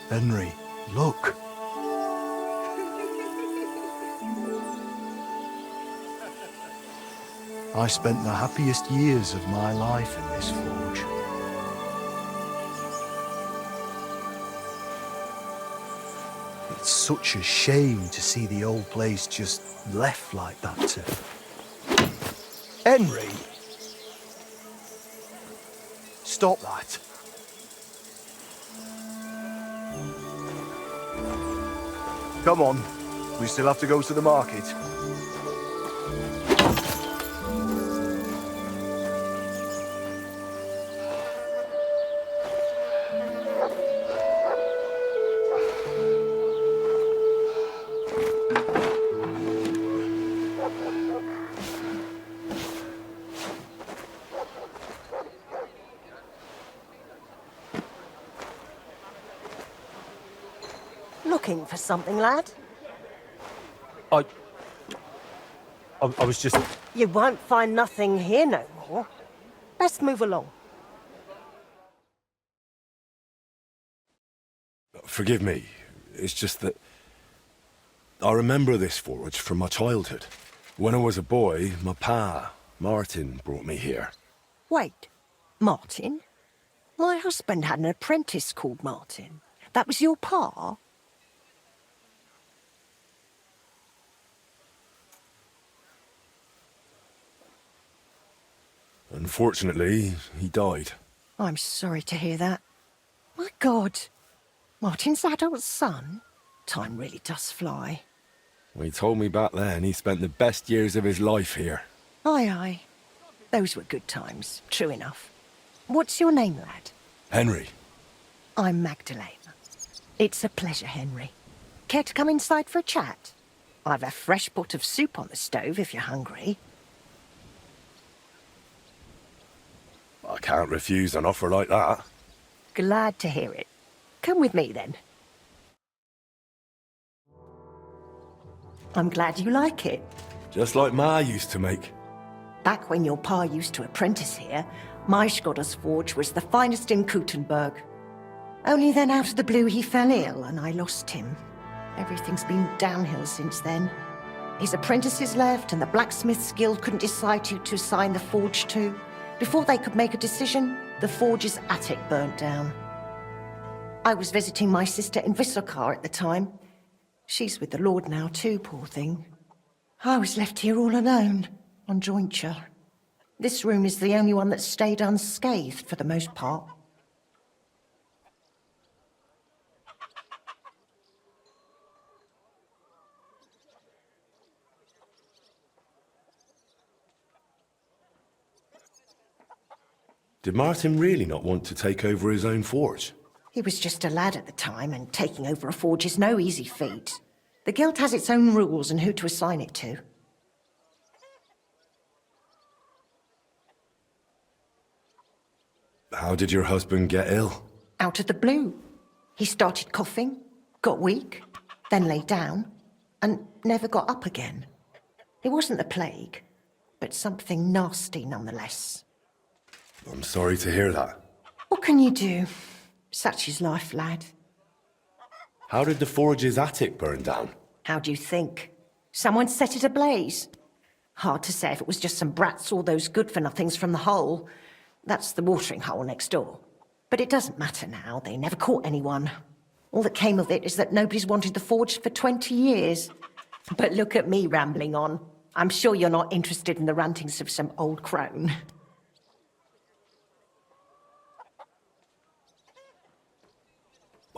Henry, look. I spent the happiest years of my life in this forge. It's such a shame to see the old place just left like that to... Henry! Stop that. Come on, we still have to go to the market. Looking for something, lad? I was just... You won't find nothing here no more. Best move along. Forgive me. It's just that... I remember this forge from my childhood. When I was a boy, my pa, Martin, brought me here. Wait, Martin? My husband had an apprentice called Martin. That was your pa? Unfortunately, he died. I'm sorry to hear that. My God, Martin's adult son? Time really does fly. He told me back then he spent the best years of his life here. Aye, aye. Those were good times, true enough. What's your name, lad? Henry. I'm Magdalene. It's a pleasure, Henry. Care to come inside for a chat? I've a fresh pot of soup on the stove if you're hungry. I can't refuse an offer like that. Glad to hear it. Come with me, then. I'm glad you like it. Just like Ma used to make. Back when your pa used to apprentice here, my Skodder's forge was the finest in Kuttenburg. Only then out of the blue he fell ill and I lost him. Everything's been downhill since then. His apprentices left and the blacksmith's guild couldn't decide who to assign the forge to. Before they could make a decision, the forge's attic burnt down. I was visiting my sister in Visokar at the time. She's with the Lord now too, poor thing. I was left here all alone, on jointure. This room is the only one that stayed unscathed for the most part. Did Martin really not want to take over his own forge? He was just a lad at the time, and taking over a forge is no easy feat. The guild has its own rules and who to assign it to. How did your husband get ill? Out of the blue. He started coughing, got weak, then lay down, and never got up again. It wasn't the plague, but something nasty nonetheless. I'm sorry to hear that. What can you do? Such is life, lad. How did the forge's attic burn down? How do you think? Someone set it ablaze. Hard to say if it was just some brats or those good-for-nothings from the hole. That's the watering hole next door. But it doesn't matter now. They never caught anyone. All that came of it is that nobody's wanted the forge for 20 years. But look at me rambling on. I'm sure you're not interested in the rantings of some old crone.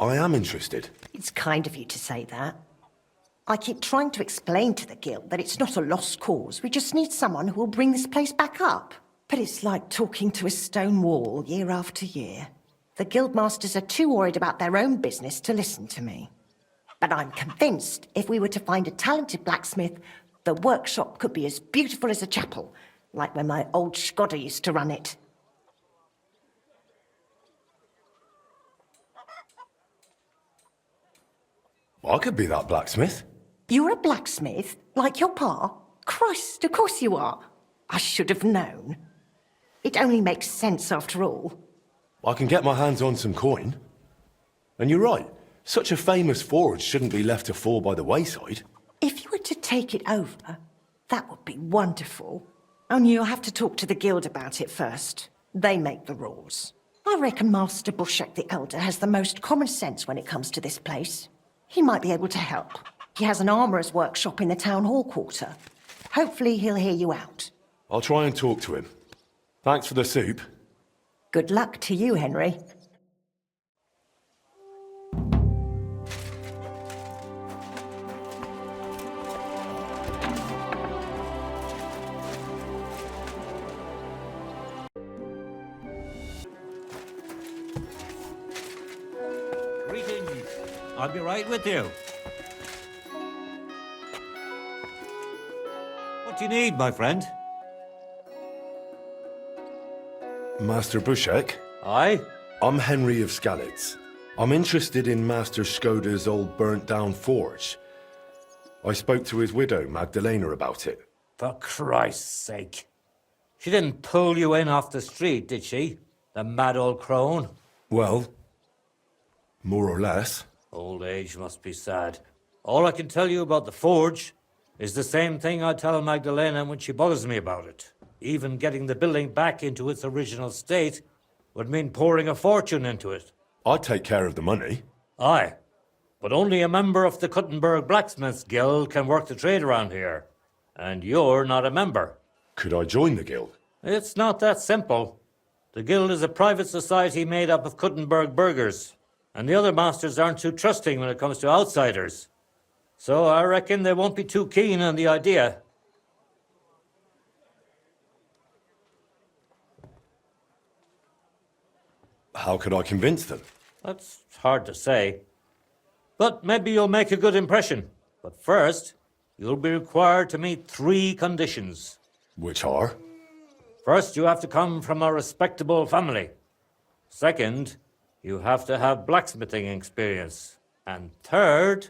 I am interested. It's kind of you to say that. I keep trying to explain to the guild that it's not a lost cause. We just need someone who will bring this place back up. But it's like talking to a stone wall year after year. The guildmasters are too worried about their own business to listen to me. But I'm convinced if we were to find a talented blacksmith, the workshop could be as beautiful as a chapel, like when my old Skodder used to run it. I could be that blacksmith. You're a blacksmith? Like your pa? Christ, of course you are. I should have known. It only makes sense after all. I can get my hands on some coin. And you're right. Such a famous forge shouldn't be left to fall by the wayside. If you were to take it over, that would be wonderful. Only you'll have to talk to the guild about it first. They make the rules. I reckon Master Bushek the Elder has the most common sense when it comes to this place. He might be able to help. He has an armourer's workshop in the town hall quarter. Hopefully he'll hear you out. I'll try and talk to him. Thanks for the soup. Good luck to you, Henry. Greetings. I'll be right with you. What do you need, my friend? Master Bushek? Aye? I'm Henry of Skalitz. I'm interested in Master Skoda's old burnt-down forge. I spoke to his widow, Magdalena, about it. For Christ's sake. She didn't pull you in off the street, did she? The mad old crone? Well, more or less. Old age must be sad. All I can tell you about the forge is the same thing I tell Magdalena when she bothers me about it. Even getting the building back into its original state would mean pouring a fortune into it. I'd take care of the money. Aye, but only a member of the Kuttenburg Blacksmiths Guild can work the trade around here. And you're not a member. Could I join the guild? It's not that simple. The guild is a private society made up of Kuttenburg burghers, and the other masters aren't too trusting when it comes to outsiders. So I reckon they won't be too keen on the idea. How could I convince them? That's hard to say. But maybe you'll make a good impression. But first, you'll be required to meet 3 conditions. Which are? First, you have to come from a respectable family. Second, you have to have blacksmithing experience. And third,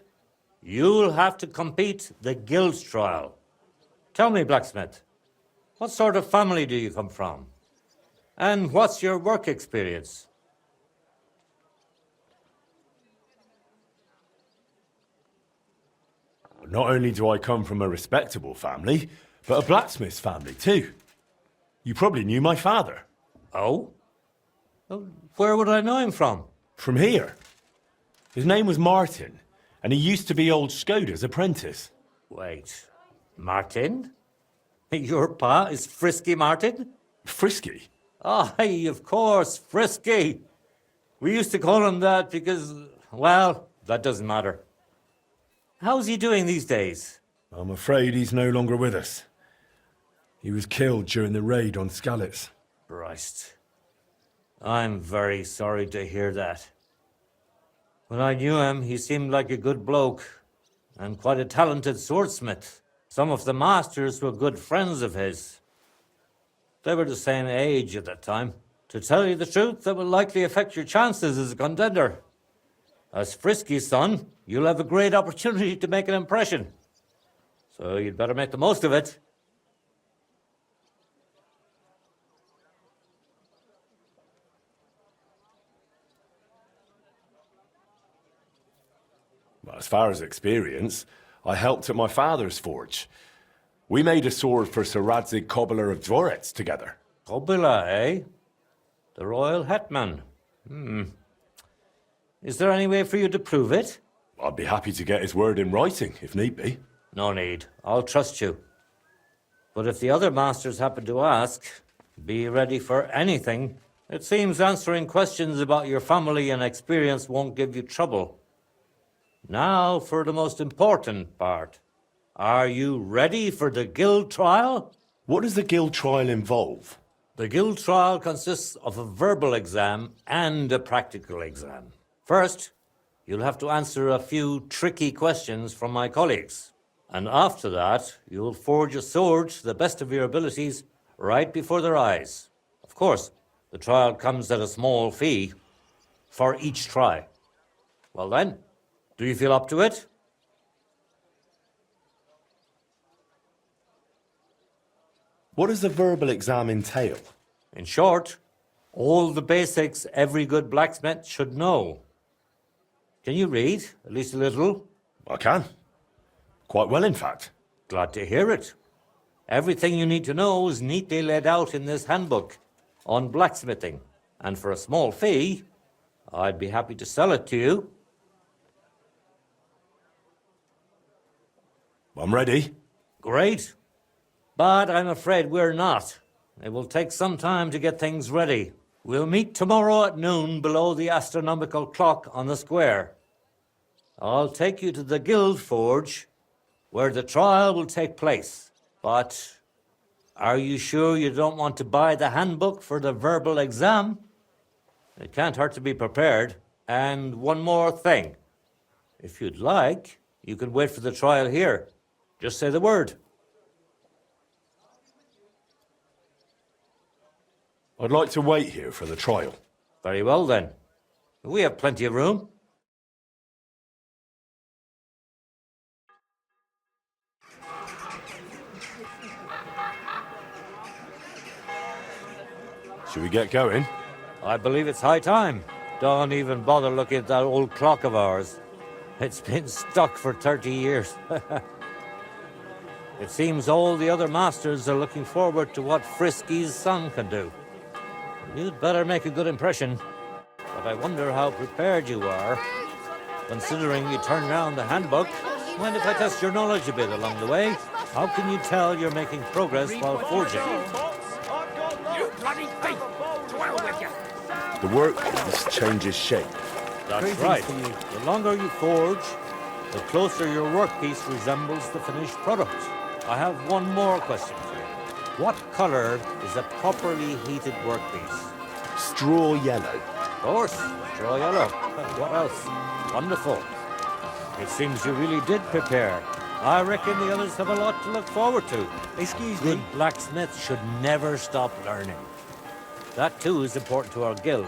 you'll have to compete the guild trial. Tell me, blacksmith, what sort of family do you come from? And what's your work experience? Not only do I come from a respectable family, but a blacksmith's family too. You probably knew my father. Oh? Well, where would I know him from? From here. His name was Martin, and he used to be old Skoda's apprentice. Wait, Martin? Your pa is Frisky Martin? Frisky? Aye, of course, Frisky. We used to call him that because, well, that doesn't matter. How's he doing these days? I'm afraid he's no longer with us. He was killed during the raid on Skalitz. Christ. I'm very sorry to hear that. When I knew him, he seemed like a good bloke and quite a talented swordsmith. Some of the masters were good friends of his. They were the same age at that time. To tell you the truth, that will likely affect your chances as a contender. As Frisky's son, you'll have a great opportunity to make an impression. So you'd better make the most of it. As far as experience, I helped at my father's forge. We made a sword for Sir Radzig Cobbler of Dvorets together. Kobila, eh? The royal hetman. Is there any way for you to prove it? I'd be happy to get his word in writing, if need be. No need. I'll trust you. But if the other masters happen to ask, be ready for anything. It seems answering questions about your family and experience won't give you trouble. Now for the most important part. Are you ready for the guild trial? What does the guild trial involve? The guild trial consists of a verbal exam and a practical exam. First, you'll have to answer a few tricky questions from my colleagues. And after that, you'll forge a sword to the best of your abilities right before their eyes. Of course, the trial comes at a small fee for each try. Well then, do you feel up to it? What does the verbal exam entail? In short, all the basics every good blacksmith should know. Can you read? At least a little? I can. Quite well, in fact. Glad to hear it. Everything you need to know is neatly laid out in this handbook on blacksmithing. And for a small fee, I'd be happy to sell it to you. I'm ready. Great. But I'm afraid we're not. It will take some time to get things ready. We'll meet tomorrow at noon below the astronomical clock on the square. I'll take you to the Guild Forge, where the trial will take place. But are you sure you don't want to buy the handbook for the verbal exam? It can't hurt to be prepared. And one more thing. If you'd like, you can wait for the trial here. Just say the word. I'd like to wait here for the trial. Very well, then. We have plenty of room. Should we get going? I believe it's high time. Don't even bother looking at that old clock of ours. It's been stuck for 30 years. It seems all the other masters are looking forward to what Frisky's son can do. You'd better make a good impression. But I wonder how prepared you are. Considering you turned around the handbook, mind if I test your knowledge a bit along the way? How can you tell you're making progress while forging? You bloody thief! To hell with you! The workpiece changes shape. That's right. The longer you forge, the closer your workpiece resembles the finished product. I have one more question for you. What color is a properly heated workpiece? Straw yellow. Of course, straw yellow. What else? Wonderful. It seems you really did prepare. I reckon the others have a lot to look forward to. Excuse Good me. blacksmiths should never stop learning. That too is important to our guild.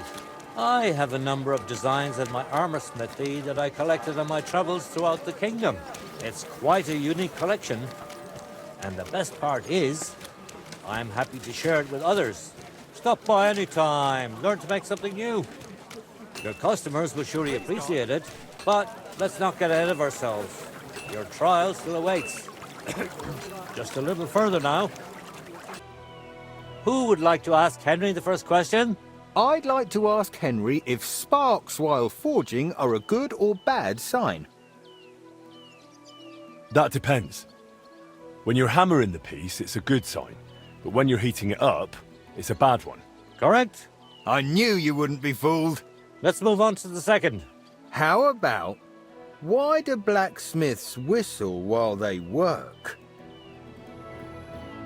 I have a number of designs in my armor smithy that I collected on my travels throughout the kingdom. It's quite a unique collection. And the best part is, I'm happy to share it with others. Stop by any time. Learn to make something new. Your customers will surely appreciate it, but let's not get ahead of ourselves. Your trial still awaits. Just a little further now. Who would like to ask Henry the first question? I'd like to ask Henry if sparks while forging are a good or bad sign. That depends. When you're hammering the piece, it's a good sign. But when you're heating it up, it's a bad one. Correct? I knew you wouldn't be fooled. Let's move on to the second. How about, why do blacksmiths whistle while they work?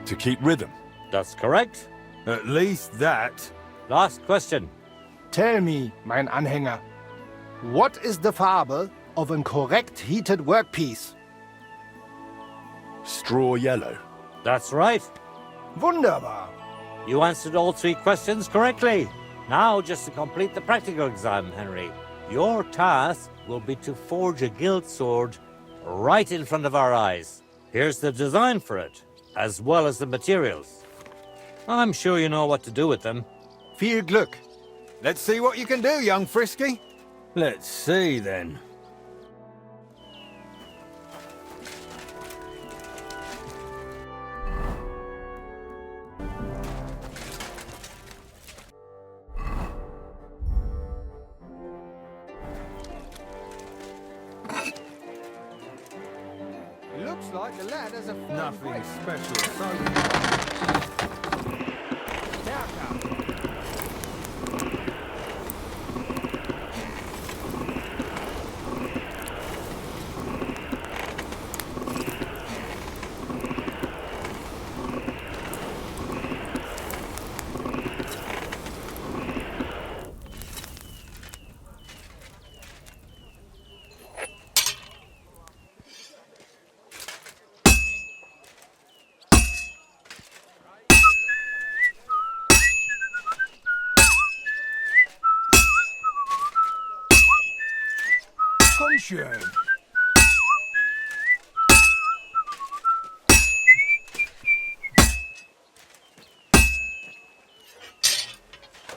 To keep rhythm. That's correct. At least that. Last question. Tell me, mein Anhänger, what is the Farbe of a correct heated workpiece? Straw yellow. That's right. Wunderbar. You answered all three questions correctly. Now, just to complete the practical exam, Henry, your task will be to forge a guild sword right in front of our eyes. Here's the design for it, as well as the materials. I'm sure you know what to do with them. Viel Glück. Let's see what you can do, young Frisky. Let's see, then. Looks like the lad has a nothing special. Komm schön.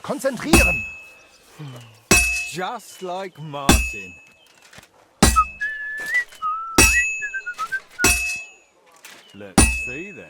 Konzentrieren. Just like Martin. Let's see then.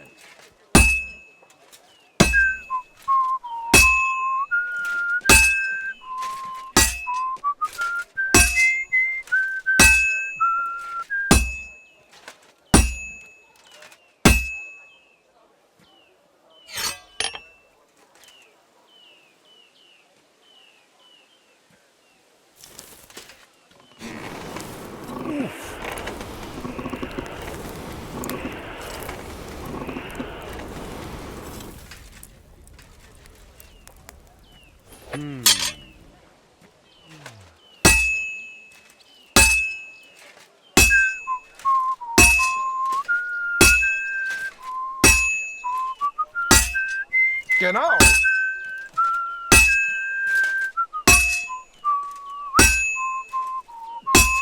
Genau.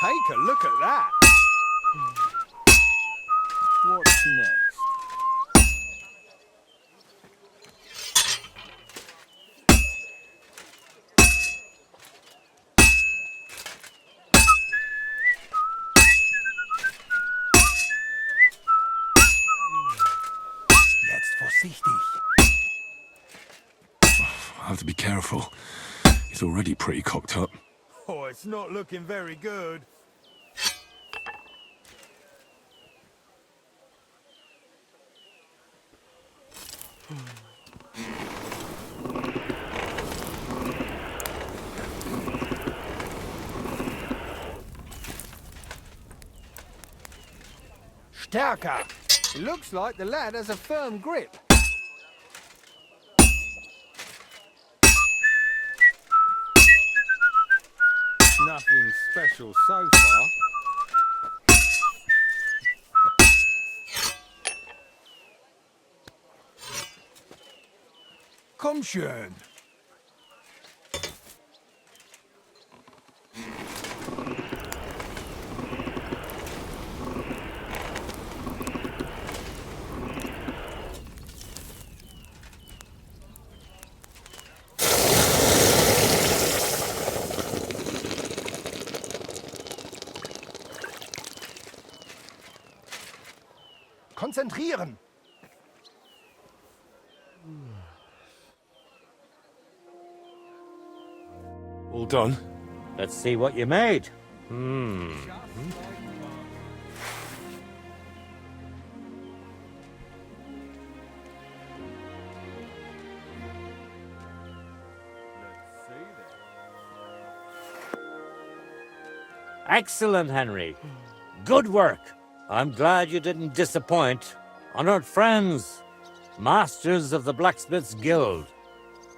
Take a look at that. What's next? Jetzt vorsichtig. I have to be careful. He's already pretty cocked up. Oh, it's not looking very good. Stärker. It looks like the lad has a firm grip. Nothing special so far. Komm schön. Konzentrieren. All done? Let's see what you made. Excellent, Henry. Good work. I'm glad you didn't disappoint. Honored friends, masters of the Blacksmiths Guild,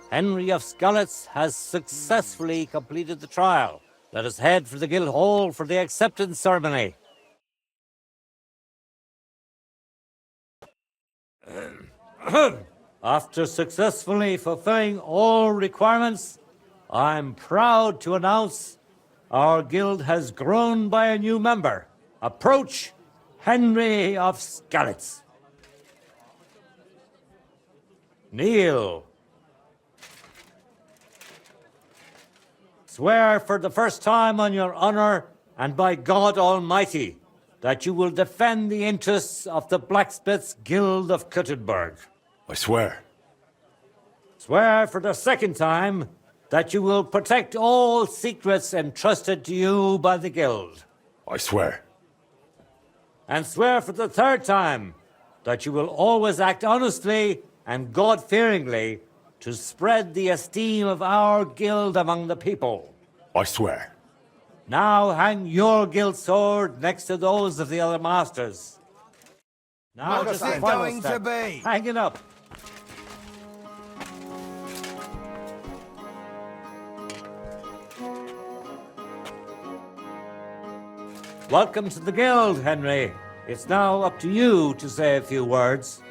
Henry of Skalitz has successfully completed the trial. Let us head for the guild hall for the acceptance ceremony. After successfully fulfilling all requirements, I'm proud to announce our guild has grown by a new member. Approach Henry of Skalitz. Kneel. Swear for the first time on your honor and by God Almighty that you will defend the interests of the Blacksmiths Guild of Kuttenburg. I swear. Swear for the second time that you will protect all secrets entrusted to you by the Guild. I swear. And swear for the third time that you will always act honestly and God-fearingly to spread the esteem of our guild among the people. I swear. Now hang your guild sword next to those of the other masters. Now What's just the it final going to step. be? Hang it up. Welcome to the guild, Henry. It's now up to you to say a few words.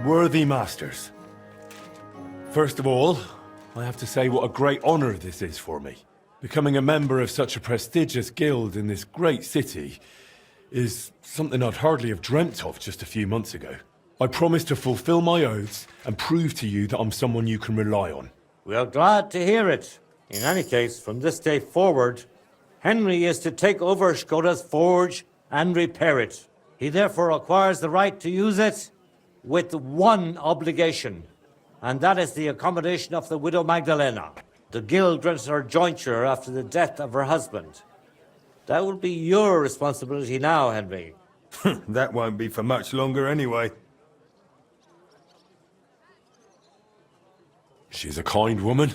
Worthy masters. First of all, I have to say what a great honor this is for me. Becoming a member of such a prestigious guild in this great city is something I'd hardly have dreamt of just a few months ago. I promise to fulfill my oaths and prove to you that I'm someone you can rely on. We are glad to hear it. In any case, from this day forward, Henry is to take over Skoda's forge and repair it. He therefore acquires the right to use it with one obligation, and that is the accommodation of the widow Magdalena. The guild grants her jointure after the death of her husband. That will be your responsibility now, Henry. That won't be for much longer anyway. She's a kind woman.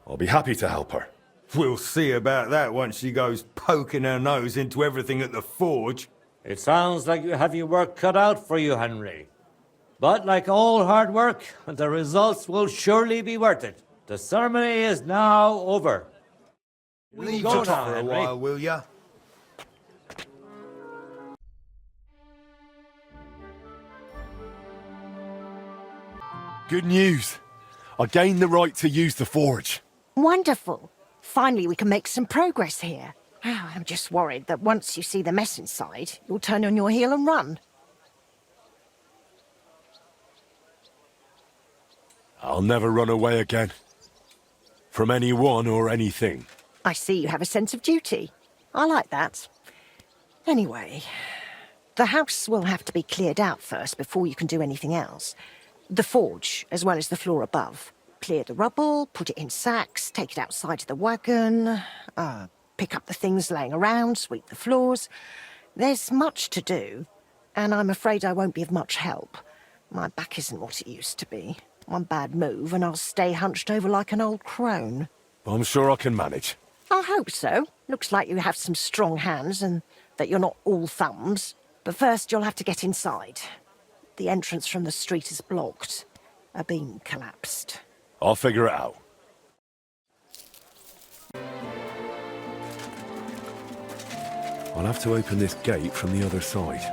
I'll be happy to help her. We'll see about that once she goes poking her nose into everything at the forge. It sounds like you have your work cut out for you, Henry. But like all hard work, the results will surely be worth it. The ceremony is now over. Leave Go us now, for a Henry. while, will ya? Good news. I gained the right to use the forge. Wonderful. Finally, we can make some progress here. I'm just worried that once you see the mess inside, you'll turn on your heel and run. I'll never run away again. From anyone or anything. I see you have a sense of duty. I like that. Anyway, the house will have to be cleared out first before you can do anything else. The forge, as well as the floor above. Clear the rubble, put it in sacks, take it outside to the wagon, pick up the things laying around, sweep the floors. There's much to do, and I'm afraid I won't be of much help. My back isn't what it used to be. One bad move and I'll stay hunched over like an old crone. I'm sure I can manage. I hope so. Looks like you have some strong hands and that you're not all thumbs. But first you'll have to get inside. The entrance from the street is blocked. A beam collapsed. I'll figure it out. I'll have to open this gate from the other side.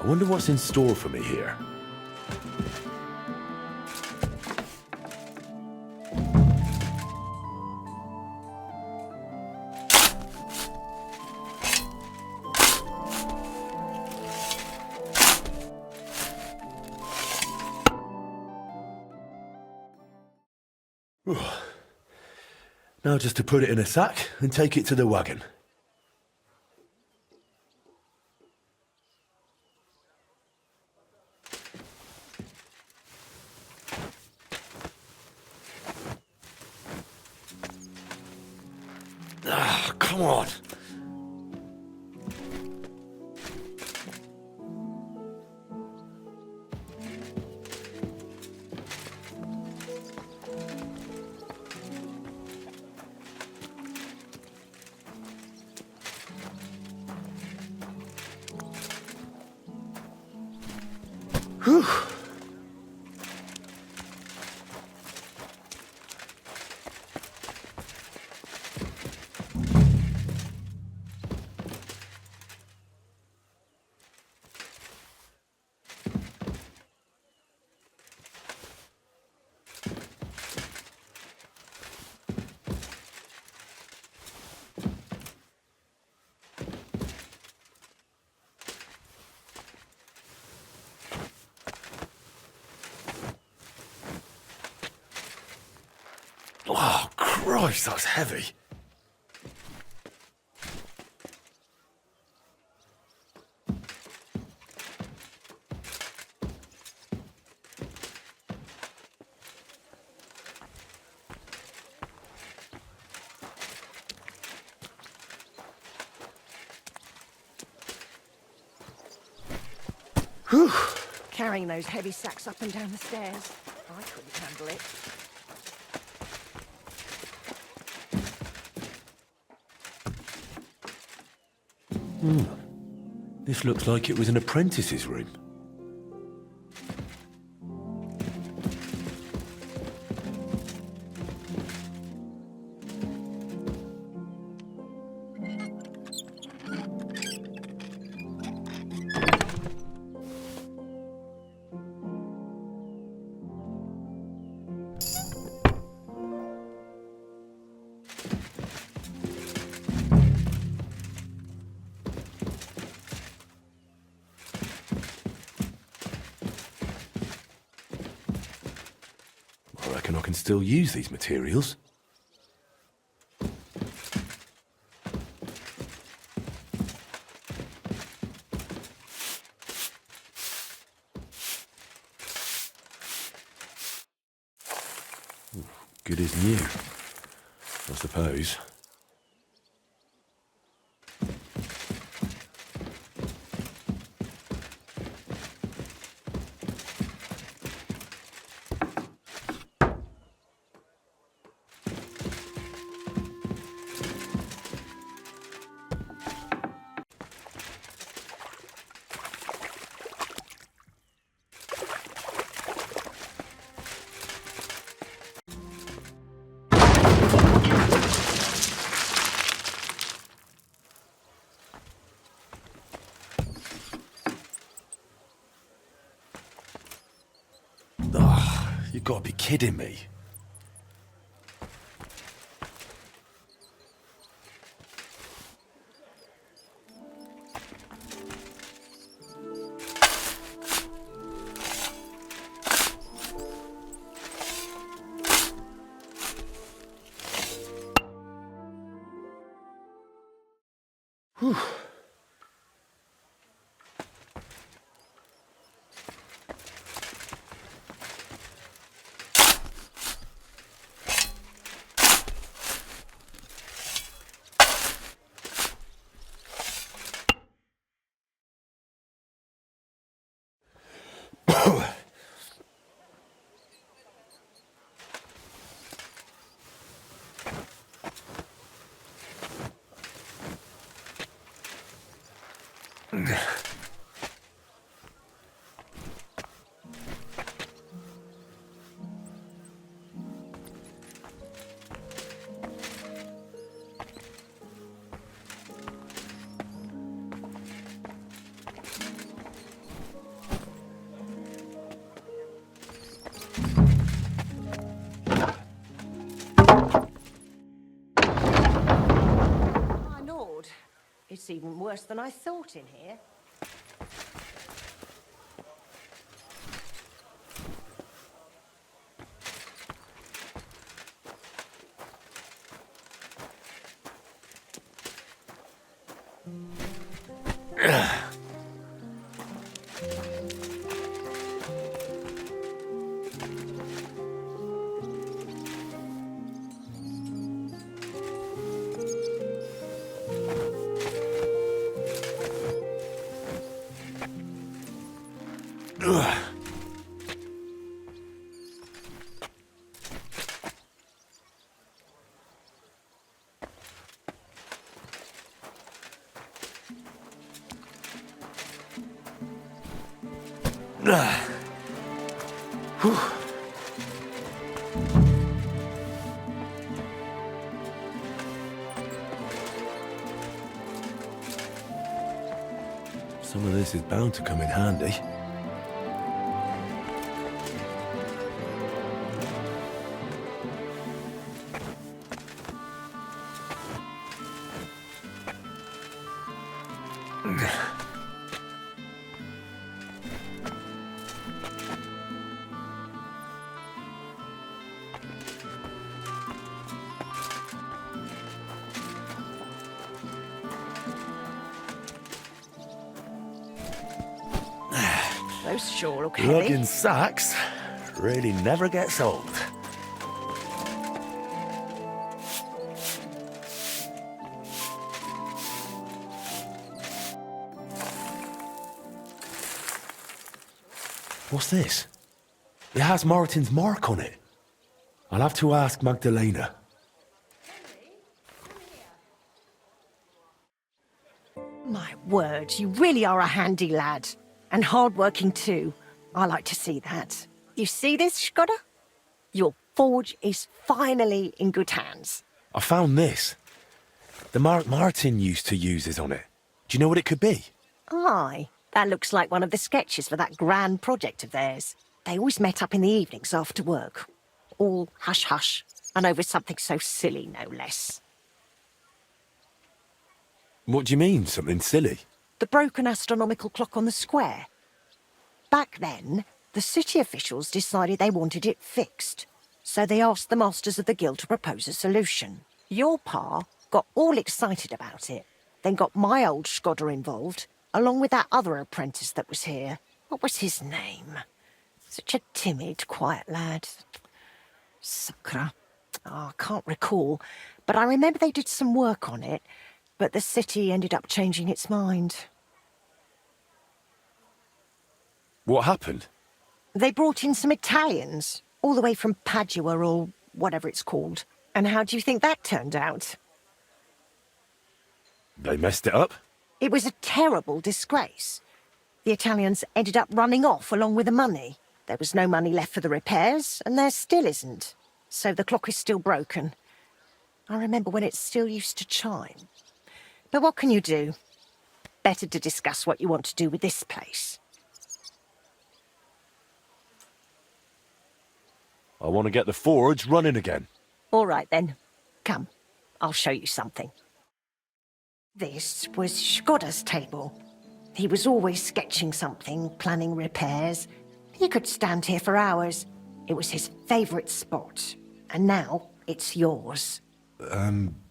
I wonder what's in store for me here. Now just to put it in a sack and take it to the wagon. Ah, come on. Whew. Oh, Christ, that's heavy. Whew. Carrying those heavy sacks up and down the stairs. I couldn't handle it. This looks like it was an apprentice's room. can still use these materials. Good as new, I suppose. You've got to be kidding me. Whew. My lord, it's even worse than I thought in here. Some of this is bound to come in handy. Those sure look Lugging heavy. sacks really never gets old. What's this? It has Martin's mark on it. I'll have to ask Magdalena. My word, you really are a handy lad. And hard-working too. I like to see that. You see this, Skoda? Your forge is finally in good hands. I found this. The mark Martin used to use is on it. Do you know what it could be? Aye, that looks like one of the sketches for that grand project of theirs. They always met up in the evenings after work. All hush-hush, and over something so silly, no less. What do you mean, something silly? The broken astronomical clock on the square. Back then, the city officials decided they wanted it fixed. So they asked the masters of the guild to propose a solution. Your pa got all excited about it, then got my old Shkodder involved, along with that other apprentice that was here. What was his name? Such a timid, quiet lad. Sakra. Oh, I can't recall, but I remember they did some work on it, but the city ended up changing its mind. What happened? They brought in some Italians, all the way from Padua or whatever it's called. And how do you think that turned out? They messed it up? It was a terrible disgrace. The Italians ended up running off along with the money. There was no money left for the repairs, and there still isn't. So the clock is still broken. I remember when it still used to chime. But what can you do? Better to discuss what you want to do with this place. I want to get the forge running again. All right, then. Come, I'll show you something. This was Shkodder's table. He was always sketching something, planning repairs. He could stand here for hours. It was his favourite spot. And now it's yours. It's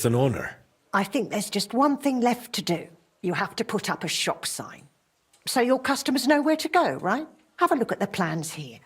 an honor. I think there's just one thing left to do. You have to put up a shop sign. So your customers know where to go, right? Have a look at the plans here.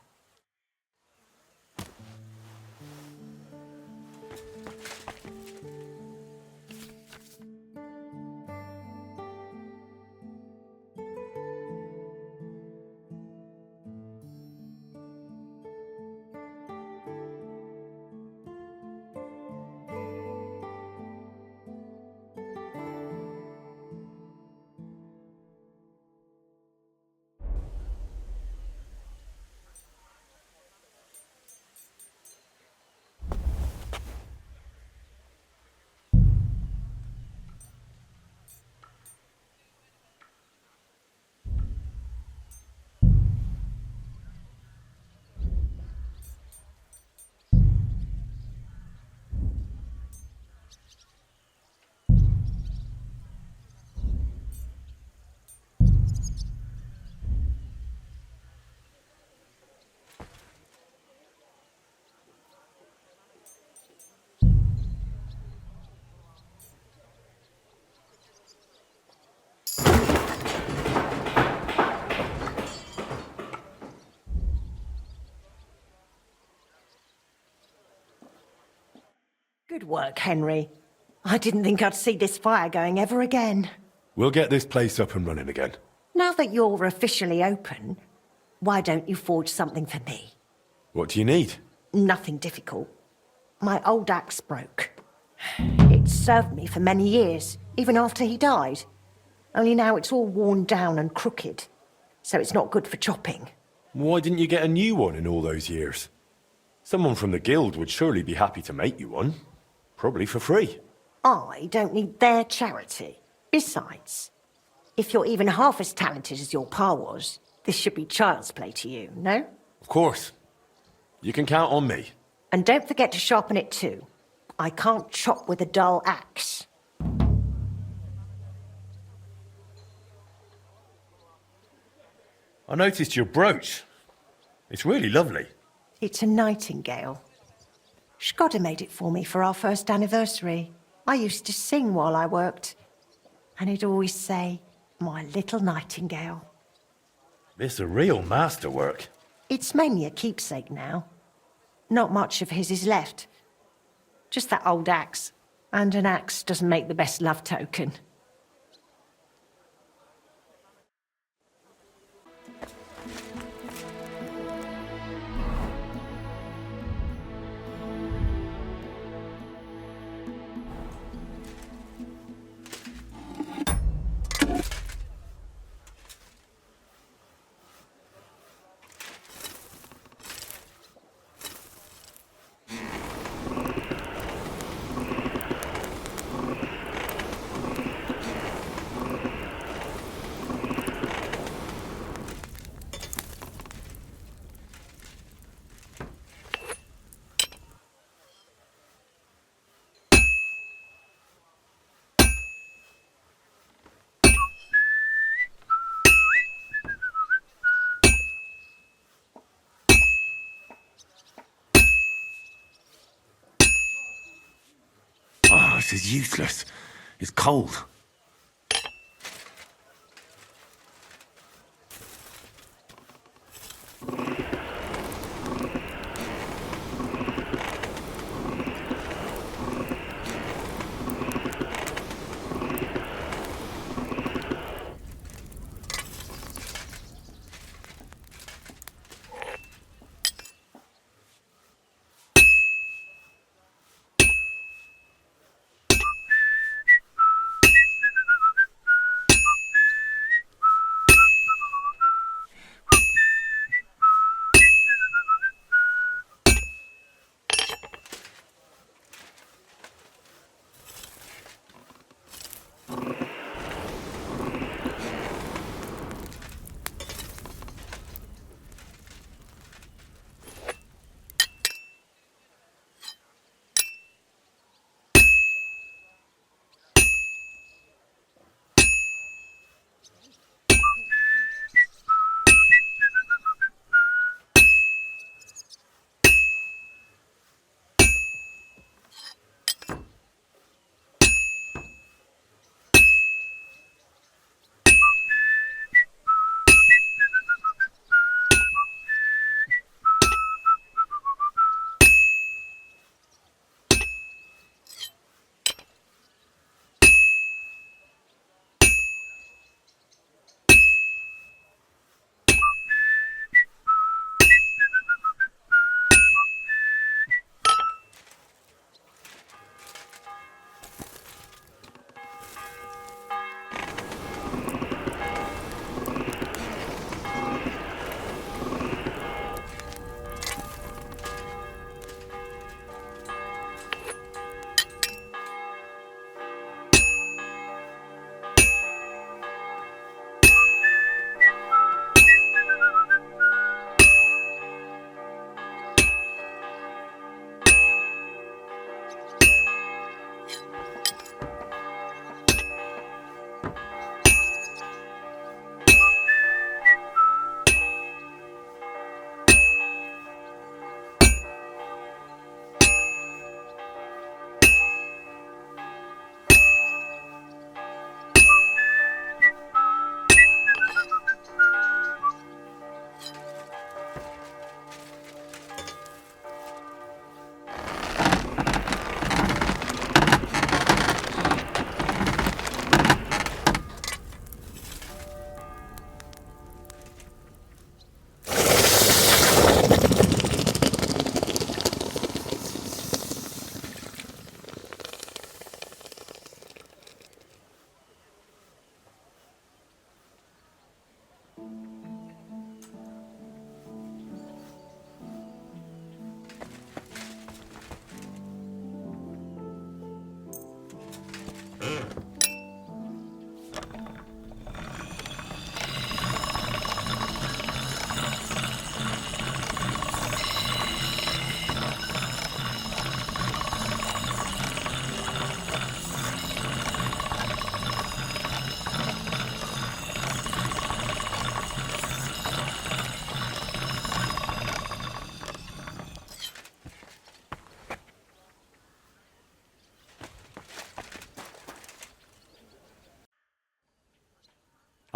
Good work, Henry. I didn't think I'd see this fire going ever again. We'll get this place up and running again. Now that you're officially open, why don't you forge something for me? What do you need? Nothing difficult. My old axe broke. It served me for many years, even after he died. Only now it's all worn down and crooked, so it's not good for chopping. Why didn't you get a new one in all those years? Someone from the guild would surely be happy to make you one. Probably for free. I don't need their charity. Besides, if you're even half as talented as your pa was, this should be child's play to you, no? Of course. You can count on me. And don't forget to sharpen it too. I can't chop with a dull axe. I noticed your brooch. It's really lovely. It's a nightingale. Shkodder made it for me for our first anniversary. I used to sing while I worked. And he'd always say, "My little nightingale." This is a real masterwork. It's mainly a keepsake now. Not much of his is left. Just that old axe. And an axe doesn't make the best love token. This is useless. It's cold.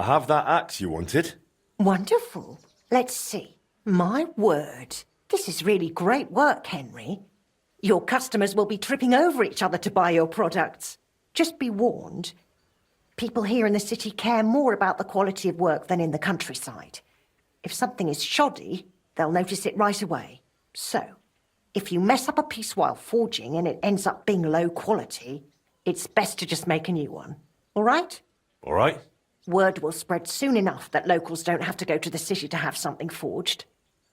I have that axe you wanted. Wonderful. Let's see. My word. This is really great work, Henry. Your customers will be tripping over each other to buy your products. Just be warned. People here in the city care more about the quality of work than in the countryside. If something is shoddy, they'll notice it right away. So, if you mess up a piece while forging and it ends up being low quality, it's best to just make a new one. All right? All right. Word will spread soon enough that locals don't have to go to the city to have something forged.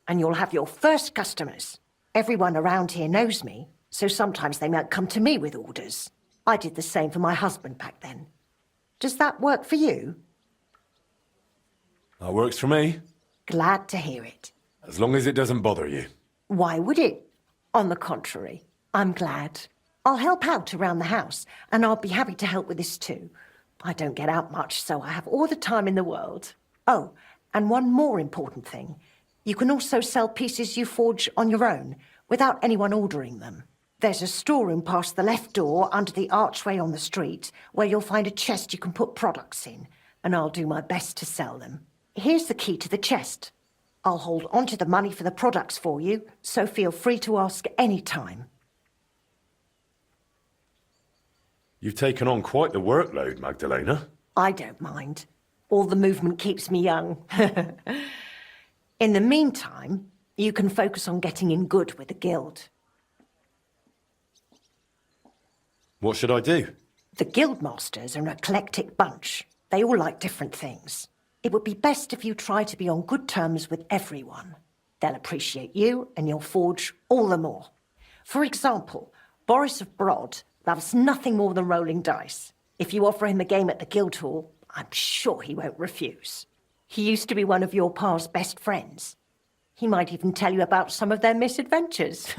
And you'll have your first customers. Everyone around here knows me, so sometimes they might come to me with orders. I did the same for my husband back then. Does that work for you? That works for me. Glad to hear it. As long as it doesn't bother you. Why would it? On the contrary, I'm glad. I'll help out around the house, and I'll be happy to help with this too. I don't get out much, so I have all the time in the world. Oh, and one more important thing. You can also sell pieces you forge on your own, without anyone ordering them. There's a storeroom past the left door under the archway on the street where you'll find a chest you can put products in, and I'll do my best to sell them. Here's the key to the chest. I'll hold onto the money for the products for you, so feel free to ask any time. You've taken on quite the workload, Magdalena. I don't mind. All the movement keeps me young. In the meantime, you can focus on getting in good with the guild. What should I do? The guildmasters are an eclectic bunch. They all like different things. It would be best if you try to be on good terms with everyone. They'll appreciate you and your forge all the more. For example, Boris of Brod loves nothing more than rolling dice. If you offer him a game at the Guildhall, I'm sure he won't refuse. He used to be one of your pa's best friends. He might even tell you about some of their misadventures.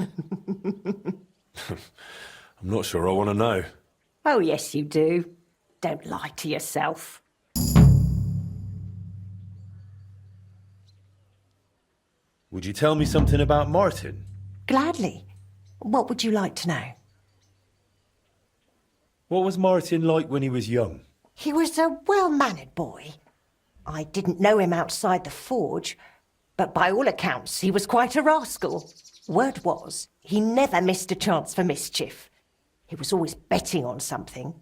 I'm not sure I want to know. Oh, yes, you do. Don't lie to yourself. Would you tell me something about Martin? Gladly. What would you like to know? What was Martin like when he was young? He was a well-mannered boy. I didn't know him outside the forge, but by all accounts, he was quite a rascal. Word was, he never missed a chance for mischief. He was always betting on something.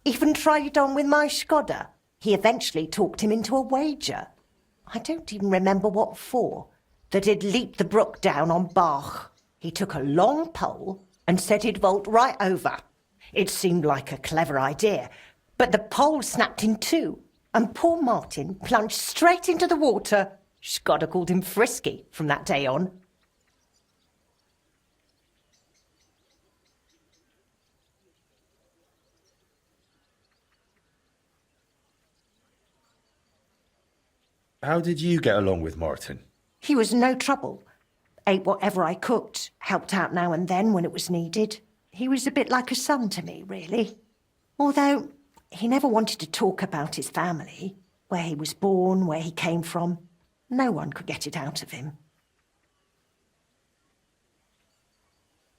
Even tried it on with my Skoda. He eventually talked him into a wager. I don't even remember what for. That he'd leap the brook down on Bach. He took a long pole and said he'd vault right over. It seemed like a clever idea, but the pole snapped in two, and poor Martin plunged straight into the water. Skoda called him Frisky from that day on. How did you get along with Martin? He was no trouble. Ate whatever I cooked, helped out now and then when it was needed. He was a bit like a son to me, really. Although he never wanted to talk about his family, where he was born, where he came from. No one could get it out of him.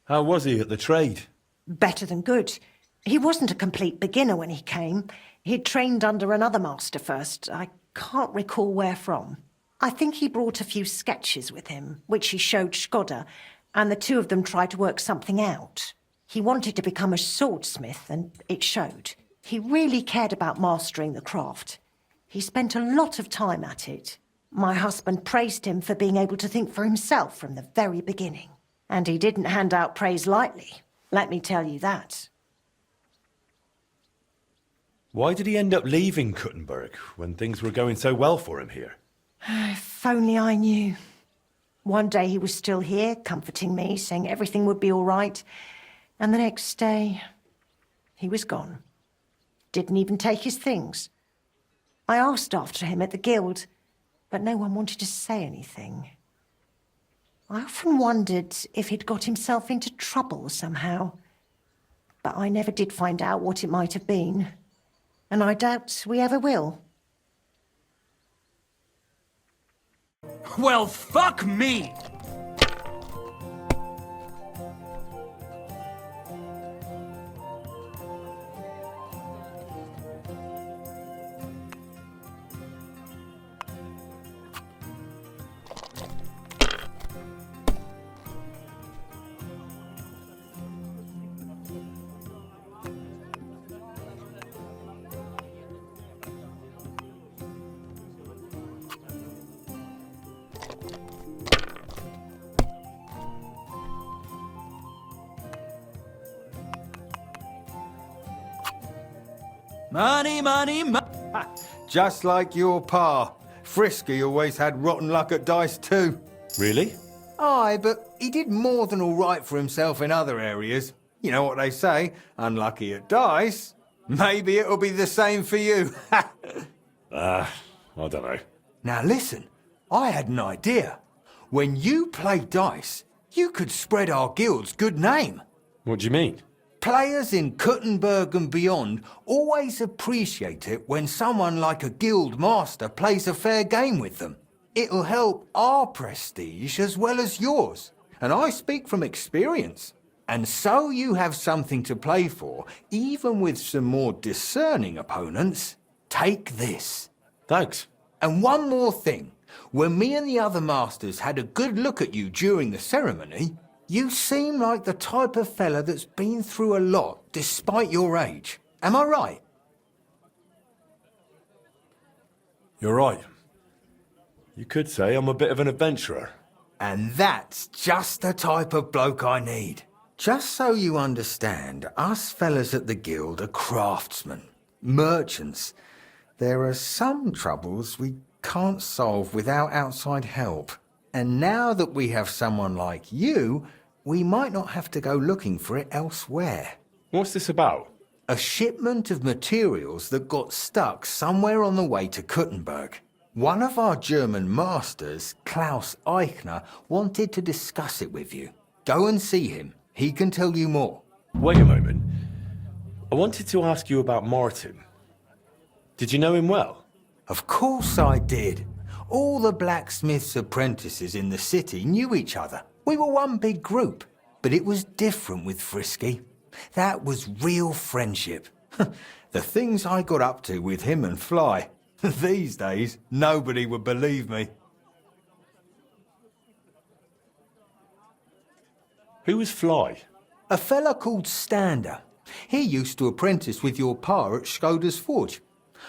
How was he at the trade? Better than good. He wasn't a complete beginner when he came. He'd trained under another master first. I can't recall where from. I think he brought a few sketches with him, which he showed Skoda, and the two of them tried to work something out. He wanted to become a swordsmith, and it showed. He really cared about mastering the craft. He spent a lot of time at it. My husband praised him for being able to think for himself from the very beginning. And he didn't hand out praise lightly, let me tell you that. Why did he end up leaving Kuttenburg when things were going so well for him here? If only I knew. One day he was still here, comforting me, saying everything would be all right. And the next day, he was gone. Didn't even take his things. I asked after him at the guild, but no one wanted to say anything. I often wondered if he'd got himself into trouble somehow. But I never did find out what it might have been. And I doubt we ever will. Well, fuck me! Money, money, money. Just like your pa. Frisky always had rotten luck at dice too. Really? Aye, but he did more than all right for himself in other areas. You know what they say, unlucky at dice. Maybe it'll be the same for you. I don't know. Now listen, I had an idea. When you play dice, you could spread our guild's good name. What do you mean? Players in Kuttenburg and beyond always appreciate it when someone like a guild master plays a fair game with them. It'll help our prestige as well as yours. And I speak from experience. And so you have something to play for, even with some more discerning opponents. Take this. Thanks. And one more thing. When me and the other masters had a good look at you during the ceremony, you seem like the type of fella that's been through a lot despite your age. Am I right? You're right. You could say I'm a bit of an adventurer. And that's just the type of bloke I need. Just so you understand, us fellas at the Guild are craftsmen, merchants. There are some troubles we can't solve without outside help. And now that we have someone like you, we might not have to go looking for it elsewhere. What's this about? A shipment of materials that got stuck somewhere on the way to Kuttenburg. One of our German masters, Klaus Eichner, wanted to discuss it with you. Go and see him. He can tell you more. Wait a moment. I wanted to ask you about Martin. Did you know him well? Of course I did. All the blacksmith's apprentices in the city knew each other. We were one big group. But it was different with Frisky. That was real friendship. The things I got up to with him and Fly. These days, nobody would believe me. Who was Fly? A fella called Stander. He used to apprentice with your pa at Skoda's Forge.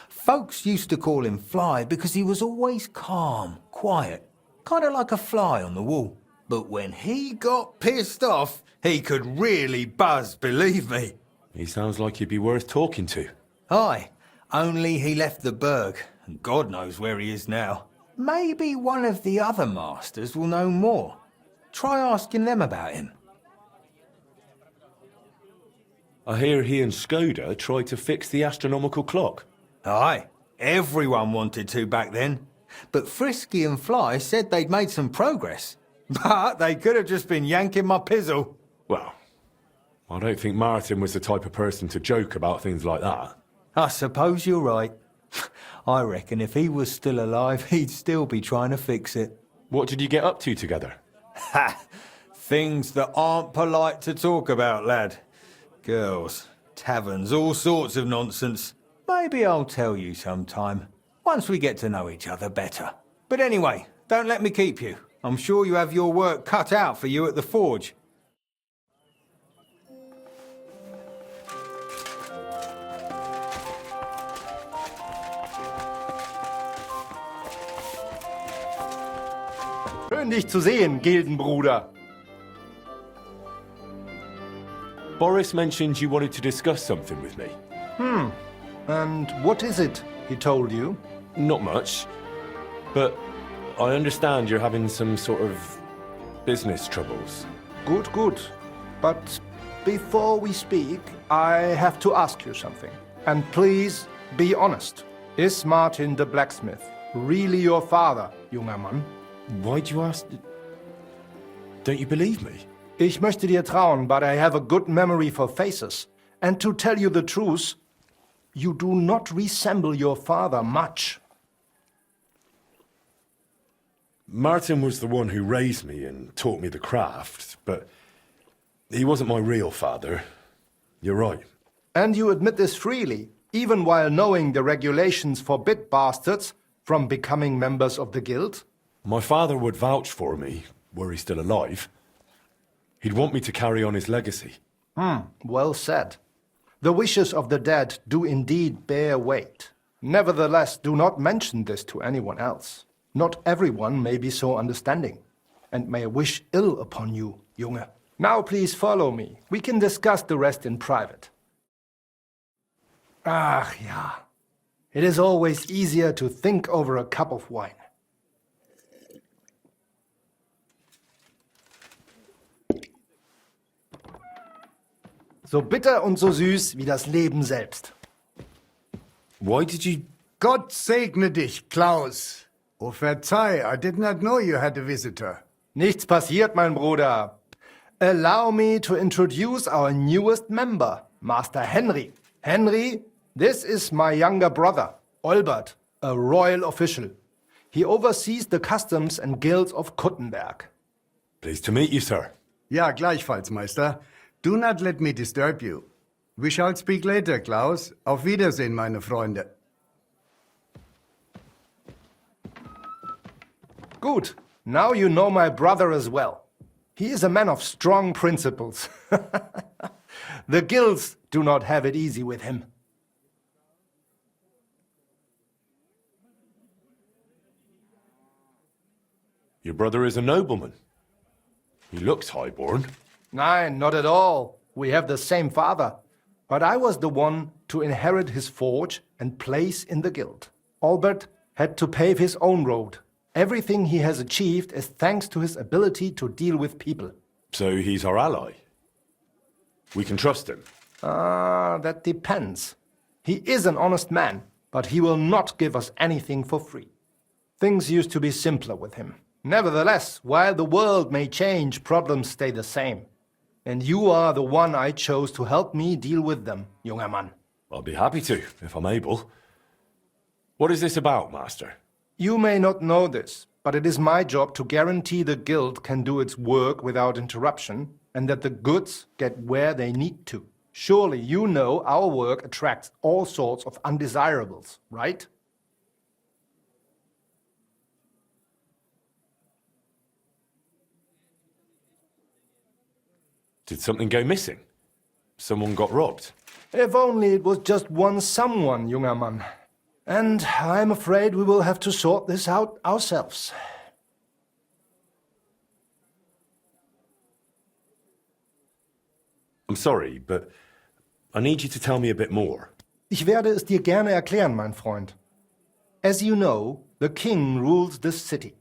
Folks used to call him Fly because he was always calm, quiet, kind of like a fly on the wall. But when he got pissed off, he could really buzz, believe me. He sounds like he'd be worth talking to. Aye, only he left the burg, and God knows where he is now. Maybe one of the other masters will know more. Try asking them about him. I hear he and Skoda tried to fix the astronomical clock. Aye, everyone wanted to back then. But Frisky and Fly said they'd made some progress. But they could have just been yanking my pizzle. Well, I don't think Martin was the type of person to joke about things like that. I suppose you're right. I reckon if he was still alive, he'd still be trying to fix it. What did you get up to together? Ha! Things that aren't polite to talk about, lad. Girls, taverns, all sorts of nonsense. Maybe I'll tell you sometime, once we get to know each other better. But anyway, don't let me keep you. I'm sure you have your work cut out for you at the forge. Schön, dich zu sehen, Gildenbruder. Boris mentioned you wanted to discuss something with me. And what is it he told you? Not much, but I understand you're having some sort of business troubles. Good, good. But before we speak, I have to ask you something. And please be honest. Is Martin the blacksmith really your father, junger Mann? Why'd you ask? Don't you believe me? Ich möchte dir trauen, but I have a good memory for faces. And to tell you the truth, you do not resemble your father much. Martin was the one who raised me and taught me the craft, but he wasn't my real father. You're right. And you admit this freely, even while knowing the regulations forbid bastards from becoming members of the guild? My father would vouch for me, were he still alive. He'd want me to carry on his legacy. Well said. The wishes of the dead do indeed bear weight. Nevertheless, do not mention this to anyone else. Not everyone may be so understanding, and may wish ill upon you, Junge. Now please follow me. We can discuss the rest in private. Ach ja. It is always easier to think over a cup of wine. So bitter und so süß wie das Leben selbst. Why did you... Gott segne dich, Klaus. Oh, verzeih, I did not know you had a visitor. Nichts passiert, mein Bruder. Allow me to introduce our newest member, Master Henry. Henry, this is my younger brother, Olbert, a royal official. He oversees the customs and guilds of Kuttenberg. Pleased to meet you, sir. Ja, gleichfalls, Meister. Do not let me disturb you. We shall speak later, Klaus. Auf Wiedersehen, meine Freunde. Good. Now you know my brother as well. He is a man of strong principles. The guilds do not have it easy with him. Your brother is a nobleman. He looks highborn. Nein, not at all. We have the same father. But I was the one to inherit his forge and place in the guild. Albert had to pave his own road. Everything he has achieved is thanks to his ability to deal with people. So he's our ally. We can trust him. That depends. He is an honest man, but he will not give us anything for free. Things used to be simpler with him. Nevertheless, while the world may change, problems stay the same. And you are the one I chose to help me deal with them, junger Mann. I'll be happy to, if I'm able. What is this about, Master? You may not know this, but it is my job to guarantee the guild can do its work without interruption, and that the goods get where they need to. Surely you know our work attracts all sorts of undesirables, right? Did something go missing? Someone got robbed? If only it was just one someone, junger Mann. And I'm afraid we will have to sort this out ourselves. I'm sorry, but I need you to tell me a bit more. Ich werde es dir gerne erklären, mein Freund. As you know, the king rules this city.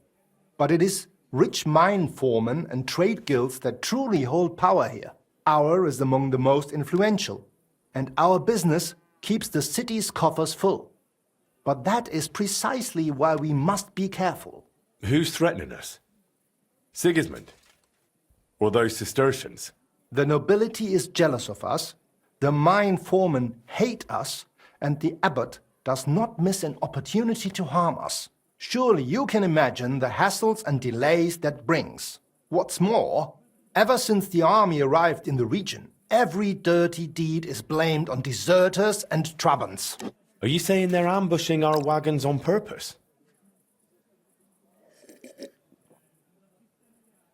But it is rich mine foremen and trade guilds that truly hold power here. Our is among the most influential, and our business keeps the city's coffers full. But that is precisely why we must be careful. Who's threatening us? Sigismund? Or those Cistercians? The nobility is jealous of us, the mine foremen hate us, and the abbot does not miss an opportunity to harm us. Surely you can imagine the hassles and delays that brings. What's more, ever since the army arrived in the region, every dirty deed is blamed on deserters and Trabants. Are you saying they're ambushing our wagons on purpose?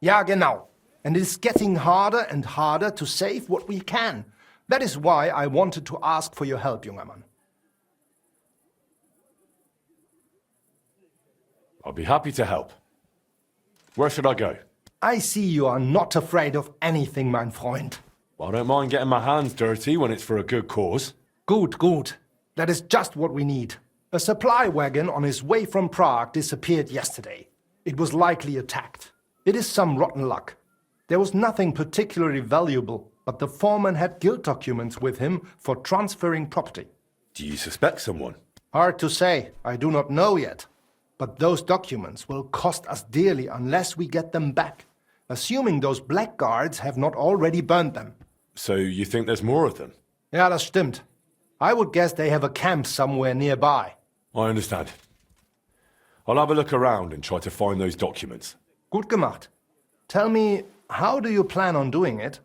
Ja, genau. And it is getting harder and harder to save what we can. That is why I wanted to ask for your help, junger Mann. I'll be happy to help. Where should I go? I see you are not afraid of anything, mein Freund. I don't mind getting my hands dirty when it's for a good cause. Good, good. That is just what we need. A supply wagon on his way from Prague disappeared yesterday. It was likely attacked. It is some rotten luck. There was nothing particularly valuable, but the foreman had guild documents with him for transferring property. Do you suspect someone? Hard to say. I do not know yet. But those documents will cost us dearly unless we get them back, assuming those blackguards have not already burned them. So you think there's more of them? Ja, das stimmt. I would guess they have a camp somewhere nearby. I understand. I'll have a look around and try to find those documents. Gut gemacht. Tell me, how do you plan on doing it?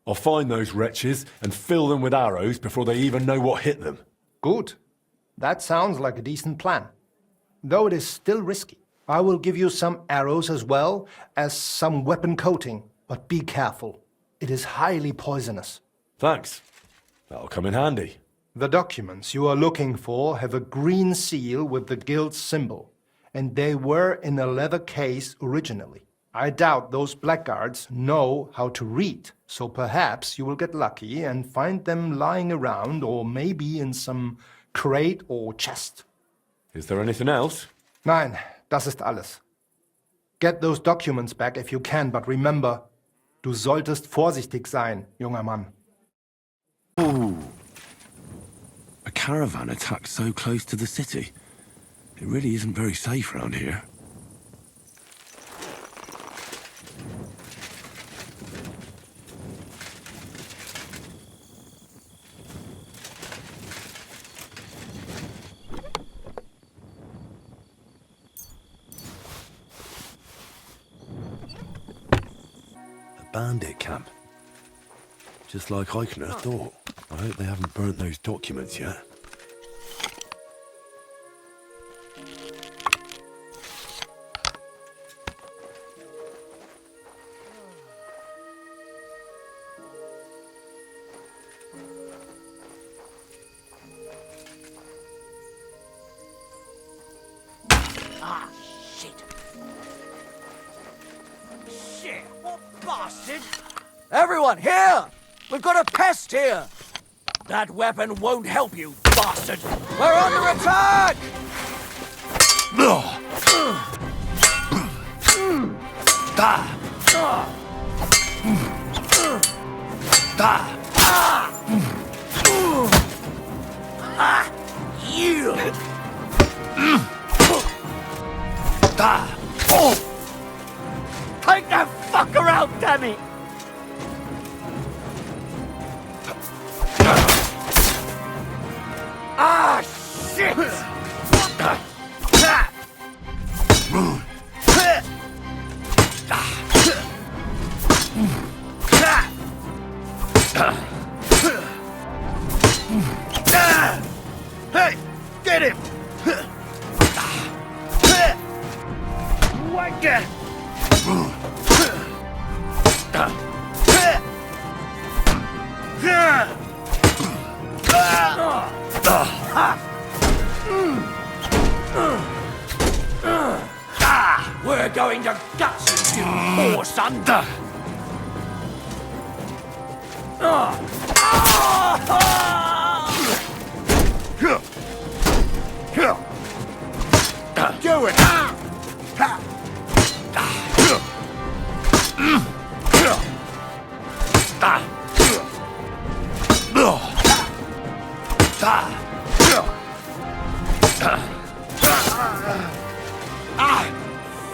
I'll find those wretches and fill them with arrows before they even know what hit them. Good. That sounds like a decent plan. Though it is still risky. I will give you some arrows as well as some weapon coating, but be careful. It is highly poisonous. Thanks. That'll come in handy. The documents you are looking for have a green seal with the guild's symbol, and they were in a leather case originally. I doubt those blackguards know how to read, so perhaps you will get lucky and find them lying around or maybe in some crate or chest. Is there anything else? Nein, das ist alles. Get those documents back if you can, but remember, du solltest vorsichtig sein, junger Mann. Ooh. A caravan attacked so close to the city. It really isn't very safe around here. bandit camp. Just like I could have thought. I hope they haven't burnt those documents yet. Ah, shit. Shit, what bastard? Everyone, here! We've got a pest here! That weapon won't help you, bastard! We're under attack! You! Take that fucker out, damn it! Ah, shit! Hey, get him! Wanker! We're going to gut you, you poor son! Do it!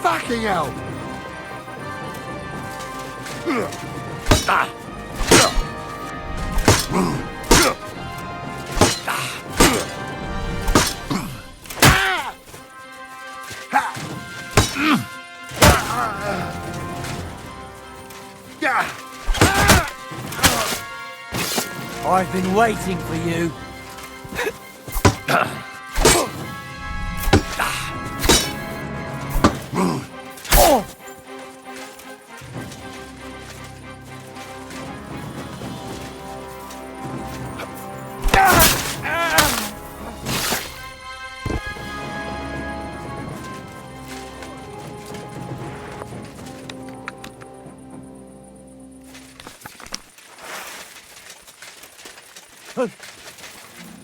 Fucking hell! I've been waiting for you.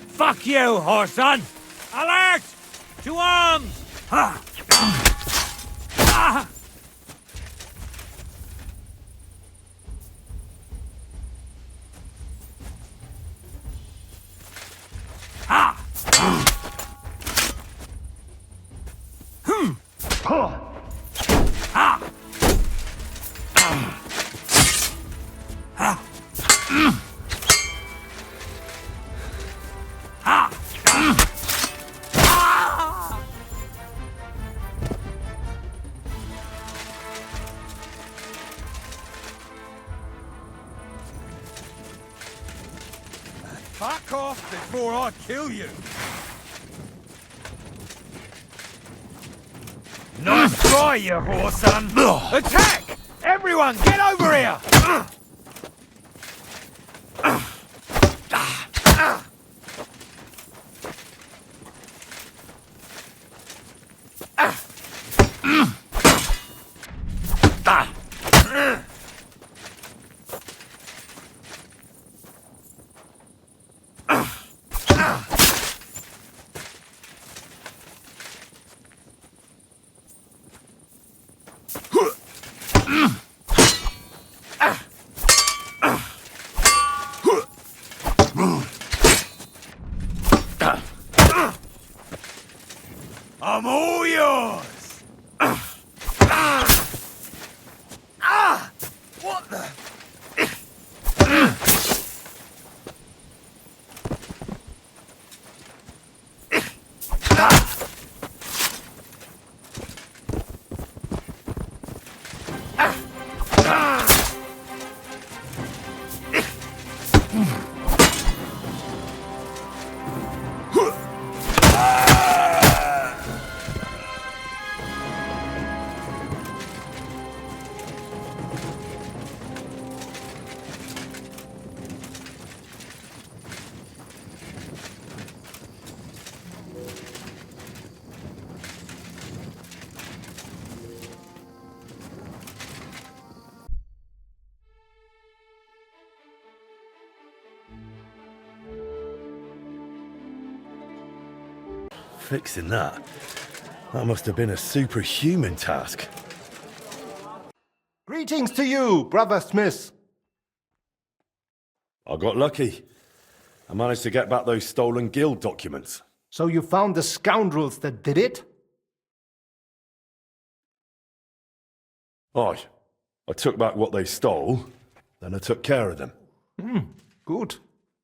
Fuck you, whoreson! Alert! To arms! Fuck off before I kill you! Nice try, you whoreson! Attack! Everyone, get over here! Fixing that. That must have been a superhuman task. Greetings to you, Brother Smith. I got lucky. I managed to get back those stolen guild documents. So you found the scoundrels that did it? Aye. I took back what they stole, then I took care of them. Good.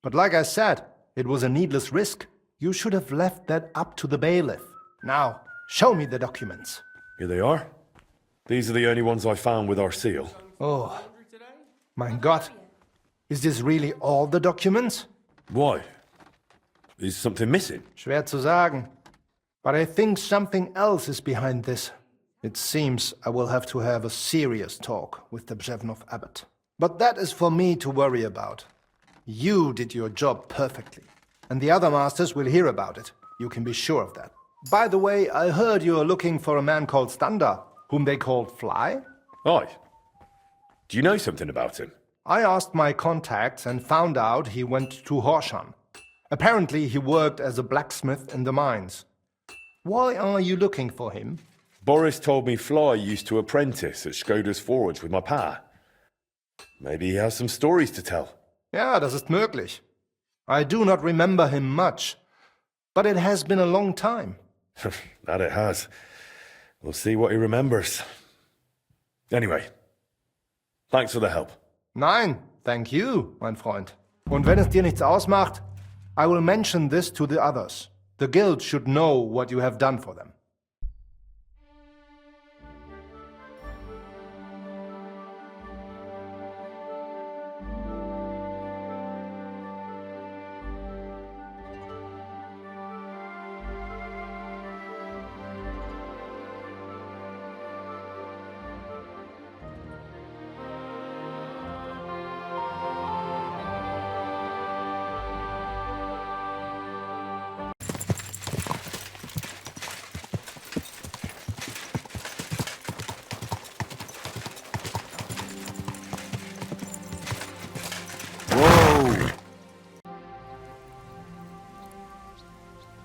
But like I said, it was a needless risk. You should have left that up to the bailiff. Now, show me the documents. Here they are. These are the only ones I found with our seal. Oh, my God. Is this really all the documents? Why? Is something missing? Schwer zu sagen. But I think something else is behind this. It seems I will have to have a serious talk with the Brzevnov abbot. But that is for me to worry about. You did your job perfectly. And the other masters will hear about it. You can be sure of that. By the way, I heard you are looking for a man called Standa, whom they called Fly? Aye. Do you know something about him? I asked my contacts and found out he went to Horshan. Apparently he worked as a blacksmith in the mines. Why are you looking for him? Boris told me Fly used to apprentice at Skoda's forge with my pa. Maybe he has some stories to tell. Ja, das ist möglich. I do not remember him much, but it has been a long time. That it has. We'll see what he remembers. Anyway, thanks for the help. Nein, thank you, mein Freund. Und wenn es dir nichts ausmacht, I will mention this to the others. The guild should know what you have done for them.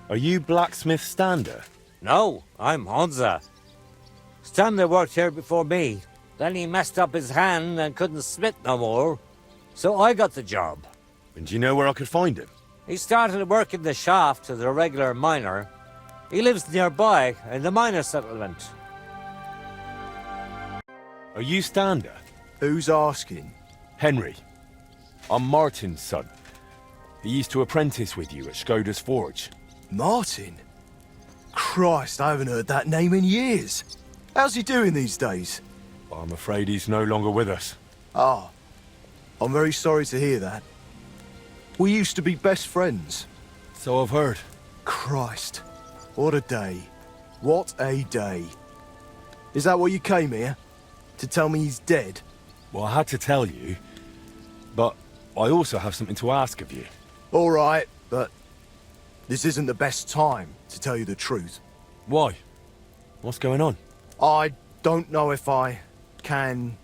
Are you blacksmith Stander? No, I'm Honza. Stanley worked here before me. Then he messed up his hand and couldn't smith no more. So I got the job. And do you know where I could find him? He started working the shaft as a regular miner. He lives nearby in the miner settlement. Are you Stander? Who's asking? Henry. I'm Martin's son. He used to apprentice with you at Skoda's forge. Martin? Christ, I haven't heard that name in years. How's he doing these days? I'm afraid he's no longer with us. Ah, I'm very sorry to hear that. We used to be best friends. So I've heard. Christ, what a day. What a day. Is that what you came here? To tell me he's dead? Well, I had to tell you, but I also have something to ask of you. All right, but this isn't the best time to tell you the truth. Why? What's going on? I don't know if I can...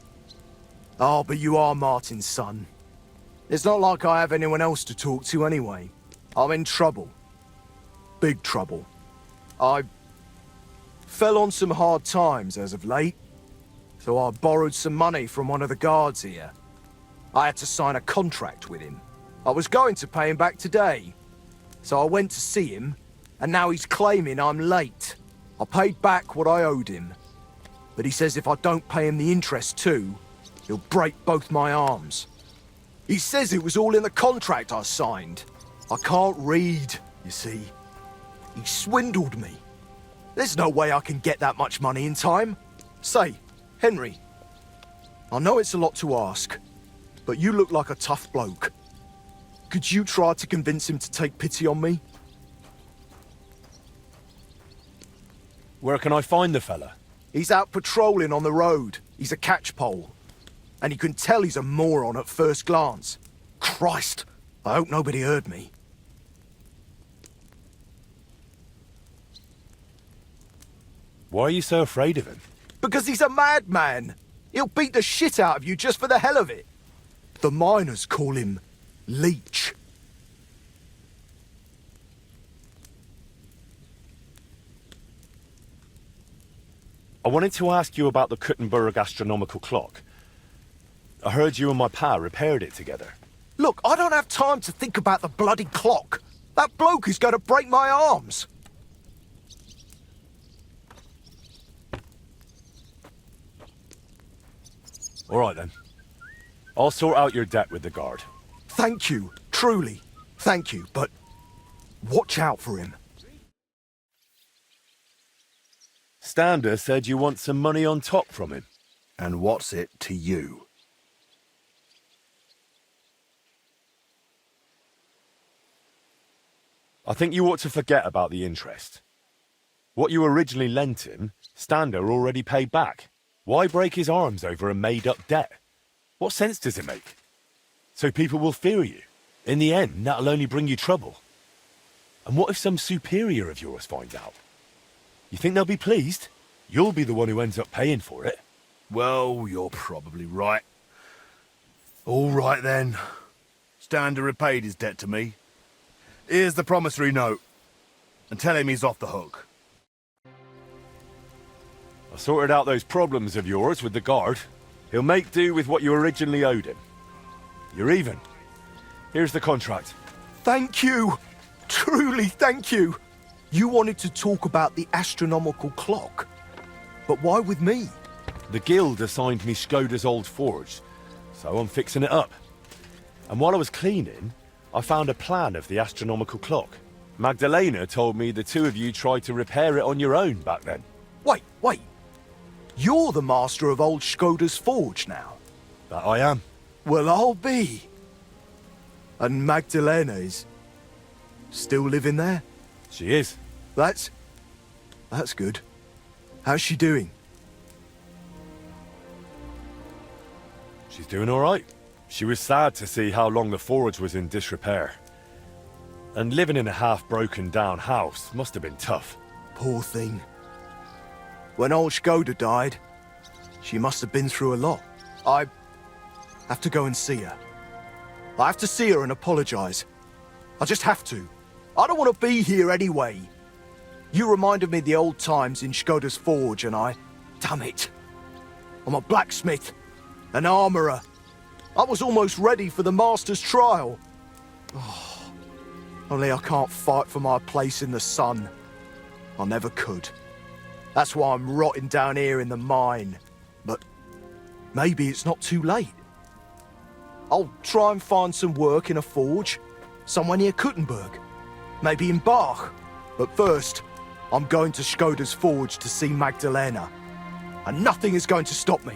Oh, but you are Martin's son. It's not like I have anyone else to talk to anyway. I'm in trouble. Big trouble. I fell on some hard times as of late, so I borrowed some money from one of the guards here. I had to sign a contract with him. I was going to pay him back today, so I went to see him, and now he's claiming I'm late. I paid back what I owed him, but he says if I don't pay him the interest too, he'll break both my arms. He says it was all in the contract I signed. I can't read, you see. He swindled me. There's no way I can get that much money in time. Say, Henry, I know it's a lot to ask, but you look like a tough bloke. Could you try to convince him to take pity on me? Where can I find the fella? He's out patrolling on the road. He's a catchpole. And you can tell he's a moron at first glance. Christ, I hope nobody heard me. Why are you so afraid of him? Because he's a madman. He'll beat the shit out of you just for the hell of it. The miners call him Leech. I wanted to ask you about the Kuttenburg astronomical clock. I heard you and my pa repaired it together. Look, I don't have time to think about the bloody clock. That bloke is going to break my arms. All right, then. I'll sort out your debt with the guard. Thank you, truly. Thank you, but watch out for him. Stander said you want some money on top from him. And what's it to you? I think you ought to forget about the interest. What you originally lent him, Stander already paid back. Why break his arms over a made-up debt? What sense does it make? So people will fear you. In the end, that'll only bring you trouble. And what if some superior of yours finds out? You think they'll be pleased? You'll be the one who ends up paying for it. Well, you're probably right. All right, then. Stander repaid his debt to me. Here's the promissory note. And tell him he's off the hook. I sorted out those problems of yours with the guard. He'll make do with what you originally owed him. You're even. Here's the contract. Thank you. Truly thank you. You wanted to talk about the astronomical clock. But why with me? The guild assigned me Skoda's old forge, so I'm fixing it up. And while I was cleaning, I found a plan of the astronomical clock. Magdalena told me the two of you tried to repair it on your own back then. Wait. You're the master of old Skoda's forge now. That I am. Well, I'll be. And Magdalena is still living there? She is. That's good. How's she doing? She's doing all right. She was sad to see how long the forge was in disrepair. And living in a half-broken down house must have been tough. Poor thing. When old Skoda died, she must have been through a lot. I have to go and see her. I have to see her and apologize. I just have to. I don't want to be here anyway. You reminded me of the old times in Skoda's forge and damn it. I'm a blacksmith, an armorer. I was almost ready for the master's trial. Oh, only I can't fight for my place in the sun. I never could. That's why I'm rotting down here in the mine. But maybe it's not too late. I'll try and find some work in a forge, somewhere near Kuttenburg, maybe in Bach. But first, I'm going to Skoda's forge to see Magdalena. And nothing is going to stop me.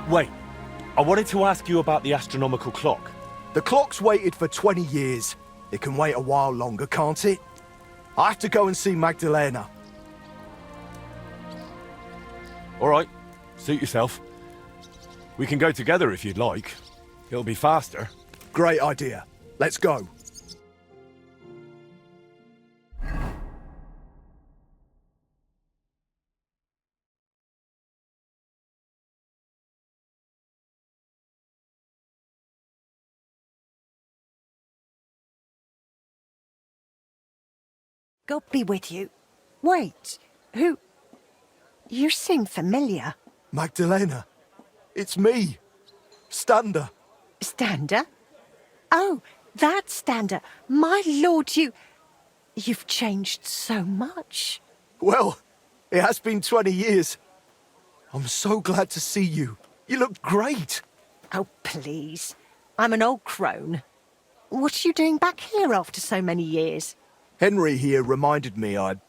Wait, I wanted to ask you about the astronomical clock. The clock's waited for 20 years. It can wait a while longer, can't it? I have to go and see Magdalena. All right, suit yourself. We can go together if you'd like. It'll be faster. Great idea. Let's go. God be with you. Wait, who? You seem familiar. Magdalena, it's me, Stander. Stander? Oh, that Stander. My lord, you've changed so much. Well, it has been 20 years. I'm so glad to see you. You look great. Oh, please. I'm an old crone. What are you doing back here after so many years? Henry here reminded me I'd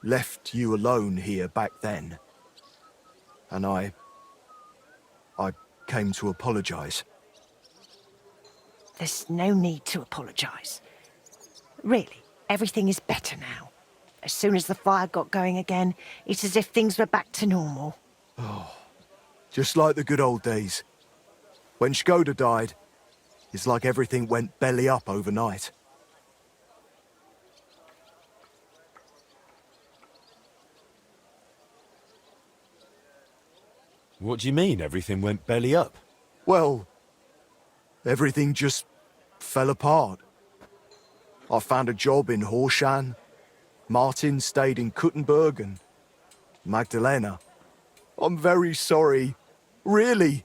left you alone here back then. And I came to apologize. There's no need to apologize. Really, everything is better now. As soon as the fire got going again, it's as if things were back to normal. Just like the good old days. When Skoda died, it's like everything went belly up overnight. What do you mean everything went belly up? Well, everything just fell apart. I found a job in Horshan. Martin stayed in Kuttenburg and Magdalena. I'm very sorry. Really.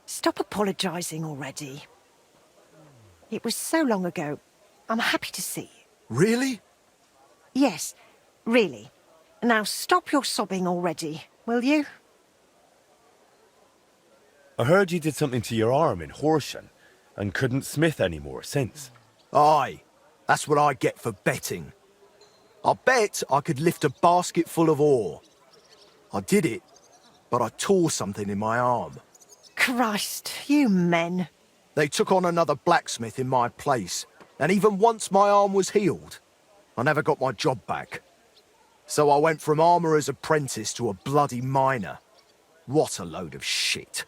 Stop apologising already. It was so long ago. I'm happy to see you. Really? Yes, really. Now stop your sobbing already, will you? I heard you did something to your arm in Horsham and couldn't smith anymore since. Aye, that's what I get for betting. I bet I could lift a basket full of ore. I did it, but I tore something in my arm. Christ, you men. They took on another blacksmith in my place, and even once my arm was healed, I never got my job back. So I went from armourer's apprentice to a bloody miner. What a load of shit.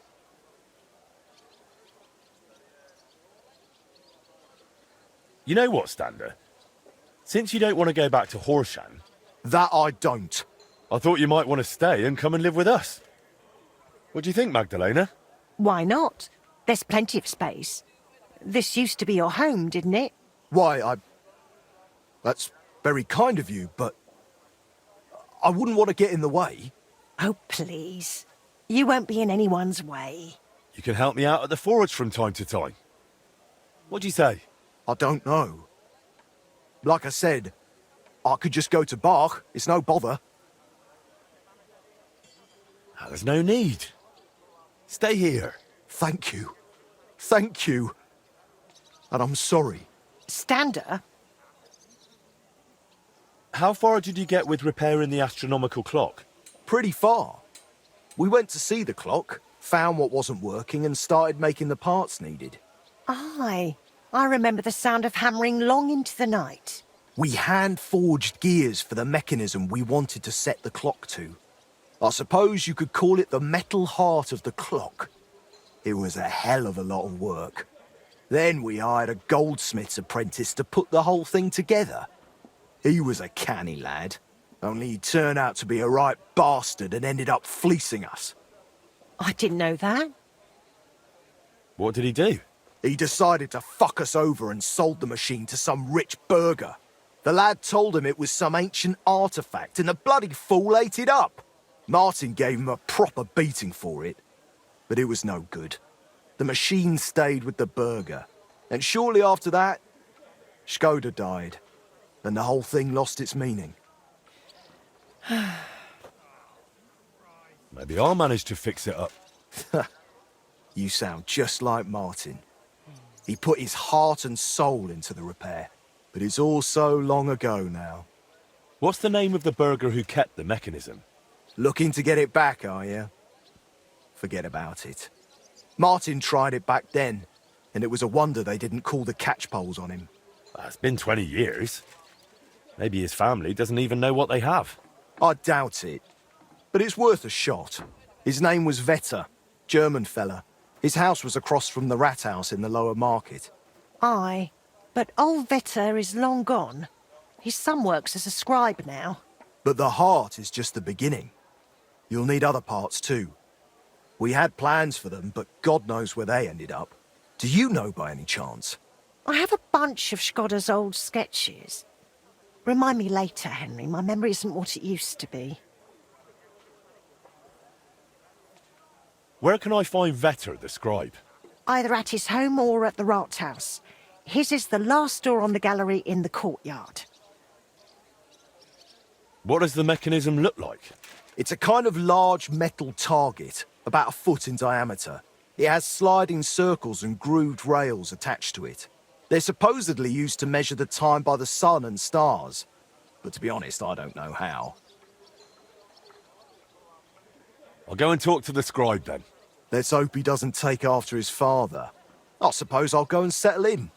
You know what, Stander? Since you don't want to go back to Horsham, That I don't. I thought you might want to stay and come and live with us. What do you think, Magdalena? Why not? There's plenty of space. This used to be your home, didn't it? Why, That's very kind of you, but I wouldn't want to get in the way. Oh, please. You won't be in anyone's way. You can help me out at the forge from time to time. What do you say? I don't know. Like I said, I could just go to Bach. It's no bother. There's no need. Stay here. Thank you. Thank you. And I'm sorry. Stander? How far did you get with repairing the astronomical clock? Pretty far. We went to see the clock, found what wasn't working, and started making the parts needed. Aye. I remember the sound of hammering long into the night. We hand-forged gears for the mechanism we wanted to set the clock to. I suppose you could call it the metal heart of the clock. It was a hell of a lot of work. Then we hired a goldsmith's apprentice to put the whole thing together. He was a canny lad, only he turned out to be a right bastard and ended up fleecing us. I didn't know that. What did he do? He decided to fuck us over and sold the machine to some rich burgher. The lad told him it was some ancient artifact, and the bloody fool ate it up. Martin gave him a proper beating for it, but it was no good. The machine stayed with the burgher, and shortly after that, Skoda died, and the whole thing lost its meaning. Maybe I'll manage to fix it up. You sound just like Martin. He put his heart and soul into the repair, but it's all so long ago now. What's the name of the burgher who kept the mechanism? Looking to get it back, are you? Forget about it. Martin tried it back then, and it was a wonder they didn't call the catchpoles on him. It's been 20 years. Maybe his family doesn't even know what they have. I doubt it, but it's worth a shot. His name was Vetter, German fella. His house was across from the rat house in the lower market. Aye. But old Vetter is long gone. His son works as a scribe now. But the heart is just the beginning. You'll need other parts too. We had plans for them, but God knows where they ended up. Do you know by any chance? I have a bunch of Skoda's old sketches. Remind me later, Henry. My memory isn't what it used to be. Where can I find Vetter, the scribe? Either at his home or at the Rathaus. His is the last door on the gallery in the courtyard. What does the mechanism look like? It's a kind of large metal target, about a foot in diameter. It has sliding circles and grooved rails attached to it. They're supposedly used to measure the time by the sun and stars. But to be honest, I don't know how. I'll go and talk to the scribe then. Let's hope he doesn't take after his father. I suppose I'll go and settle in.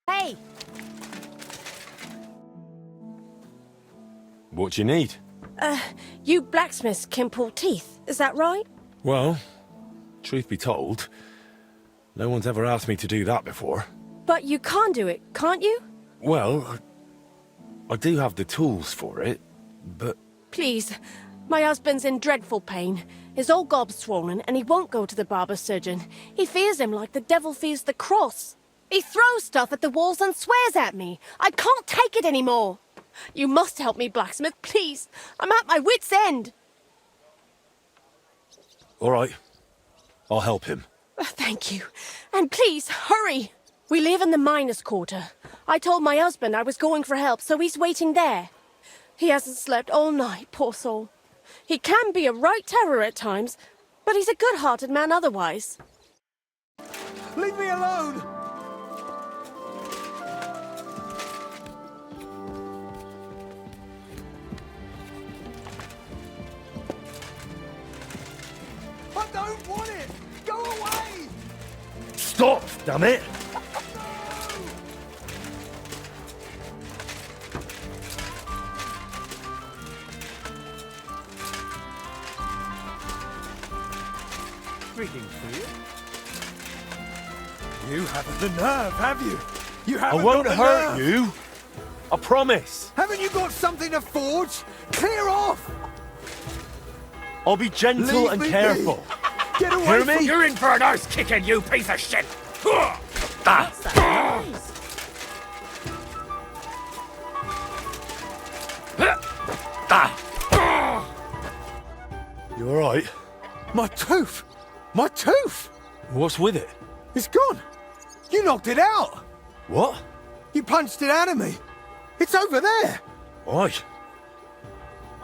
Hey! What do you need? You blacksmiths can pull teeth, is that right? Well, truth be told, no one's ever asked me to do that before. But you can do it, can't you? Well, I do have the tools for it, but... Please, my husband's in dreadful pain. His old gob's swollen and he won't go to the barber surgeon. He fears him like the devil fears the cross. He throws stuff at the walls and swears at me. I can't take it anymore. You must help me, blacksmith, please. I'm at my wit's end. All right. I'll help him. Thank you. And please, hurry. We live in the miners' quarter. I told my husband I was going for help, so he's waiting there. He hasn't slept all night, poor soul. He can be a right terror at times, but he's a good-hearted man otherwise. Leave me alone! I don't want it! Go away! Stop, damn it! Greetings to you. You haven't the nerve, have you? You I haven't won't got the hurt nerve. you. I promise. Haven't you got something to forge? Clear off! I'll be gentle Leave and me be. careful. Get away Hear from me? You're in for an arse kicking, you piece of shit! You all right? My tooth! My tooth! What's with it? It's gone! You knocked it out! What? You punched it out of me! It's over there! Why?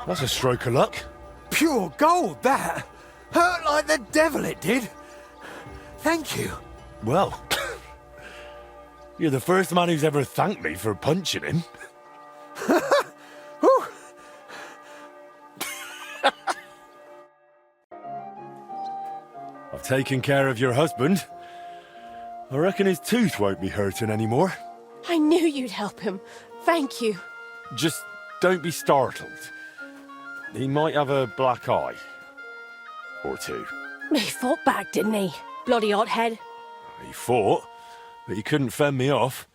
That's a stroke of luck. Pure gold, that! Hurt like the devil it did! Thank you. Well, you're the first man who's ever thanked me for punching him. I've taken care of your husband. I reckon his tooth won't be hurting anymore. I knew you'd help him. Thank you. Just don't be startled. He might have a black eye. Or two. He fought back, didn't he? Bloody hothead. He fought, but he couldn't fend me off.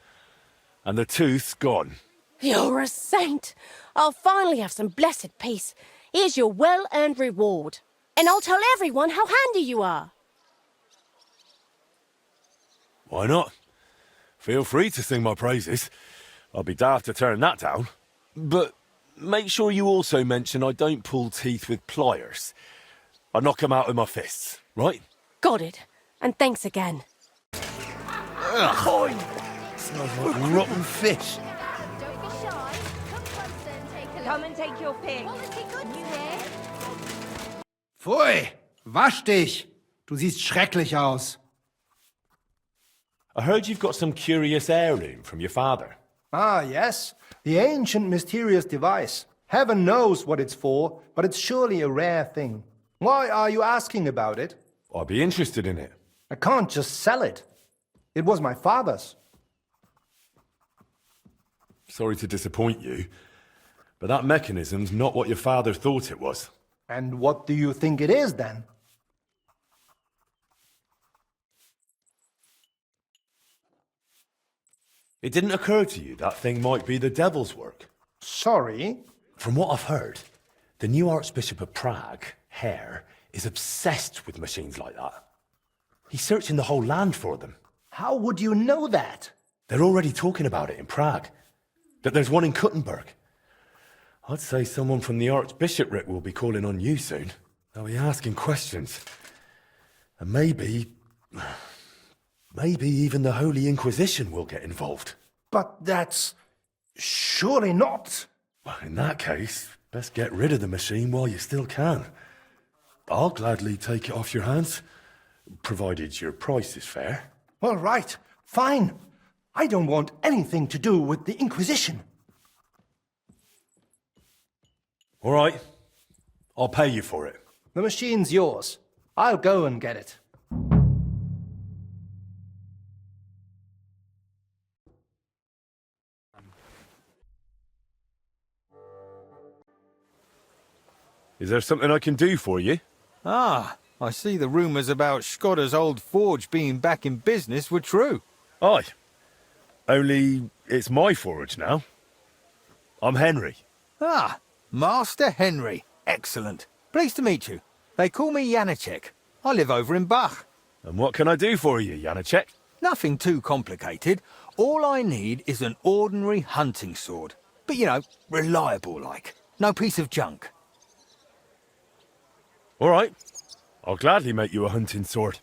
And the tooth's gone. You're a saint. I'll finally have some blessed peace. Here's your well-earned reward. And I'll tell everyone how handy you are. Why not? Feel free to sing my praises. I'll be daft to turn that down. But make sure you also mention I don't pull teeth with pliers. I knock 'em out with my fists, right? Got it. And thanks again. Ugh. Smells like rotten fish. Don't be shy. Come closer and take a look. Come and take your pick. Quality goods here. Pfui, wasch dich. Du siehst schrecklich aus. I heard you've got some curious heirloom from your father. Ah, yes. The ancient mysterious device. Heaven knows what it's for, but it's surely a rare thing. Why are you asking about it? I'd be interested in it. I can't just sell it. It was my father's. Sorry to disappoint you, but that mechanism's not what your father thought it was. And what do you think it is, then? It didn't occur to you that thing might be the devil's work? Sorry? From what I've heard, the new Archbishop of Prague, Hare, is obsessed with machines like that. He's searching the whole land for them. How would you know that? They're already talking about it in Prague. That there's one in Kuttenburg. I'd say someone from the Archbishopric will be calling on you soon. They'll be asking questions. And maybe even the Holy Inquisition will get involved. But that's... surely not. Well, in that case, best get rid of the machine while you still can. I'll gladly take it off your hands, provided your price is fair. All right, fine. I don't want anything to do with the Inquisition. All right, I'll pay you for it. The machine's yours. I'll go and get it. Is there something I can do for you? Ah, I see the rumours about Skoda's old forge being back in business were true. Aye. Only it's my forge now. I'm Henry. Ah, Master Henry. Excellent. Pleased to meet you. They call me Janacek. I live over in Bach. And what can I do for you, Janacek? Nothing too complicated. All I need is an ordinary hunting sword. But, you know, reliable like. No piece of junk. All right. I'll gladly make you a hunting sword.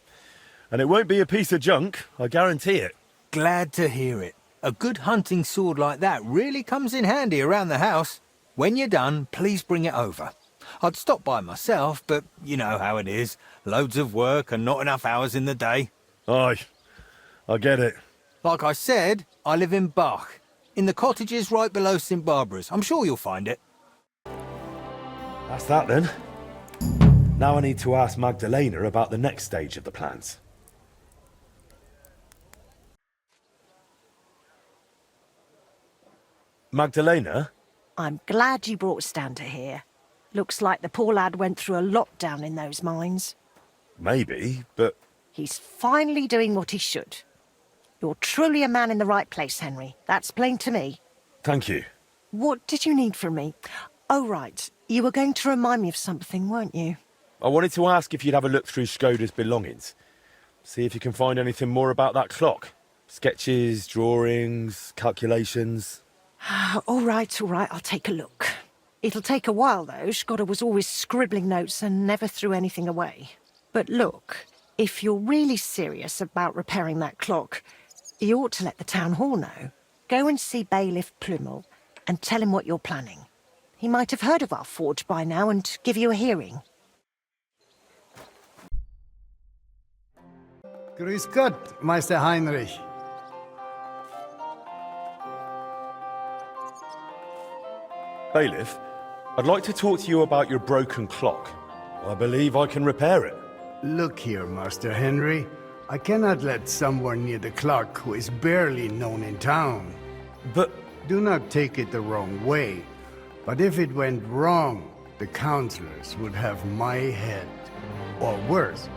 And it won't be a piece of junk, I guarantee it. Glad to hear it. A good hunting sword like that really comes in handy around the house. When you're done, please bring it over. I'd stop by myself, but you know how it is. Loads of work and not enough hours in the day. Aye, I get it. Like I said, I live in Bach, in the cottages right below St. Barbara's. I'm sure you'll find it. That's that then. Now I need to ask Magdalena about the next stage of the plans. Magdalena? I'm glad you brought Stander here. Looks like the poor lad went through a lot down in those mines. Maybe, but... He's finally doing what he should. You're truly a man in the right place, Henry. That's plain to me. Thank you. What did you need from me? Oh, right. You were going to remind me of something, weren't you? I wanted to ask if you'd have a look through Skoda's belongings. See if you can find anything more about that clock. Sketches, drawings, calculations... All right, I'll take a look. It'll take a while, though. Skoda was always scribbling notes and never threw anything away. But look, if you're really serious about repairing that clock, you ought to let the town hall know. Go and see Bailiff Plumel and tell him what you're planning. He might have heard of our forge by now and give you a hearing. Grüß Gott, Meister Heinrich. Bailiff, I'd like to talk to you about your broken clock. I believe I can repair it. Look here, Master Henry. I cannot let someone near the clock who is barely known in town. But... Do not take it the wrong way, but if it went wrong, the councillors would have my head. Or worse,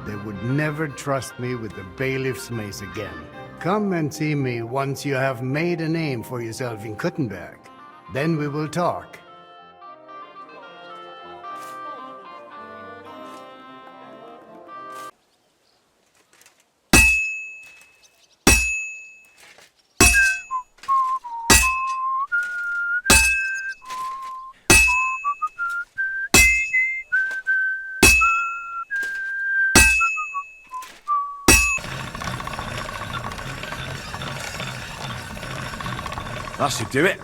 they would never trust me with the bailiff's mace again. Come and see me once you have made a name for yourself in Kuttenburg. Then we will talk. That should do it.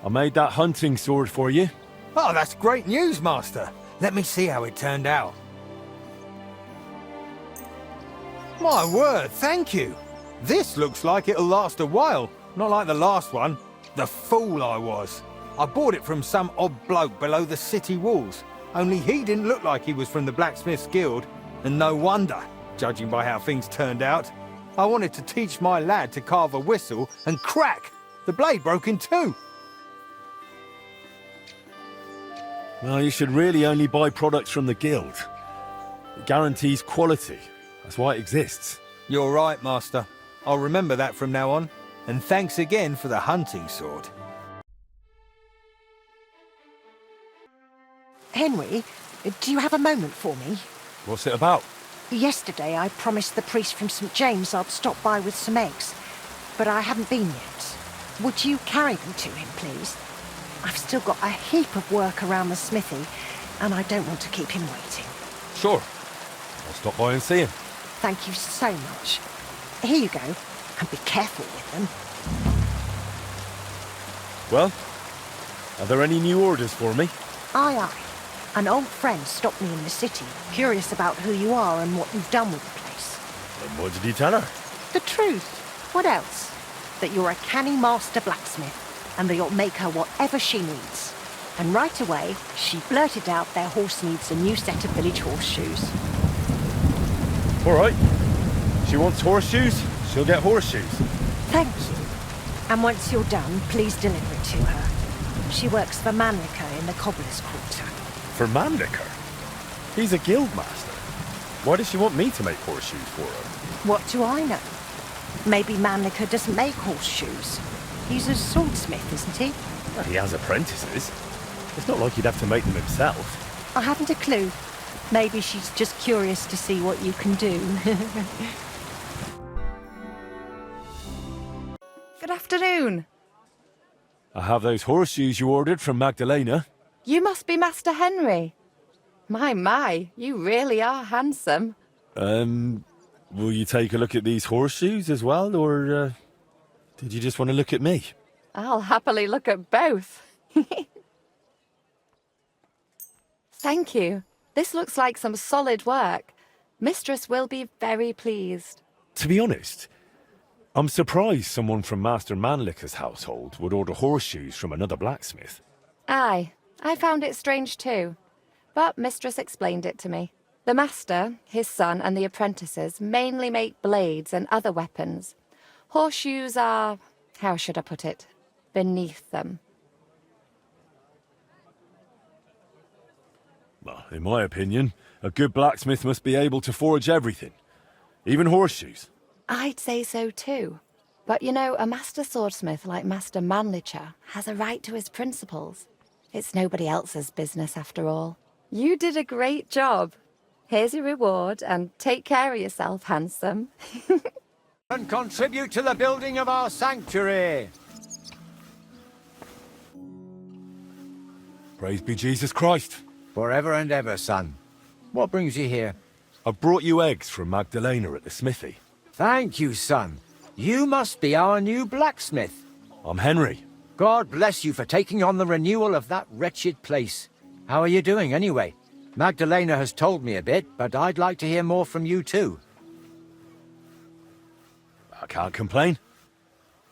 I made that hunting sword for you. Oh, that's great news, Master. Let me see how it turned out. My word, thank you. This looks like it'll last a while. Not like the last one. The fool I was. I bought it from some odd bloke below the city walls. Only he didn't look like he was from the Blacksmith's Guild. And no wonder, judging by how things turned out. I wanted to teach my lad to carve a whistle, and crack! The blade broke in two. Well, you should really only buy products from the guild. It guarantees quality. That's why it exists. You're right, Master. I'll remember that from now on. And thanks again for the hunting sword. Henry, do you have a moment for me? What's it about? Yesterday I promised the priest from St. James I'd stop by with some eggs, but I haven't been yet. Would you carry them to him, please? I've still got a heap of work around the smithy, and I don't want to keep him waiting. Sure. I'll stop by and see him. Thank you so much. Here you go, and be careful with them. Well, are there any new orders for me? Aye, aye. An old friend stopped me in the city, curious about who you are and what you've done with the place. And what did you tell her? The truth. What else? That you're a canny master blacksmith, and that you'll make her whatever she needs. And right away, she blurted out their horse needs a new set of village horseshoes. All right. She wants horseshoes, she'll get horseshoes. Thank you. And once you're done, please deliver it to her. She works for Mannlicher in the cobbler's quarter. For Mannlicher? He's a guild master. Why does she want me to make horseshoes for her? What do I know? Maybe Mannlicher doesn't make horseshoes. He's a swordsmith, isn't he? Well, he has apprentices. It's not like he'd have to make them himself. I haven't a clue. Maybe she's just curious to see what you can do. Good afternoon. I have those horseshoes you ordered from Magdalena. You must be Master Henry. My, you really are handsome. Will you take a look at these horseshoes as well, or did you just want to look at me? I'll happily look at both. Thank you. This looks like some solid work. Mistress will be very pleased. To be honest, I'm surprised someone from Master Manlicher's household would order horseshoes from another blacksmith. Aye, I found it strange too. But Mistress explained it to me. The master, his son, and the apprentices mainly make blades and other weapons. Horseshoes are, how should I put it, beneath them. Well, in my opinion, a good blacksmith must be able to forge everything, even horseshoes. I'd say so too. But you know, a master swordsmith like Master Manlicher has a right to his principles. It's nobody else's business after all. You did a great job. Here's your reward, and take care of yourself, handsome. And contribute to the building of our sanctuary. Praise be Jesus Christ. Forever and ever, son. What brings you here? I've brought you eggs from Magdalena at the smithy. Thank you, son. You must be our new blacksmith. I'm Henry. God bless you for taking on the renewal of that wretched place. How are you doing, anyway? Magdalena has told me a bit, but I'd like to hear more from you, too. I can't complain.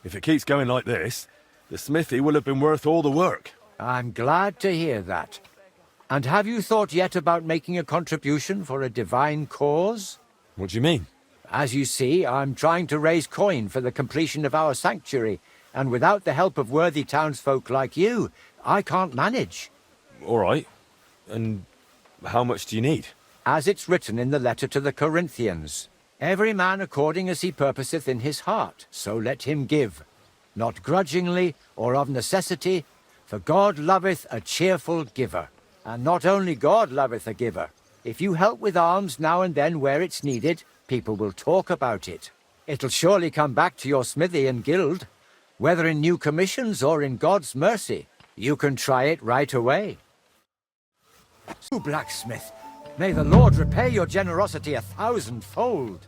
If it keeps going like this, the smithy will have been worth all the work. I'm glad to hear that. And have you thought yet about making a contribution for a divine cause? What do you mean? As you see, I'm trying to raise coin for the completion of our sanctuary, and without the help of worthy townsfolk like you, I can't manage. All right. And how much do you need? As it's written in the letter to the Corinthians, every man according as he purposeth in his heart, so let him give, not grudgingly or of necessity, for God loveth a cheerful giver. And not only God loveth a giver. If you help with alms now and then where it's needed, people will talk about it. It'll surely come back to your smithy and guild. Whether in new commissions or in God's mercy, you can try it right away. So, blacksmith, may the Lord repay your generosity 1,000-fold.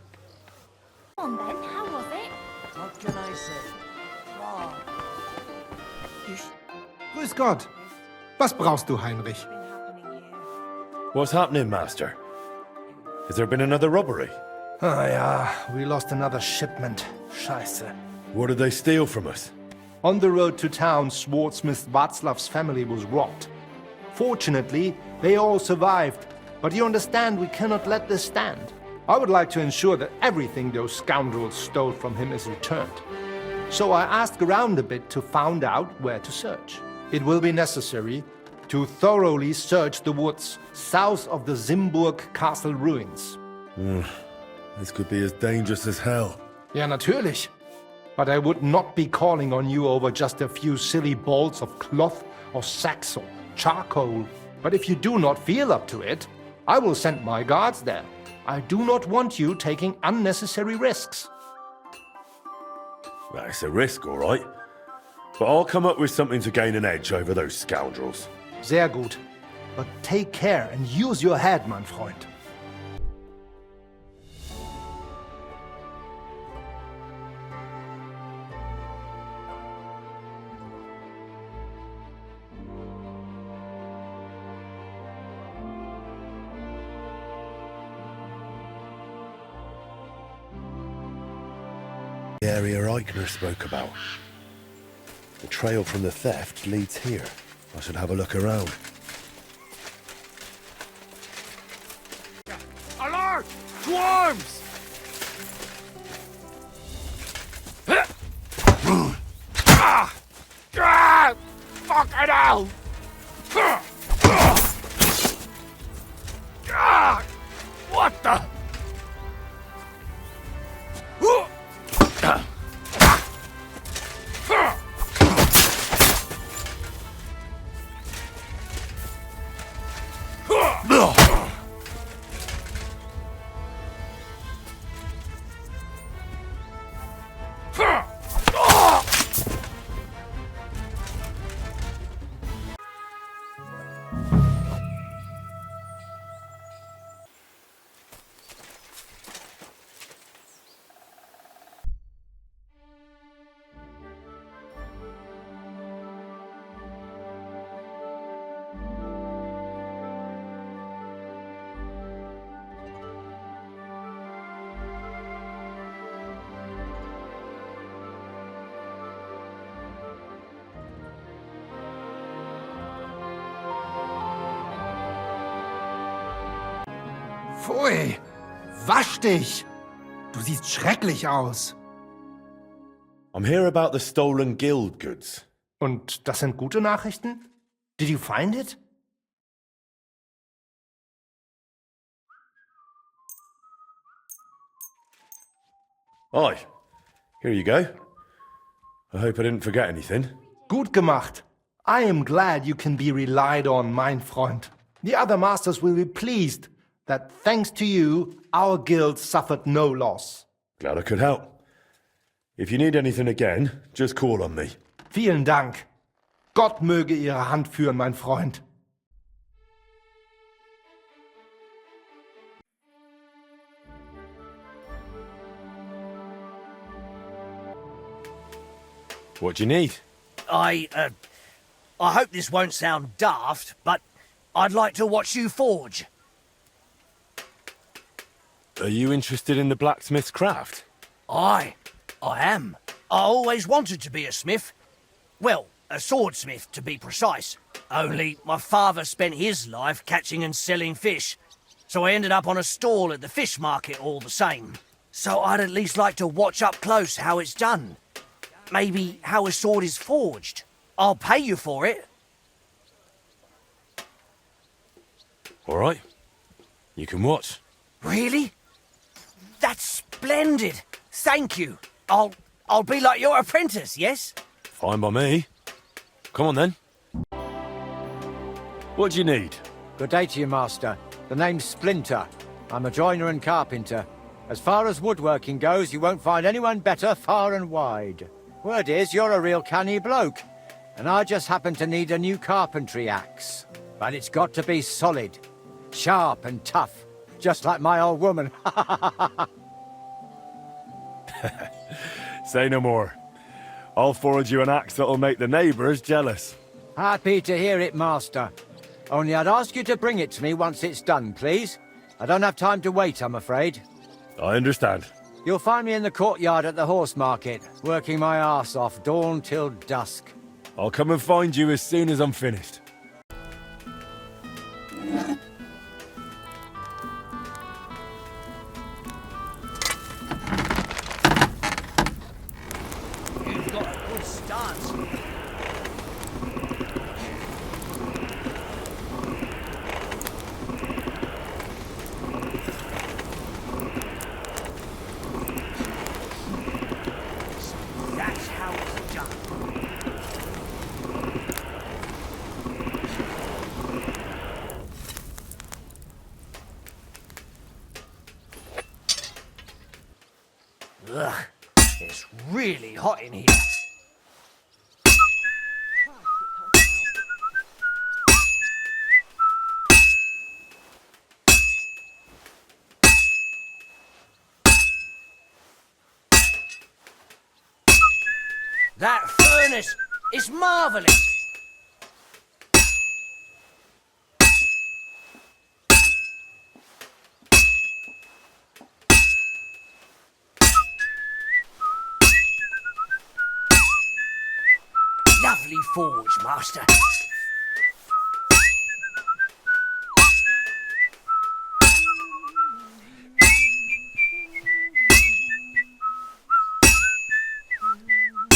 Come on then, how was it? What can I say? Grüß Gott. Was brauchst du, Heinrich? What's happening, Master? Has there been another robbery? Ah ja, we lost another shipment. Scheiße. What did they steal from us? On the road to town, Swordsmith Václav's family was robbed. Fortunately, they all survived. But you understand, we cannot let this stand. I would like to ensure that everything those scoundrels stole from him is returned. So I asked around a bit to find out where to search. It will be necessary to thoroughly search the woods south of the Simburg castle ruins. This could be as dangerous as hell. Ja, natürlich. But I would not be calling on you over just a few silly balls of cloth or sacks or charcoal. But if you do not feel up to it, I will send my guards there. I do not want you taking unnecessary risks. Well, it's a risk, all right. But I'll come up with something to gain an edge over those scoundrels. Sehr gut. But take care and use your head, mein Freund. The area Eichner spoke about. The trail from the theft leads here. I should have a look around. Alert! Swarms! Fucking hell! What the? Pfui! Wasch dich! Du siehst schrecklich aus. I'm here about the stolen guild goods. Und das sind gute Nachrichten? Did you find it? Aye. Here you go. I hope I didn't forget anything. Gut gemacht. I am glad you can be relied on, mein Freund. The other masters will be pleased that thanks to you, our guild suffered no loss. Glad I could help. If you need anything again, just call on me. Vielen Dank. Gott möge Ihre Hand führen, mein Freund. What do you need? I hope this won't sound daft, but I'd like to watch you forge. Are you interested in the blacksmith's craft? I am. I always wanted to be a smith. Well, a swordsmith, to be precise. Only my father spent his life catching and selling fish, so I ended up on a stall at the fish market all the same. So I'd at least like to watch up close how it's done. Maybe how a sword is forged. I'll pay you for it. All right. You can watch. Really? That's splendid. Thank you. I'll be like your apprentice, yes? Fine by me. Come on then. What do you need? Good day to you, Master. The name's Splinter. I'm a joiner and carpenter. As far as woodworking goes, you won't find anyone better far and wide. Word is, you're a real canny bloke. And I just happen to need a new carpentry axe. But it's got to be solid, sharp and tough, just like my old woman. Say no more. I'll forge you an axe that'll make the neighbours jealous. Happy to hear it, Master. Only I'd ask you to bring it to me once it's done, please. I don't have time to wait, I'm afraid. I understand. You'll find me in the courtyard at the horse market, working my arse off dawn till dusk. I'll come and find you as soon as I'm finished. You've got a good start. That's how it's done. Ugh, it's really hot in here. That furnace is marvelous. Lovely forge, Master.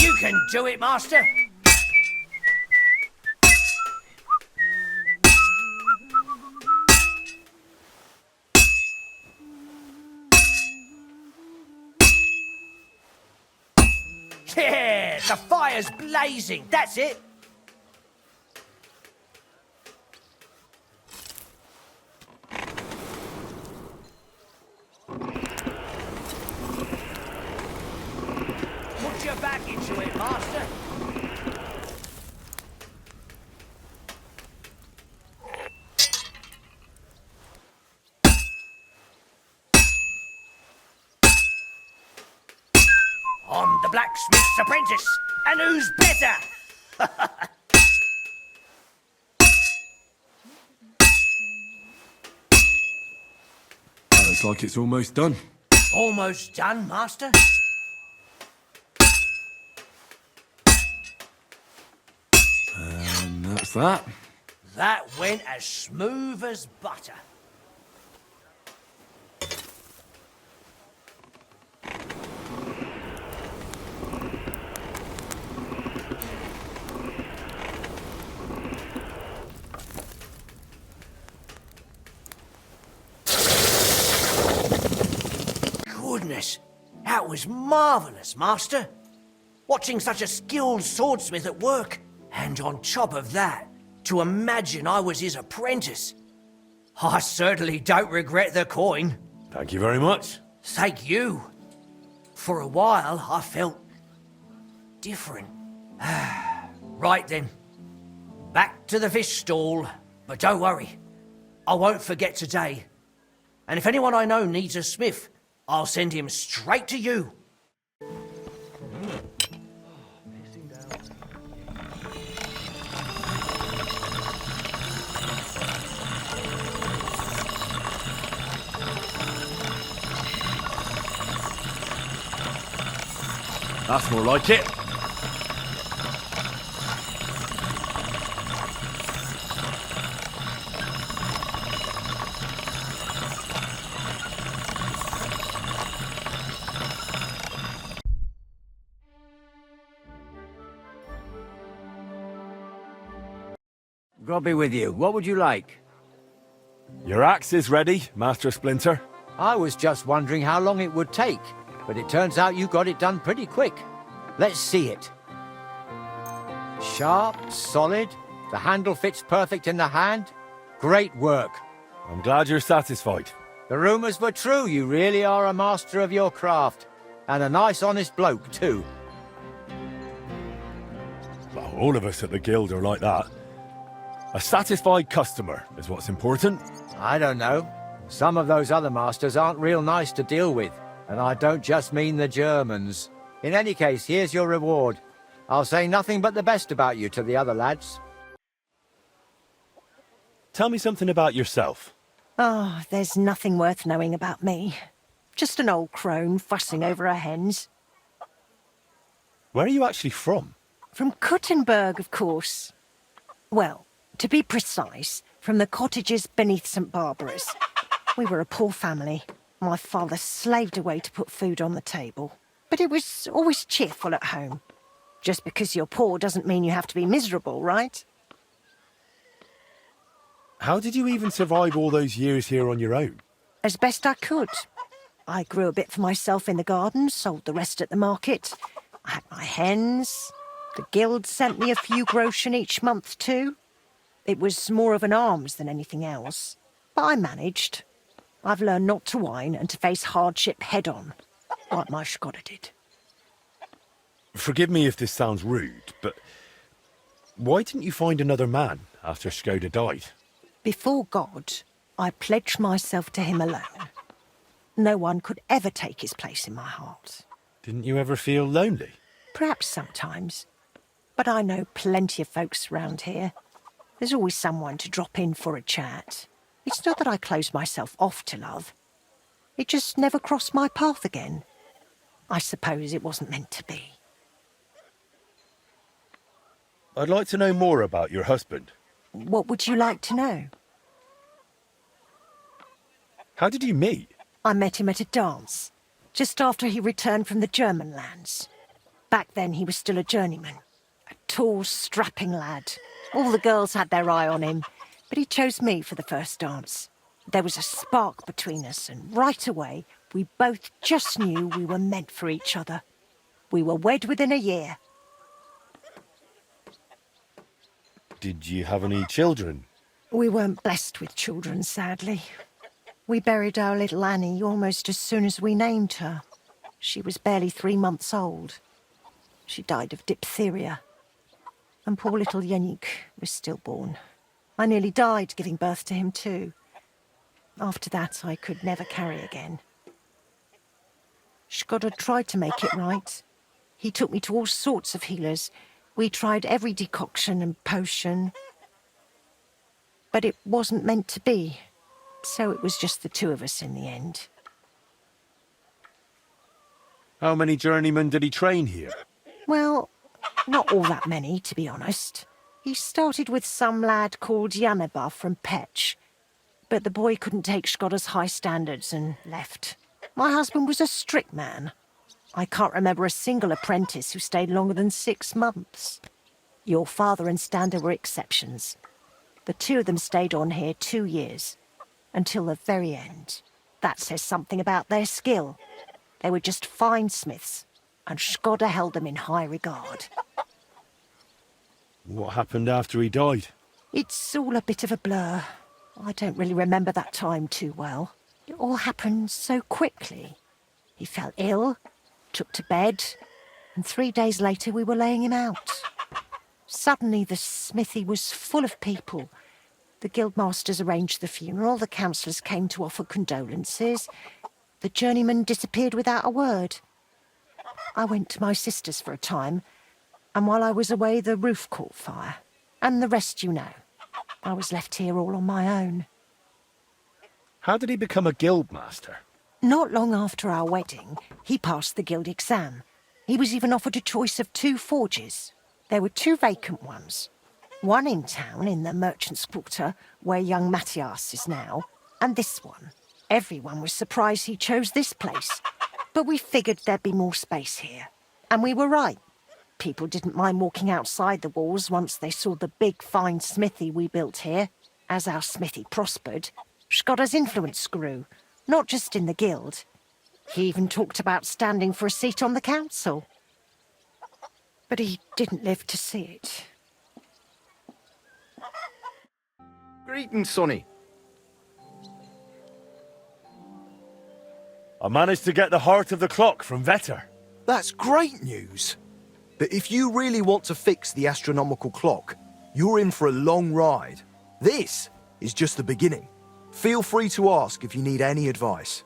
You can do it, Master. Yeah, the fire's blazing. That's it. Put your back into it, Master. I'm the blacksmith's apprentice, and who's better? Looks like it's almost done. Almost done, Master. And that's that. That went as smooth as butter. That was marvellous, Master. Watching such a skilled swordsmith at work. And on top of that, to imagine I was his apprentice. I certainly don't regret the coin. Thank you very much. Thank you. For a while, I felt different. Right then. Back to the fish stall. But don't worry. I won't forget today. And if anyone I know needs a smith, I'll send him straight to you. That's more like it. God be with you. What would you like? Your axe is ready, Master Splinter. I was just wondering how long it would take, but it turns out you got it done pretty quick. Let's see it. Sharp, solid, the handle fits perfect in the hand. Great work. I'm glad you're satisfied. The rumours were true. You really are a master of your craft. And a nice, honest bloke, too. Well, all of us at the guild are like that. A satisfied customer is what's important. I don't know. Some of those other masters aren't real nice to deal with. And I don't just mean the Germans. In any case, here's your reward. I'll say nothing but the best about you to the other lads. Tell me something about yourself. Oh, there's nothing worth knowing about me. Just an old crone fussing over her hens. Where are you actually from? From Kuttenburg, of course. Well, to be precise, from the cottages beneath St. Barbara's. We were a poor family. My father slaved away to put food on the table. But it was always cheerful at home. Just because you're poor doesn't mean you have to be miserable, right? How did you even survive all those years here on your own? As best I could. I grew a bit for myself in the garden, sold the rest at the market. I had my hens. The guild sent me a few groschen each month too. It was more of an alms than anything else. But I managed. I've learned not to whine and to face hardship head-on, like my Skoda did. Forgive me if this sounds rude, but why didn't you find another man after Skoda died? Before God, I pledged myself to him alone. No one could ever take his place in my heart. Didn't you ever feel lonely? Perhaps sometimes. But I know plenty of folks round here. There's always someone to drop in for a chat. It's not that I close myself off to love. It just never crossed my path again. I suppose it wasn't meant to be. I'd like to know more about your husband. What would you like to know? How did you meet? I met him at a dance, just after he returned from the German lands. Back then he was still a journeyman. A tall, strapping lad. All the girls had their eye on him, but he chose me for the first dance. There was a spark between us, and right away, we both just knew we were meant for each other. We were wed within a year. Did you have any children? We weren't blessed with children, sadly. We buried our little Annie almost as soon as we named her. She was barely 3 months old. She died of diphtheria. And poor little Yannick was stillborn. I nearly died giving birth to him too. After that, I could never carry again. Skoda tried to make it right. He took me to all sorts of healers. We tried every decoction and potion. But it wasn't meant to be. So it was just the two of us in the end. How many journeymen did he train here? Well, not all that many, to be honest. He started with some lad called Janeba from Petch. But the boy couldn't take Skoda's high standards and left. My husband was a strict man. I can't remember a single apprentice who stayed longer than 6 months. Your father and Stander were exceptions. The two of them stayed on here 2 years, until the very end. That says something about their skill. They were just fine smiths, and Skoda held them in high regard. What happened after he died? It's all a bit of a blur. I don't really remember that time too well. It all happened so quickly. He fell ill, took to bed, and 3 days later we were laying him out. Suddenly the smithy was full of people. The guildmasters arranged the funeral, the councillors came to offer condolences. The journeyman disappeared without a word. I went to my sister's for a time, and while I was away the roof caught fire. And the rest you know. I was left here all on my own. How did he become a guildmaster? Not long after our wedding, he passed the guild exam. He was even offered a choice of 2 forges. There were 2 vacant ones. One in town, in the merchant's quarter, where young Matthias is now, and this one. Everyone was surprised he chose this place. But we figured there'd be more space here. And we were right. People didn't mind walking outside the walls once they saw the big, fine smithy we built here. As our smithy prospered, Skoda's influence grew, not just in the guild. He even talked about standing for a seat on the council. But he didn't live to see it. Greetings, Sonny. I managed to get the heart of the clock from Vetter. That's great news. But if you really want to fix the astronomical clock, you're in for a long ride. This is just the beginning. Feel free to ask if you need any advice.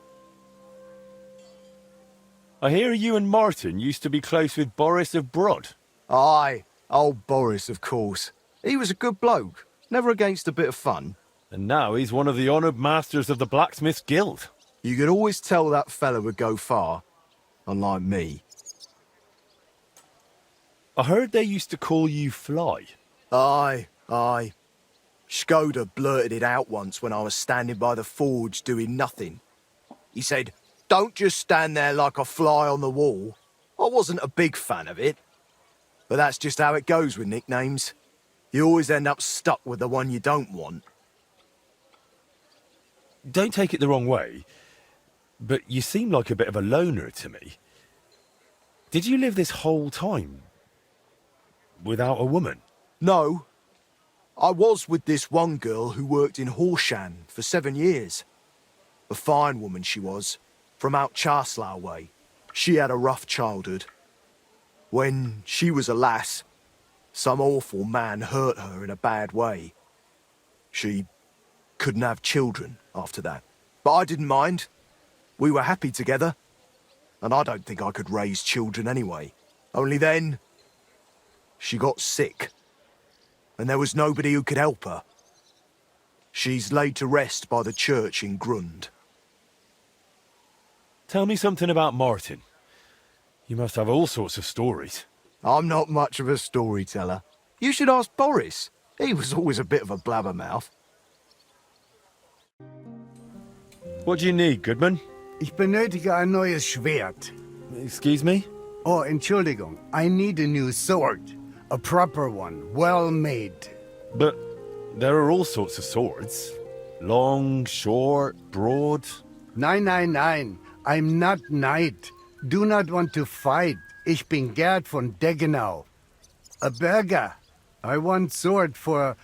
I hear you and Martin used to be close with Boris of Brod. Aye, old Boris, of course. He was a good bloke, never against a bit of fun. And now he's one of the honoured masters of the Blacksmiths Guild. You could always tell that fella would go far, unlike me. I heard they used to call you Fly. Aye. Skoda blurted it out once when I was standing by the forge doing nothing. He said, "Don't just stand there like a fly on the wall." I wasn't a big fan of it. But that's just how it goes with nicknames. You always end up stuck with the one you don't want. Don't take it the wrong way, but you seem like a bit of a loner to me. Did you live this whole time without a woman? No. I was with this one girl who worked in Horshan for 7 years. A fine woman she was, from out Charslow way. She had a rough childhood. When she was a lass, some awful man hurt her in a bad way. She couldn't have children after that. But I didn't mind. We were happy together. And I don't think I could raise children anyway. Only then, she got sick. And there was nobody who could help her. She's laid to rest by the church in Grund. Tell me something about Martin. You must have all sorts of stories. I'm not much of a storyteller. You should ask Boris. He was always a bit of a blabbermouth. What do you need, Goodman? Ich benötige ein neues Schwert. Excuse me? Oh, Entschuldigung. I need a new sword. A proper one, well made. But there are all sorts of swords. Long, short, broad. Nein. I'm not knight. Do not want to fight. Ich bin Gerd von Deggenau. A burger. I want sword for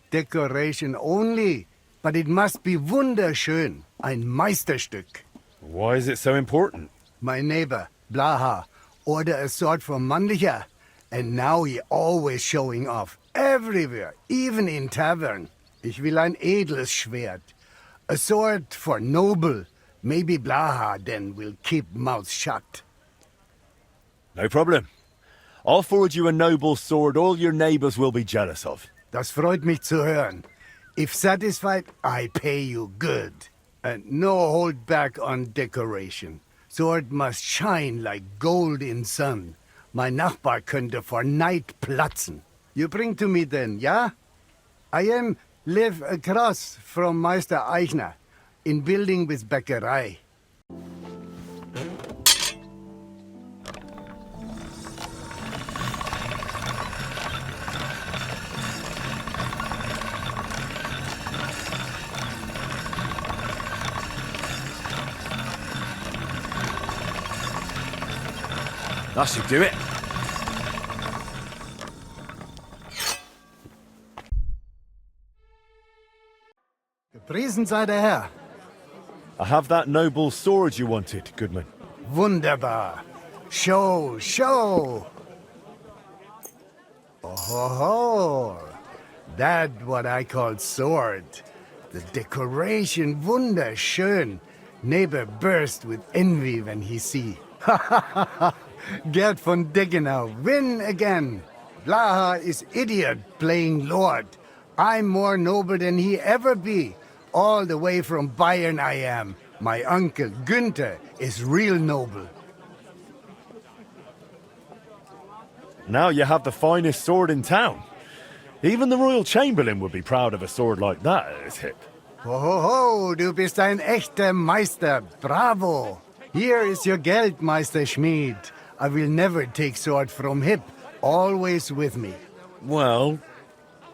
decoration only. But it must be wunderschön. Ein Meisterstück. Why is it so important? My neighbor, Blaha, ordered a sword from Mannlicher. And now he always showing off. Everywhere, even in tavern. Ich will ein edles Schwert. A sword for noble. Maybe Blaha then will keep mouth shut. No problem. I'll forward you a noble sword all your neighbors will be jealous of. Das freut mich zu hören. If satisfied, I pay you good. And no hold back on decoration. Sword must shine like gold in sun. Mein Nachbar könnte vor Neid platzen. You bring to me then, ja? I live across from Meister Eichner, in building with Bäckerei. That should do it. Gepriesen sei der Herr. I have that noble sword you wanted, Goodman. Wunderbar. Show, show. Oh ho ho. That what I call sword. The decoration wunderschön. Neighbor burst with envy when he see. Ha ha ha ha. Gerd von Deggenau, win again. Blaha is idiot playing lord. I'm more noble than he ever be. All the way from Bayern I am. My uncle, Günther, is real noble. Now you have the finest sword in town. Even the Royal Chamberlain would be proud of a sword like that at his hip. Ho ho ho, du bist ein echter Meister. Bravo. Here is your Geld, Meister Schmied. I will never take sword from hip. Always with me. Well,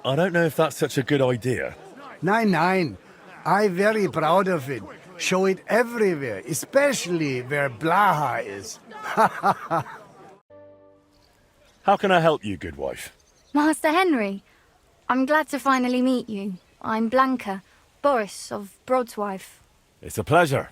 I don't know if that's such a good idea. Nein, nein. I very proud of it. Show it everywhere, especially where Blaha is. Ha ha ha. How can I help you, good wife? Master Henry, I'm glad to finally meet you. I'm Blanca, Boris of Broadswife. It's a pleasure.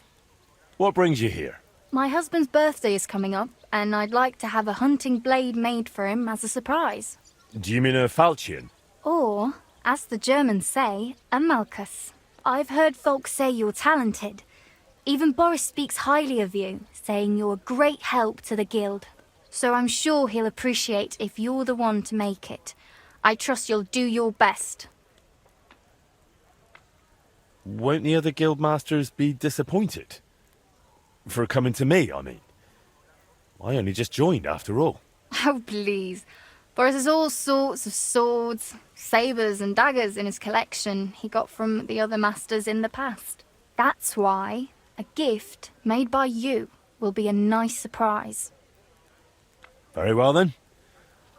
What brings you here? My husband's birthday is coming up, and I'd like to have a hunting blade made for him as a surprise. Do you mean a falchion? Or, as the Germans say, a Malchus. I've heard folks say you're talented. Even Boris speaks highly of you, saying you're a great help to the guild. So I'm sure he'll appreciate if you're the one to make it. I trust you'll do your best. Won't the other guild masters be disappointed? For coming to me, I mean. I only just joined, after all. Oh, please. Boris has all sorts of swords, sabres and daggers in his collection he got from the other masters in the past. That's why a gift made by you will be a nice surprise. Very well, then.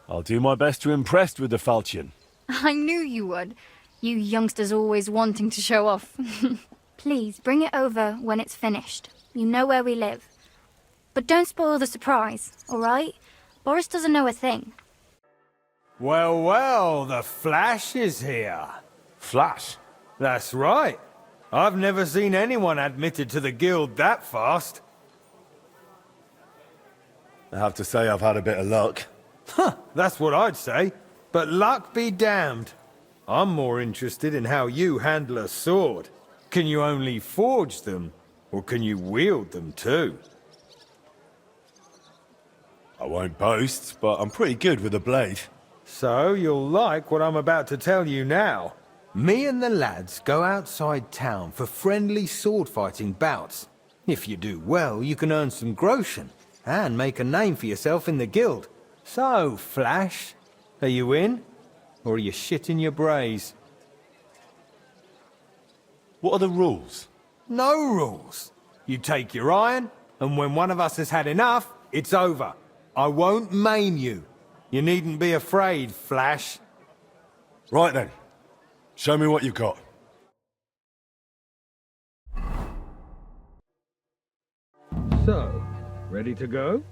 I'll do my best to impress with the falchion. I knew you would. You youngsters always wanting to show off. Please, bring it over when it's finished. You know where we live. But don't spoil the surprise, all right? Boris doesn't know a thing. Well, well, the Flash is here. Flash? That's right. I've never seen anyone admitted to the guild that fast. I have to say I've had a bit of luck. Huh, that's what I'd say. But luck be damned. I'm more interested in how you handle a sword. Can you only forge them, or can you wield them too? I won't boast, but I'm pretty good with a blade. So you'll like what I'm about to tell you now. Me and the lads go outside town for friendly sword-fighting bouts. If you do well, you can earn some groschen and make a name for yourself in the guild. So, Flash, are you in? Or are you shitting your brays? What are the rules? No rules. You take your iron, and when one of us has had enough, it's over. I won't maim you. You needn't be afraid, Flash. Right then. Show me what you've got. So, ready to go?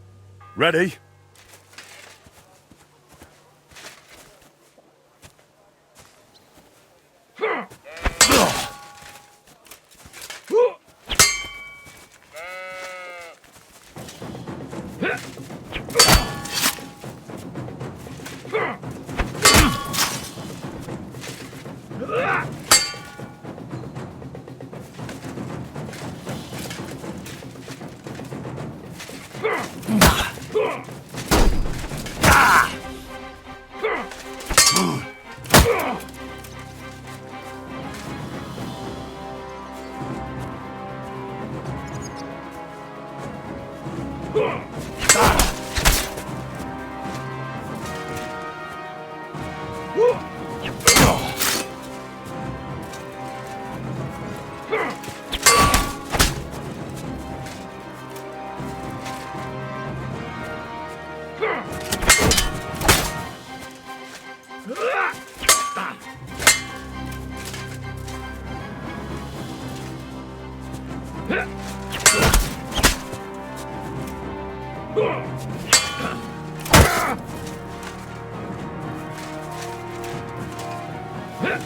Ready? Dear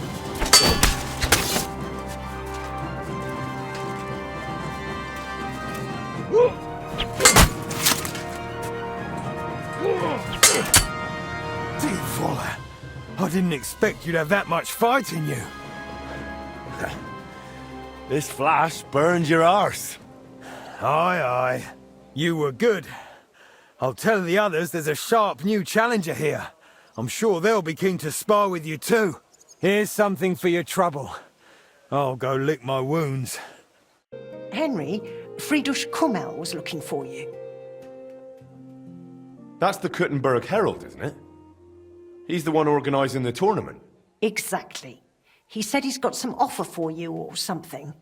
Voller, I didn't expect you'd have that much fight in you. This flash burned your arse. Aye, aye. You were good. I'll tell the others there's a sharp new challenger here. I'm sure they'll be keen to spar with you too. Here's something for your trouble. I'll go lick my wounds. Henry, Friedrich Kummel was looking for you. That's the Kuttenburg Herald, isn't it? He's the one organising the tournament. Exactly. He said he's got some offer for you or something.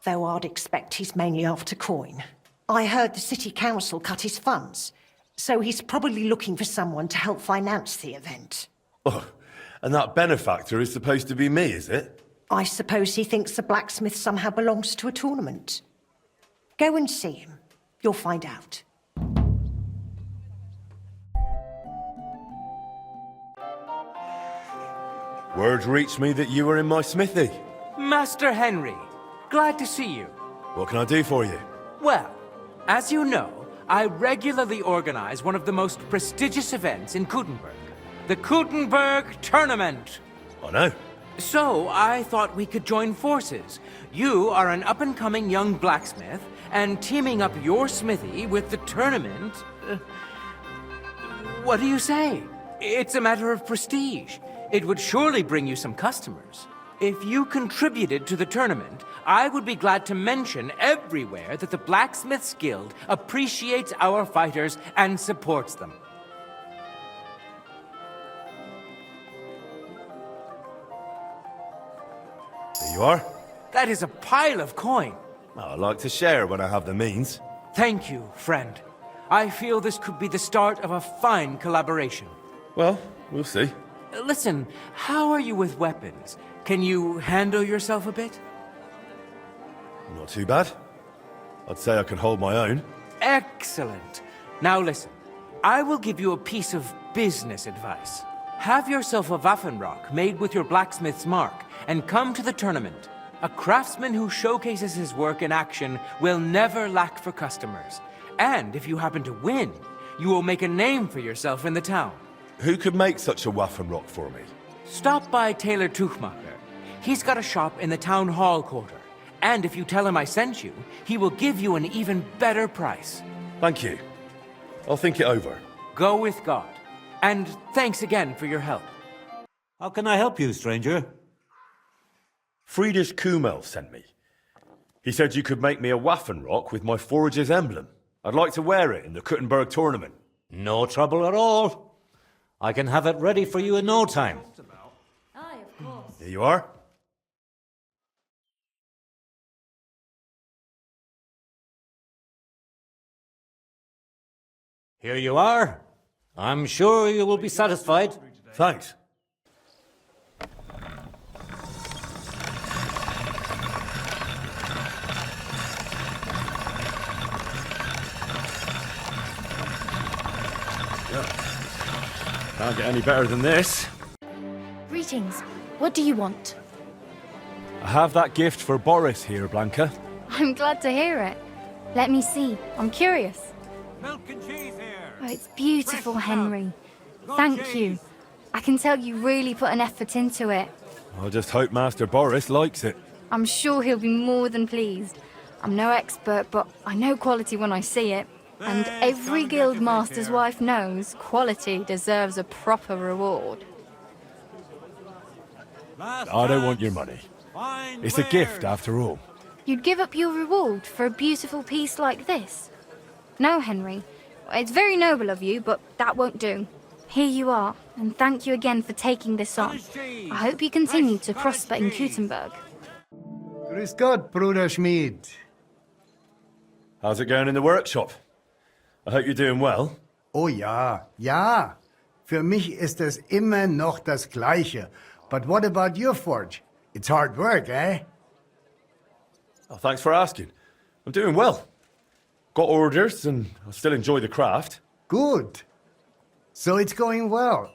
Though I'd expect he's mainly after coin. I heard the city council cut his funds, so he's probably looking for someone to help finance the event. Oh, and that benefactor is supposed to be me, is it? I suppose he thinks the blacksmith somehow belongs to a tournament. Go and see him. You'll find out. Word reached me that you were in my smithy. Master Henry, glad to see you. What can I do for you? Well, as you know, I regularly organize one of the most prestigious events in Kuttenburg, the Kuttenburg Tournament. I know. So I thought we could join forces. You are an up-and-coming young blacksmith, and teaming up your smithy with the tournament... what do you say? It's a matter of prestige. It would surely bring you some customers. If you contributed to the tournament, I would be glad to mention everywhere that the Blacksmiths Guild appreciates our fighters and supports them. There you are. That is a pile of coin. I like to share when I have the means. Thank you, friend. I feel this could be the start of a fine collaboration. Well, we'll see. Listen, how are you with weapons? Can you handle yourself a bit? Not too bad. I'd say I can hold my own. Excellent. Now listen, I will give you a piece of business advice. Have yourself a Waffenrock made with your blacksmith's mark and come to the tournament. A craftsman who showcases his work in action will never lack for customers. And if you happen to win, you will make a name for yourself in the town. Who could make such a Waffenrock for me? Stop by Taylor Tuchmacher. He's got a shop in the town hall quarter. And if you tell him I sent you, he will give you an even better price. Thank you. I'll think it over. Go with God. And thanks again for your help. How can I help you, stranger? Friedrich Kummel sent me. He said you could make me a Waffenrock with my forager's emblem. I'd like to wear it in the Kuttenburg tournament. No trouble at all. I can have it ready for you in no time. Aye, of course. Here you are. Here you are. I'm sure you will be satisfied. Thanks. Can't get any better than this. Greetings. What do you want? I have that gift for Boris here, Blanca. I'm glad to hear it. Let me see. I'm curious. Milk and cheese here. Oh, it's beautiful, Henry. Thank you. I can tell you really put an effort into it. I just hope Master Boris likes it. I'm sure he'll be more than pleased. I'm no expert, but I know quality when I see it. And every guild master's wife knows quality deserves a proper reward. I don't want your money. It's a gift, after all. You'd give up your reward for a beautiful piece like this? No, Henry. It's very noble of you, but that won't do. Here you are, and thank you again for taking this on. I hope you continue to prosper in Kuttenburg. Grüß Gott, Bruder Schmied. How's it going in the workshop? I hope you're doing well. Oh ja, ja. Für mich ist es immer noch das Gleiche. But what about your forge? It's hard work, eh? Oh, thanks for asking. I'm doing well. Got orders, and I still enjoy the craft. Good. So it's going well.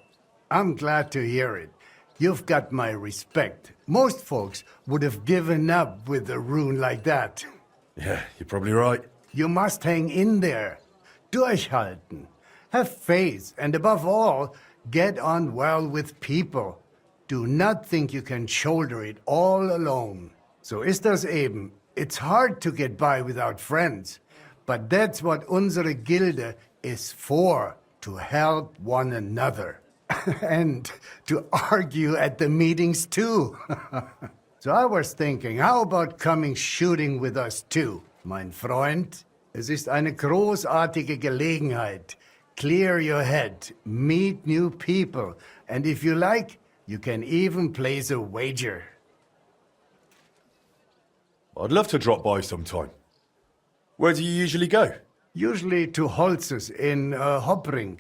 I'm glad to hear it. You've got my respect. Most folks would have given up with a rune like that. Yeah, you're probably right. You must hang in there. Durchhalten. Have faith, and above all, get on well with people. Do not think you can shoulder it all alone. So ist das eben. It's hard to get by without friends. But that's what unsere Gilde is for, to help one another. And to argue at the meetings too. So I was thinking, how about coming shooting with us too, mein Freund? Es ist eine großartige Gelegenheit. Clear your head, meet new people, and if you like, you can even place a wager. I'd love to drop by sometime. Where do you usually go? Usually to Holz's in Hopring,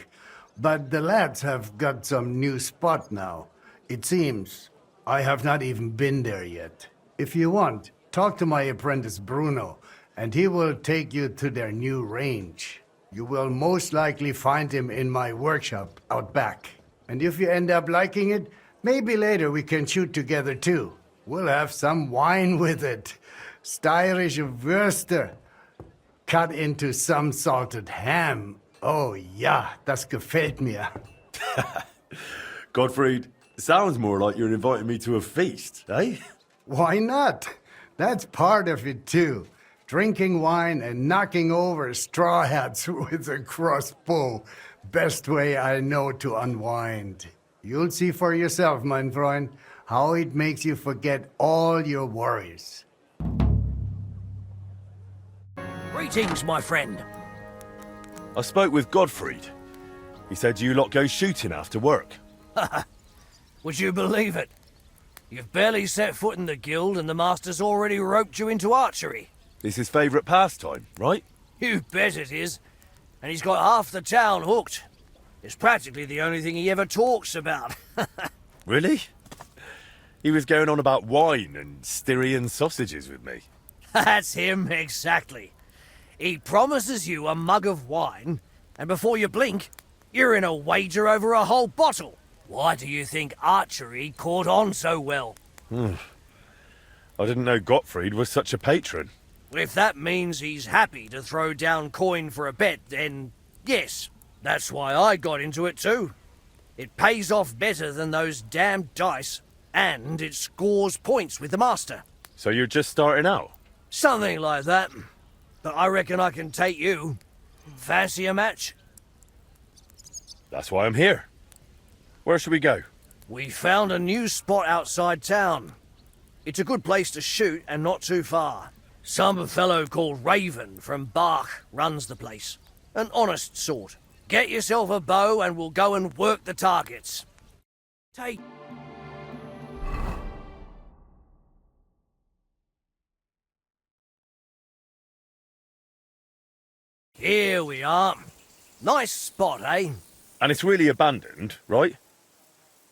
but the lads have got some new spot now. It seems. I have not even been there yet. If you want, talk to my apprentice Bruno, and he will take you to their new range. You will most likely find him in my workshop out back. And if you end up liking it, maybe later we can shoot together too. We'll have some wine with it. Steirische Würste. Cut into some salted ham. Oh ja, das gefällt mir. Gottfried, sounds more like you're inviting me to a feast, eh? Why not? That's part of it too. Drinking wine and knocking over straw hats with a crossbow. Best way I know to unwind. You'll see for yourself, mein Freund, how it makes you forget all your worries. Greetings, my friend. I spoke with Gottfried. He said you lot go shooting after work. Would you believe it? You've barely set foot in the guild and the master's already roped you into archery. It's his favourite pastime, right? You bet it is. And he's got half the town hooked. It's practically the only thing he ever talks about. Really? He was going on about wine and Styrian sausages with me. That's him, exactly. He promises you a mug of wine, and before you blink, you're in a wager over a whole bottle. Why do you think archery caught on so well? I didn't know Gottfried was such a patron. If that means he's happy to throw down coin for a bet, then yes, that's why I got into it too. It pays off better than those damned dice, and it scores points with the master. So you're just starting out? Something like that. But I reckon I can take you. Fancy a match? That's why I'm here. Where should we go? We found a new spot outside town. It's a good place to shoot and not too far. Some fellow called Raven from Bach runs the place. An honest sort. Get yourself a bow and we'll go and work the targets. Take... Here we are. Nice spot, eh? And it's really abandoned, right?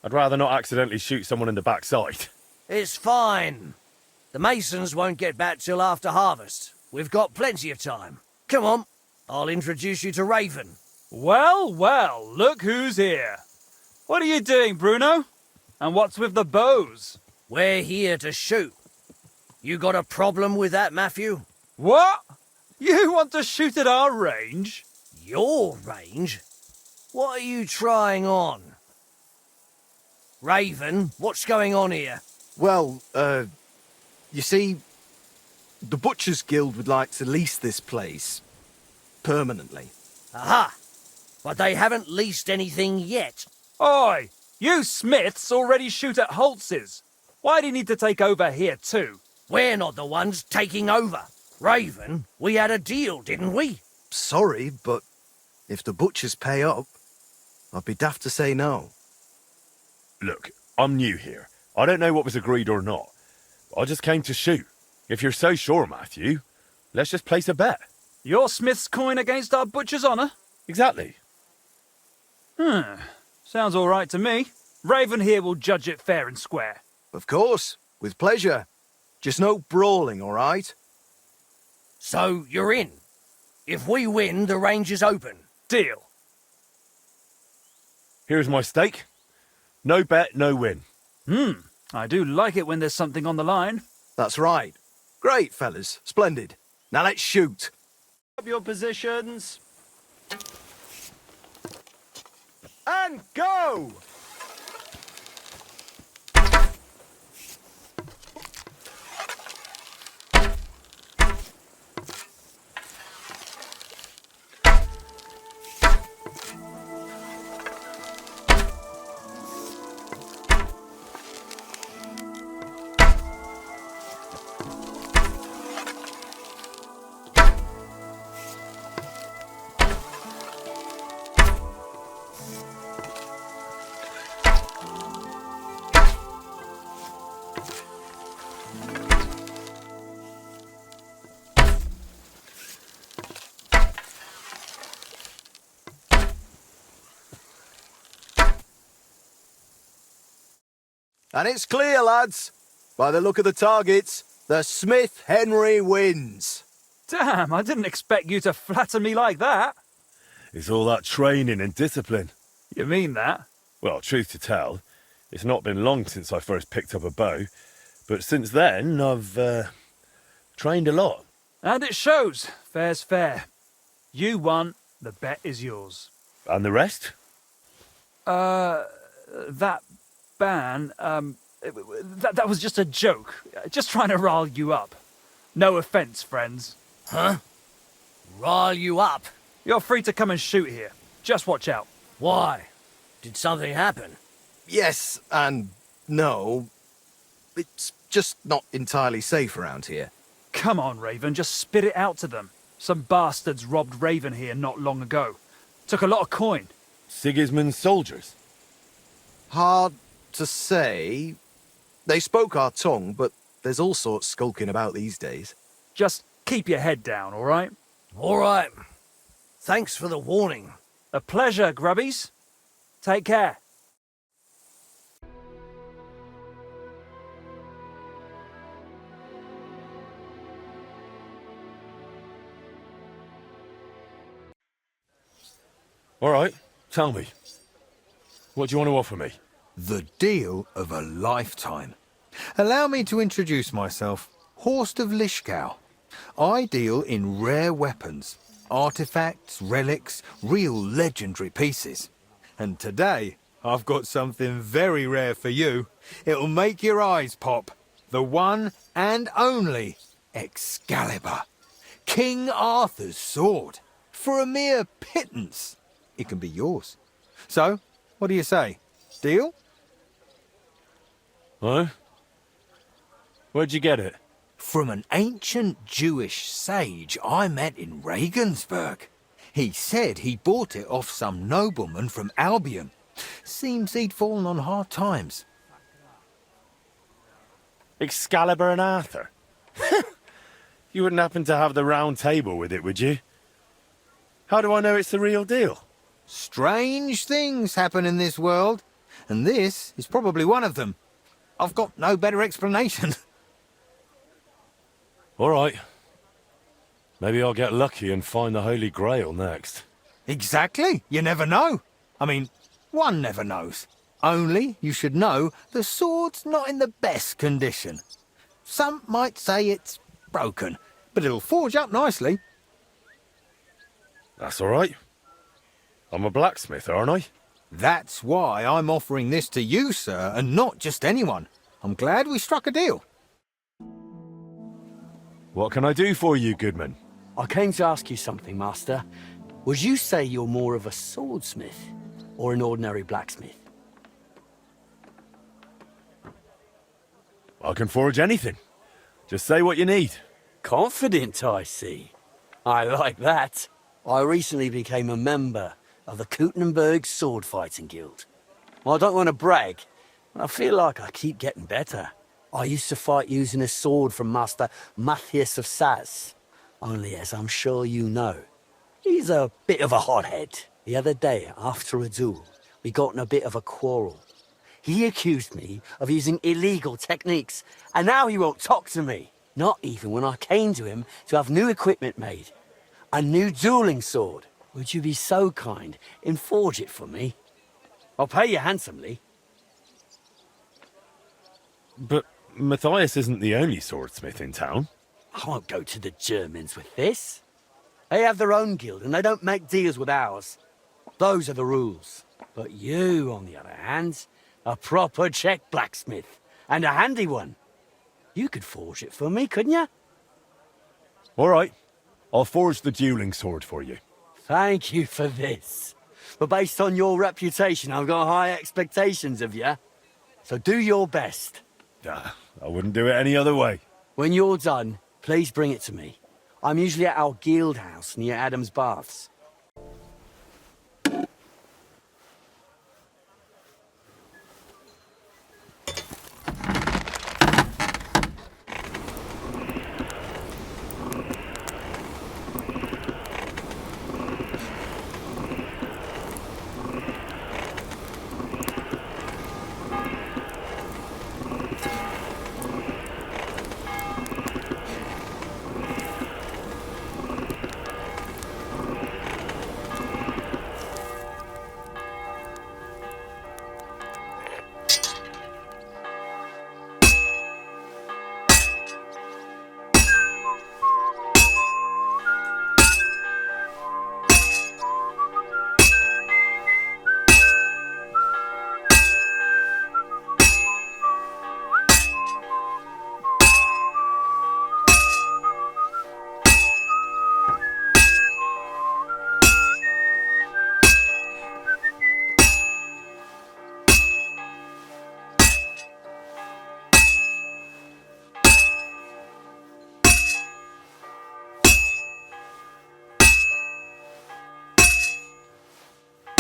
I'd rather not accidentally shoot someone in the backside. It's fine. The masons won't get back till after harvest. We've got plenty of time. Come on, I'll introduce you to Raven. Well, well, look who's here. What are you doing, Bruno? And what's with the bows? We're here to shoot. You got a problem with that, Matthew? What? You want to shoot at our range? Your range? What are you trying on? Raven, what's going on here? Well, you see, the Butchers Guild would like to lease this place permanently. Aha! But they haven't leased anything yet. Oi! You Smiths already shoot at Holtz's. Why do you need to take over here too? We're not the ones taking over. Raven, we had a deal, didn't we? Sorry, but if the Butchers pay up, I'd be daft to say no. Look, I'm new here. I don't know what was agreed or not. I just came to shoot. If you're so sure, Matthew, let's just place a bet. Your Smith's coin against our Butcher's honour? Exactly. Sounds all right to me. Raven here will judge it fair and square. Of course, with pleasure. Just no brawling, all right? So, you're in. If we win, the range is open. Deal. Here's my stake. No bet, no win. I do like it when there's something on the line. That's right. Great, fellas. Splendid. Now let's shoot. Up your positions. And go! And it's clear, lads. By the look of the targets, the Smith Henry wins. Damn, I didn't expect you to flatter me like that. It's all that training and discipline. You mean that? Well, truth to tell, it's not been long since I first picked up a bow, but since then I've trained a lot. And it shows. Fair's fair. You won, the bet is yours. And the rest? That ban, that was just a joke. Just trying to rile you up. No offence, friends. Huh? Rile you up? You're free to come and shoot here. Just watch out. Why? Did something happen? Yes and no. It's just not entirely safe around here. Come on, Raven, just spit it out to them. Some bastards robbed Raven here not long ago. Took a lot of coin. Sigismund's soldiers? Hard to say. They spoke our tongue, but there's all sorts skulking about these days. Just keep your head down, all right? All right. Thanks for the warning. A pleasure, grubbies. Take care. All right, tell me. What do you want to offer me? The deal of a lifetime. Allow me to introduce myself. Horst of Lischgau. I deal in rare weapons, artifacts, relics, real legendary pieces. And today, I've got something very rare for you. It'll make your eyes pop. The one and only Excalibur. King Arthur's sword. For a mere pittance. It can be yours. So, what do you say? Deal? Huh? Where'd you get it? From an ancient Jewish sage I met in Regensburg. He said he bought it off some nobleman from Albion. Seems he'd fallen on hard times. Excalibur and Arthur? You wouldn't happen to have the round table with it, would you? How do I know it's the real deal? Strange things happen in this world, and this is probably one of them. I've got no better explanation. All right. Maybe I'll get lucky and find the Holy Grail next. Exactly. You never know. I mean, one never knows. Only you should know the sword's not in the best condition. Some might say it's broken, but it'll forge up nicely. That's all right. I'm a blacksmith, aren't I? That's why I'm offering this to you, sir, and not just anyone. I'm glad we struck a deal. What can I do for you, Goodman? I came to ask you something, Master. Would you say you're more of a swordsmith or an ordinary blacksmith? I can forge anything. Just say what you need. Confident, I see. I like that. I recently became a member of the Kuttenburg Sword Fighting Guild. I don't want to brag, but I feel like I keep getting better. I used to fight using a sword from Master Matthias of Saz. Only, as I'm sure you know, he's a bit of a hothead. The other day, after a duel, we got in a bit of a quarrel. He accused me of using illegal techniques, and now he won't talk to me. Not even when I came to him to have new equipment made. A new dueling sword. Would you be so kind and forge it for me? I'll pay you handsomely. But Matthias isn't the only swordsmith in town. I won't go to the Germans with this. They have their own guild and they don't make deals with ours. Those are the rules. But you, on the other hand, a proper Czech blacksmith. And a handy one. You could forge it for me, couldn't you? All right. I'll forge the dueling sword for you. Thank you for this. But based on your reputation, I've got high expectations of you. So do your best. I wouldn't do it any other way. When you're done, please bring it to me. I'm usually at our guild house near Adam's Baths.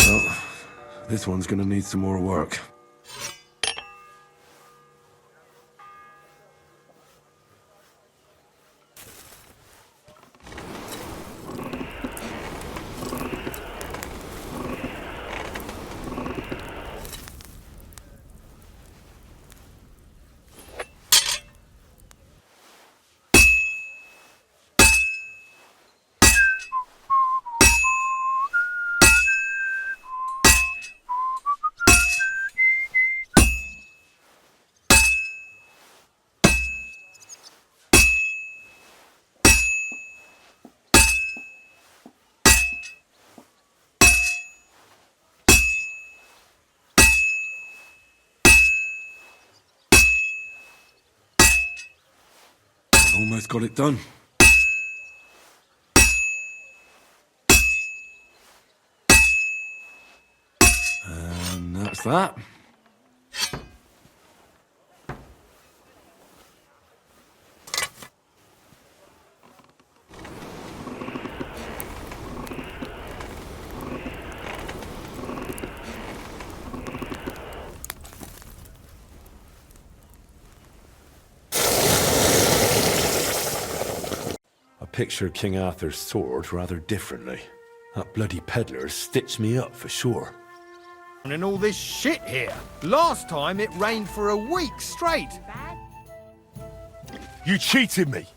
Well, this one's gonna need some more work. Almost got it done. And that's that. Picture King Arthur's sword rather differently. That bloody peddler stitched me up for sure. And all this shit here. Last time it rained for a week straight. You cheated me!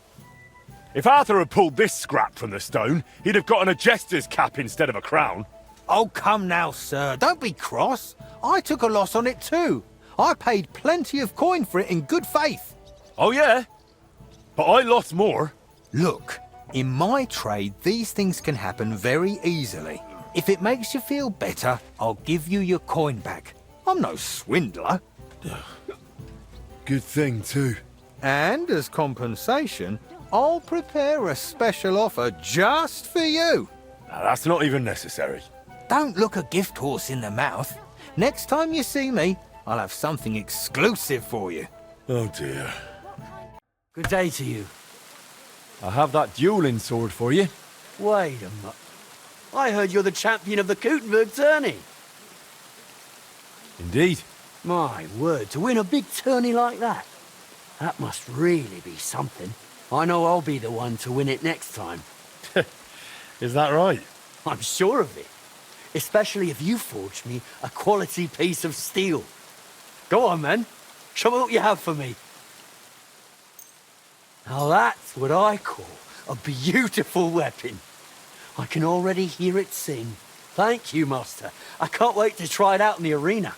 If Arthur had pulled this scrap from the stone, he'd have gotten a jester's cap instead of a crown. Oh, come now, sir. Don't be cross. I took a loss on it too. I paid plenty of coin for it in good faith. Oh, yeah? But I lost more. Look, in my trade, these things can happen very easily. If it makes you feel better, I'll give you your coin back. I'm no swindler. Good thing, too. And as compensation, I'll prepare a special offer just for you. Now, that's not even necessary. Don't look a gift horse in the mouth. Next time you see me, I'll have something exclusive for you. Oh, dear. Good day to you. I have that dueling sword for you. Wait a minute. I heard you're the champion of the Kuttenburg tourney. Indeed. My word, to win a big tourney like that. That must really be something. I know I'll be the one to win it next time. Is that right? I'm sure of it. Especially if you forge me a quality piece of steel. Go on, man. Show me what you have for me. Now that's what I call a beautiful weapon. I can already hear it sing. Thank you, Master. I can't wait to try it out in the arena.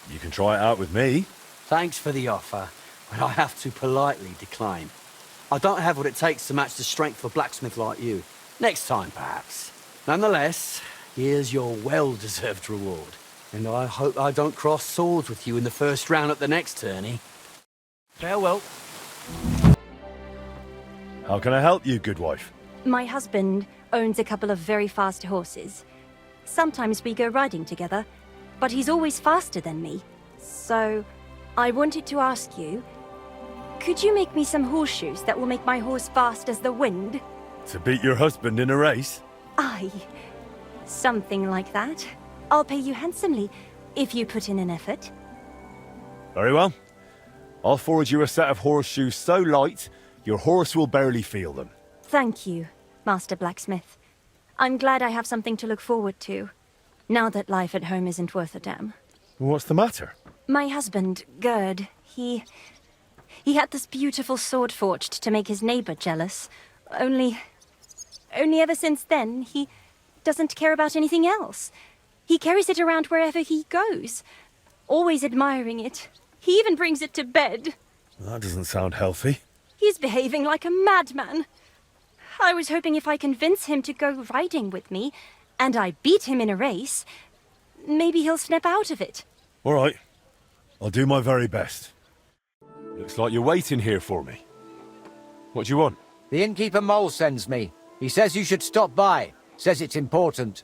You can try it out with me. Thanks for the offer, but I have to politely decline. I don't have what it takes to match the strength of a blacksmith like you. Next time, perhaps. Nonetheless, here's your well-deserved reward. And I hope I don't cross swords with you in the first round at the next tourney. Farewell. How can I help you, good wife? My husband owns a couple of very fast horses. Sometimes we go riding together, but he's always faster than me. So, I wanted to ask you, could you make me some horseshoes that will make my horse fast as the wind? To beat your husband in a race? Aye, something like that. I'll pay you handsomely if you put in an effort. Very well. I'll forward you a set of horseshoes so light, your horse will barely feel them. Thank you, Master Blacksmith. I'm glad I have something to look forward to, now that life at home isn't worth a damn. What's the matter? My husband, Gerd, he had this beautiful sword forged to make his neighbor jealous. Only ever since then, he doesn't care about anything else. He carries it around wherever he goes, always admiring it. He even brings it to bed. That doesn't sound healthy. He's behaving like a madman. I was hoping if I convince him to go riding with me, and I beat him in a race, maybe he'll snap out of it. All right. I'll do my very best. Looks like you're waiting here for me. What do you want? The innkeeper Mole sends me. He says you should stop by. Says it's important.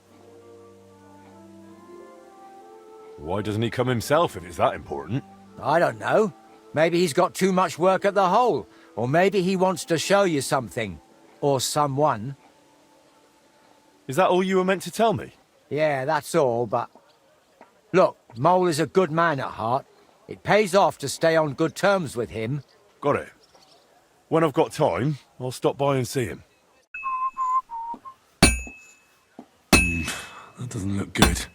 Why doesn't he come himself if it's that important? I don't know. Maybe he's got too much work at the hole. Or maybe he wants to show you something. Or someone. Is that all you were meant to tell me? Yeah, that's all, but... Look, Mole is a good man at heart. It pays off to stay on good terms with him. Got it. When I've got time, I'll stop by and see him. That doesn't look good.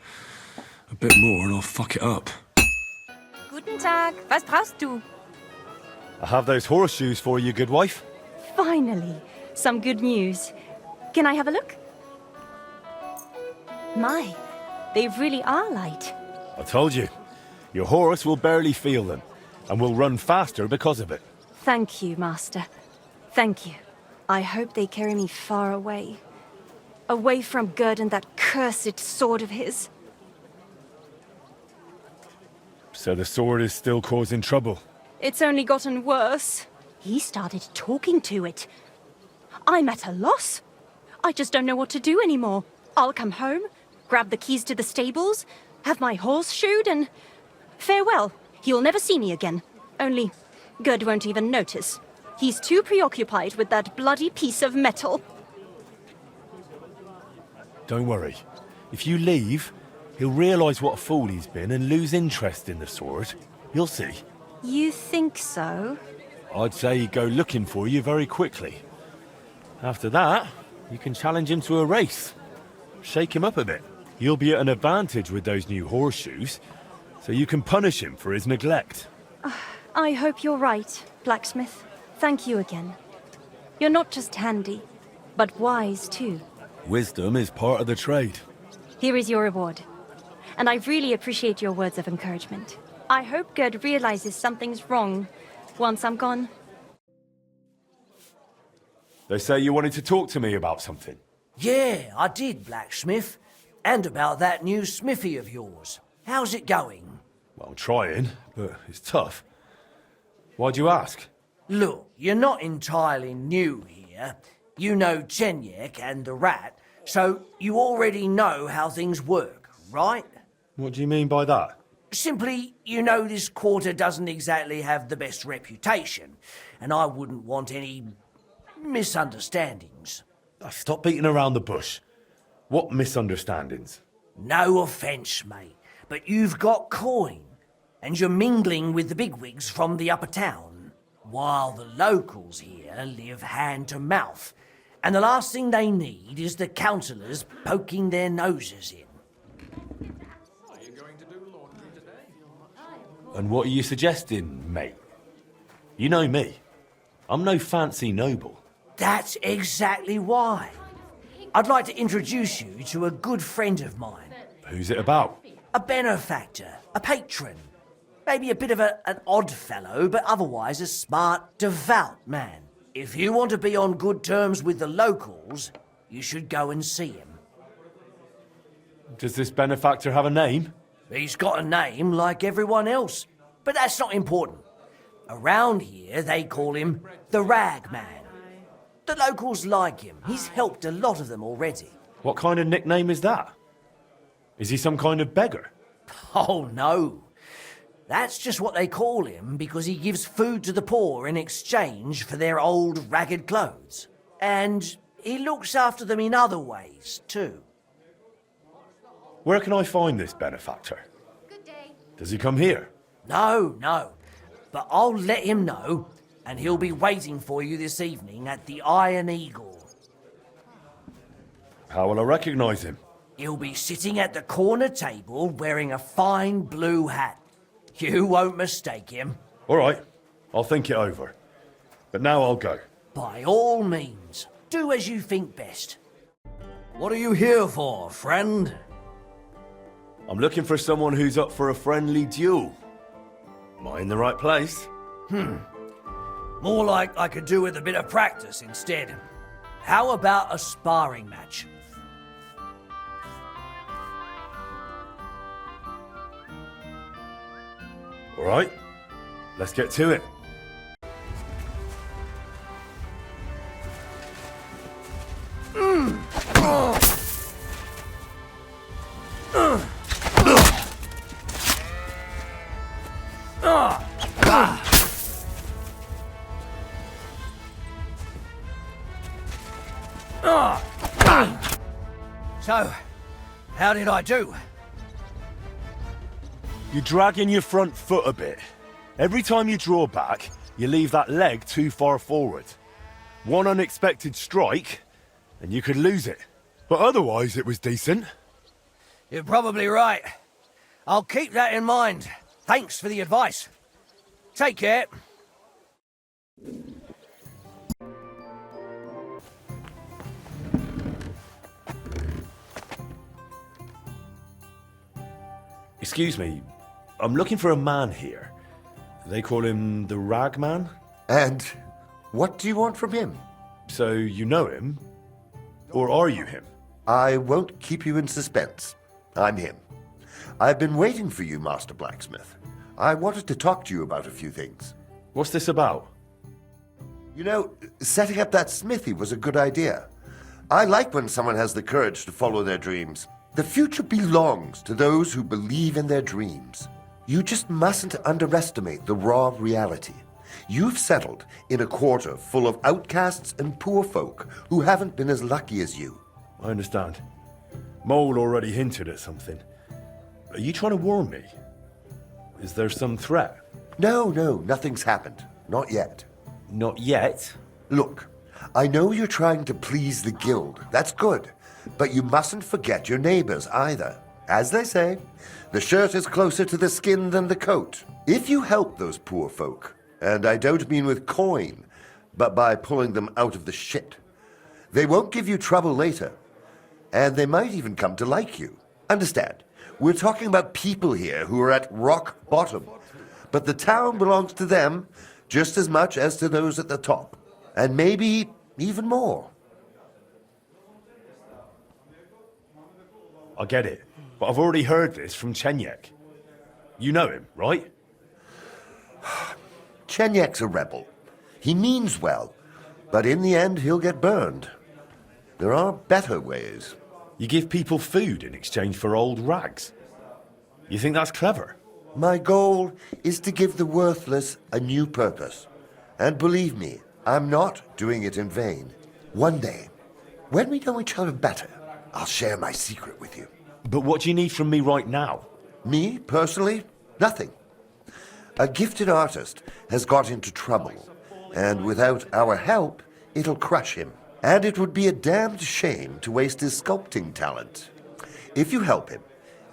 A bit more and I'll fuck it up. Guten Tag, was brauchst du? I have those horseshoes for you, good wife. Finally, some good news. Can I have a look? My, they really are light. I told you. Your horse will barely feel them, and will run faster because of it. Thank you, Master. Thank you. I hope they carry me far away. Away from Gerd and that cursed sword of his. So the sword is still causing trouble? It's only gotten worse. He started talking to it. I'm at a loss. I just don't know what to do anymore. I'll come home, grab the keys to the stables, have my horse shoed, and... farewell. He'll never see me again. Only, Gerd won't even notice. He's too preoccupied with that bloody piece of metal. Don't worry. If you leave, he'll realise what a fool he's been and lose interest in the sword. You'll see. You think so? I'd say he'd go looking for you very quickly. After that, you can challenge him to a race. Shake him up a bit. You'll be at an advantage with those new horseshoes, so you can punish him for his neglect. I hope you're right, Blacksmith. Thank you again. You're not just handy, but wise too. Wisdom is part of the trade. Here is your reward. And I really appreciate your words of encouragement. I hope Gerd realizes something's wrong once I'm gone. They say you wanted to talk to me about something. Yeah, I did, Blacksmith. And about that new smithy of yours. How's it going? Well, I'm trying, but it's tough. Why'd you ask? Look, you're not entirely new here. You know Chenyek and the rat, so you already know how things work, right? What do you mean by that? Simply, you know this quarter doesn't exactly have the best reputation, and I wouldn't want any misunderstandings. Stop beating around the bush. What misunderstandings? No offence, mate, but you've got coin, and you're mingling with the bigwigs from the upper town, while the locals here live hand to mouth, and the last thing they need is the councillors poking their noses in. And what are you suggesting, mate? You know me. I'm no fancy noble. That's exactly why. I'd like to introduce you to a good friend of mine. Who's it about? A benefactor, a patron. Maybe a bit of an odd fellow, but otherwise a smart, devout man. If you want to be on good terms with the locals, you should go and see him. Does this benefactor have a name? He's got a name like everyone else, but that's not important. Around here, they call him the Rag Man. The locals like him. He's helped a lot of them already. What kind of nickname is that? Is he some kind of beggar? Oh, no. That's just what they call him because he gives food to the poor in exchange for their old ragged clothes. And he looks after them in other ways, too. Where can I find this benefactor? Good day. Does he come here? No. But I'll let him know, and he'll be waiting for you this evening at the Iron Eagle. How will I recognize him? He'll be sitting at the corner table wearing a fine blue hat. You won't mistake him. All right, I'll think it over. But now I'll go. By all means, do as you think best. What are you here for, friend? I'm looking for someone who's up for a friendly duel. Am I in the right place? More like I could do with a bit of practice instead. How about a sparring match? All right, let's get to it. So, how did I do? You're dragging your front foot a bit. Every time you draw back, you leave that leg too far forward. One unexpected strike, and you could lose it. But otherwise, it was decent. You're probably right. I'll keep that in mind. Thanks for the advice. Take care. Excuse me, I'm looking for a man here. They call him the Rag Man? And what do you want from him? So you know him? Or are you him? I won't keep you in suspense. I'm him. I've been waiting for you, Master Blacksmith. I wanted to talk to you about a few things. What's this about? You know, setting up that smithy was a good idea. I like when someone has the courage to follow their dreams. The future belongs to those who believe in their dreams. You just mustn't underestimate the raw reality. You've settled in a quarter full of outcasts and poor folk who haven't been as lucky as you. I understand. Mole already hinted at something. Are you trying to warn me? Is there some threat? No, nothing's happened. Not yet. Not yet? Look, I know you're trying to please the guild. That's good. But you mustn't forget your neighbors either. As they say, the shirt is closer to the skin than the coat. If you help those poor folk, and I don't mean with coin, but by pulling them out of the shit, they won't give you trouble later. And they might even come to like you. Understand, we're talking about people here who are at rock bottom. But the town belongs to them just as much as to those at the top. And maybe even more. I get it, but I've already heard this from Chenyek. You know him, right? Chenyek's a rebel. He means well, but in the end he'll get burned. There are better ways. You give people food in exchange for old rags. You think that's clever? My goal is to give the worthless a new purpose. And believe me, I'm not doing it in vain. One day, when we know each other better, I'll share my secret with you. But what do you need from me right now? Me, personally? Nothing. A gifted artist has got into trouble, and without our help, it'll crush him. And it would be a damned shame to waste his sculpting talent. If you help him,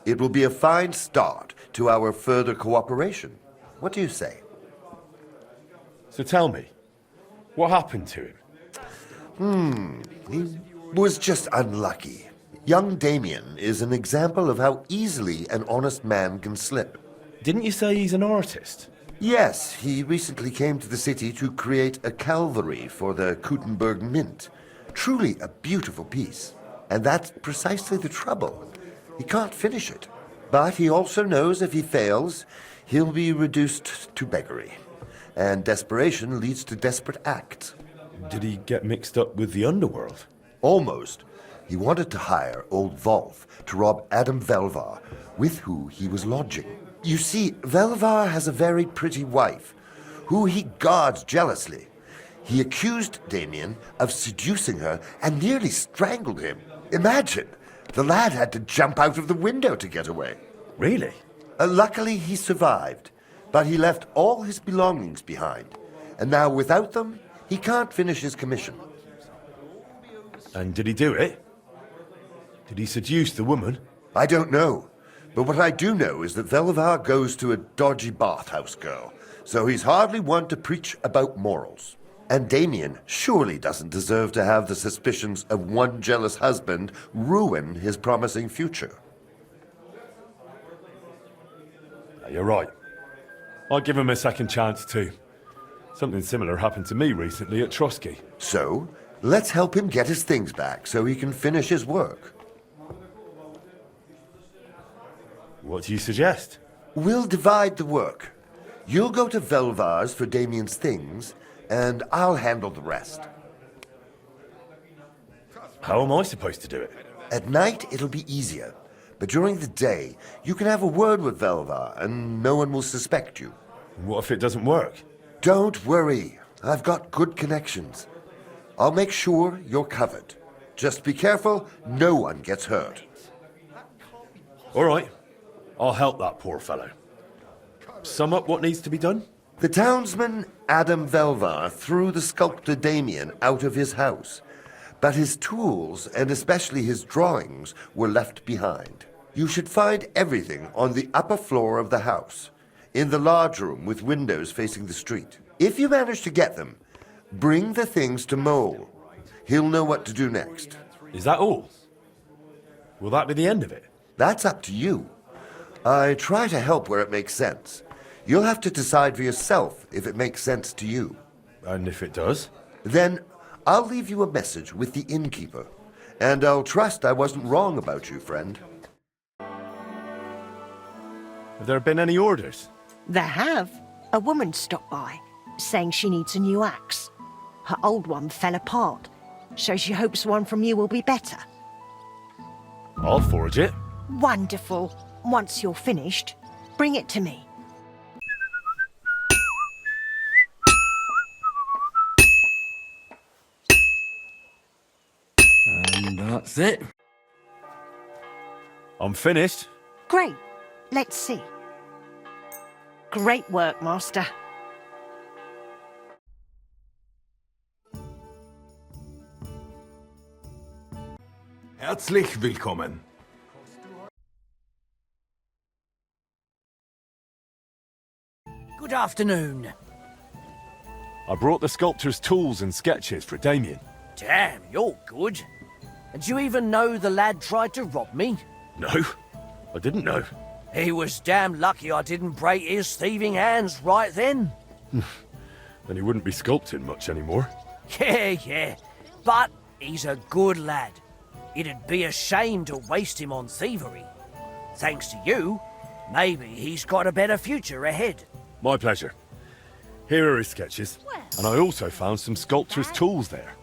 it will be a fine start to our further cooperation. What do you say? So tell me, what happened to him? He was just unlucky. Young Damien is an example of how easily an honest man can slip. Didn't you say he's an artist? Yes, he recently came to the city to create a Calvary for the Kuttenburg Mint. Truly a beautiful piece. And that's precisely the trouble. He can't finish it. But he also knows if he fails, he'll be reduced to beggary. And desperation leads to desperate acts. Did he get mixed up with the underworld? Almost. He wanted to hire old Wolf to rob Adam Velvar, with who he was lodging. You see, Velvar has a very pretty wife, who he guards jealously. He accused Damien of seducing her and nearly strangled him. Imagine! The lad had to jump out of the window to get away. Really? Luckily, he survived, but he left all his belongings behind. And now, without them, he can't finish his commission. And did he do it? Did he seduce the woman? I don't know. But what I do know is that Velvar goes to a dodgy bathhouse girl, so he's hardly one to preach about morals. And Damien surely doesn't deserve to have the suspicions of one jealous husband ruin his promising future. You're right. I'll give him a second chance too. Something similar happened to me recently at Trotsky. So, let's help him get his things back so he can finish his work. What do you suggest? We'll divide the work. You'll go to Velvar's for Damien's things, and I'll handle the rest. How am I supposed to do it? At night, it'll be easier. But during the day, you can have a word with Velvar, and no one will suspect you. What if it doesn't work? Don't worry. I've got good connections. I'll make sure you're covered. Just be careful, no one gets hurt. All right. I'll help that poor fellow. Sum up what needs to be done? The townsman Adam Velvar threw the sculptor Damien out of his house, but his tools, and especially his drawings, were left behind. You should find everything on the upper floor of the house, in the large room with windows facing the street. If you manage to get them, bring the things to Mole. He'll know what to do next. Is that all? Will that be the end of it? That's up to you. I try to help where it makes sense. You'll have to decide for yourself if it makes sense to you. And if it does? Then I'll leave you a message with the innkeeper. And I'll trust I wasn't wrong about you, friend. Have there been any orders? There have. A woman stopped by, saying she needs a new axe. Her old one fell apart, so she hopes one from you will be better. I'll forge it. Wonderful. Once you're finished, bring it to me. And that's it. I'm finished. Great. Let's see. Great work, Master. Herzlich willkommen. Good afternoon. I brought the sculptor's tools and sketches for Damien. Damn, you're good. And do you even know the lad tried to rob me? No, I didn't know. He was damn lucky I didn't break his thieving hands right then. Then he wouldn't be sculpting much anymore. Yeah. But he's a good lad. It'd be a shame to waste him on thievery. Thanks to you, maybe he's got a better future ahead. My pleasure. Here are his sketches. And I also found some sculptor's tools there.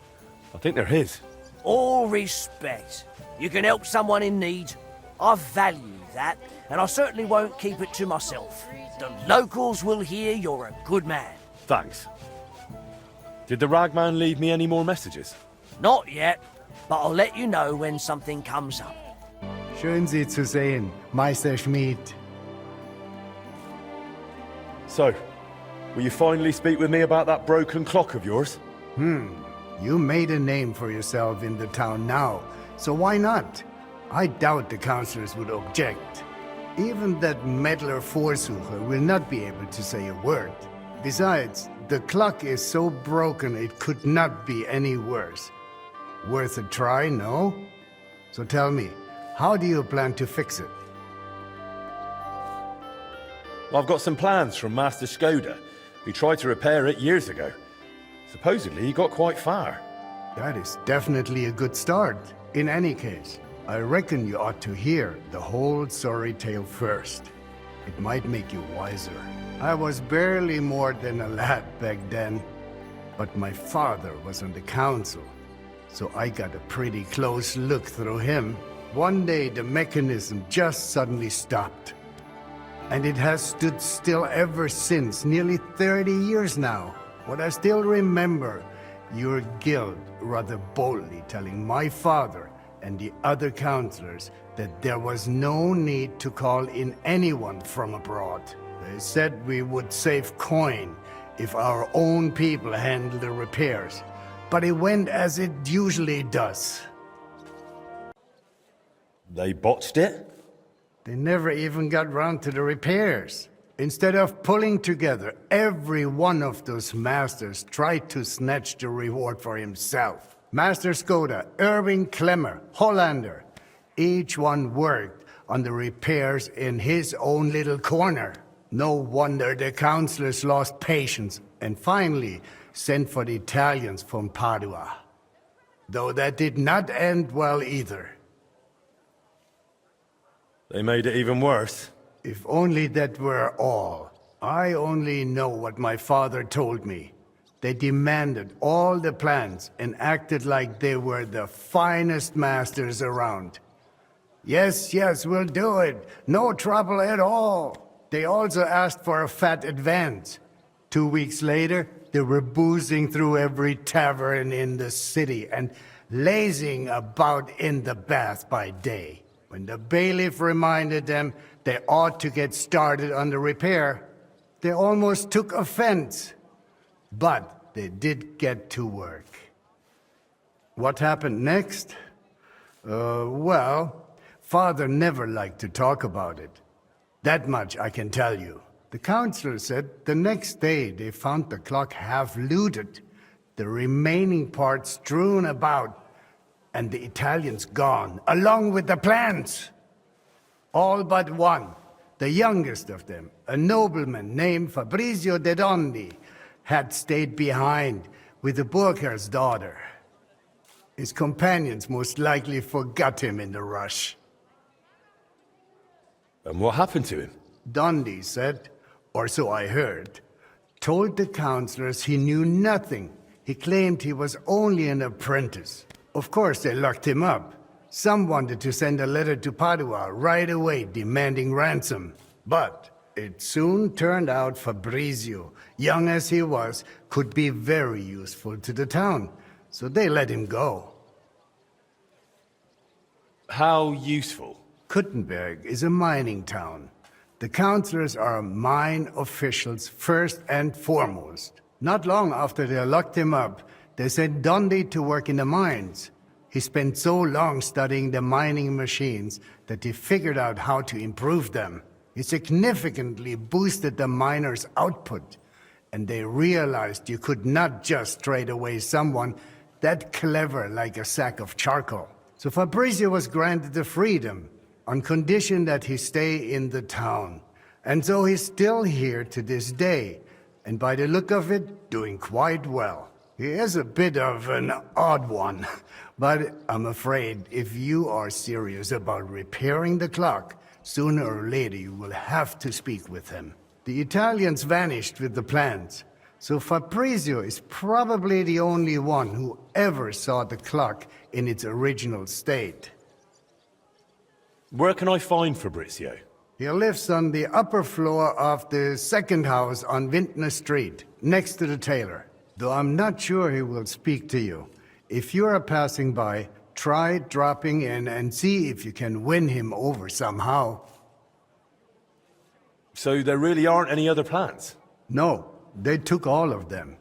I think they're his. All respect. You can help someone in need. I value that, and I certainly won't keep it to myself. The locals will hear you're a good man. Thanks. Did the ragman leave me any more messages? Not yet, but I'll let you know when something comes up. Schön Sie zu sehen, Meister Schmied. So, will you finally speak with me about that broken clock of yours? You made a name for yourself in the town now, so why not? I doubt the councillors would object. Even that meddler Vorsucher will not be able to say a word. Besides, the clock is so broken it could not be any worse. Worth a try, no? So tell me, how do you plan to fix it? Well, I've got some plans from Master Skoda, who tried to repair it years ago. Supposedly, he got quite far. That is definitely a good start. In any case, I reckon you ought to hear the whole sorry tale first. It might make you wiser. I was barely more than a lad back then, but my father was on the council, so I got a pretty close look through him. One day the mechanism just suddenly stopped, and it has stood still ever since, nearly 30 years now. What I still remember, your guild rather boldly telling my father and the other councillors that there was no need to call in anyone from abroad. They said we would save coin if our own people handled the repairs, but it went as it usually does. They botched it? They never even got round to the repairs. Instead of pulling together, every one of those masters tried to snatch the reward for himself. Master Skoda, Irving Klemmer, Hollander, each one worked on the repairs in his own little corner. No wonder the councillors lost patience and finally sent for the Italians from Padua. Though that did not end well either. They made it even worse. If only that were all. I only know what my father told me. They demanded all the plans and acted like they were the finest masters around. Yes, yes, we'll do it. No trouble at all. They also asked for a fat advance. 2 weeks later, they were boozing through every tavern in the city and lazing about in the bath by day. When the bailiff reminded them they ought to get started on the repair, they almost took offense. But they did get to work. What happened next? Well, Father never liked to talk about it. That much I can tell you. The councillor said the next day they found the clock half looted, the remaining parts strewn about, and the Italians gone, along with the plans. All but one, the youngest of them, a nobleman named Fabrizio de Dondi, had stayed behind with the Burkhar's daughter. His companions most likely forgot him in the rush. And what happened to him? Dondi said, or so I heard, told the councillors he knew nothing. He claimed he was only an apprentice. Of course, they locked him up. Some wanted to send a letter to Padua right away demanding ransom. But it soon turned out Fabrizio, young as he was, could be very useful to the town. So they let him go. How useful? Kuttenburg is a mining town. The councillors are mine officials first and foremost. Not long after they locked him up, they sent Dondi to work in the mines. He spent so long studying the mining machines that he figured out how to improve them. He significantly boosted the miners' output, and they realized you could not just trade away someone that clever like a sack of charcoal. So Fabrizio was granted the freedom, on condition that he stay in the town. And so he's still here to this day, and by the look of it, doing quite well. He is a bit of an odd one, but I'm afraid if you are serious about repairing the clock, sooner or later you will have to speak with him. The Italians vanished with the plans, so Fabrizio is probably the only one who ever saw the clock in its original state. Where can I find Fabrizio? He lives on the upper floor of the second house on Vintner Street, next to the tailor. Though I'm not sure he will speak to you. If you are passing by, try dropping in and see if you can win him over somehow. So there really aren't any other plans? No, they took all of them.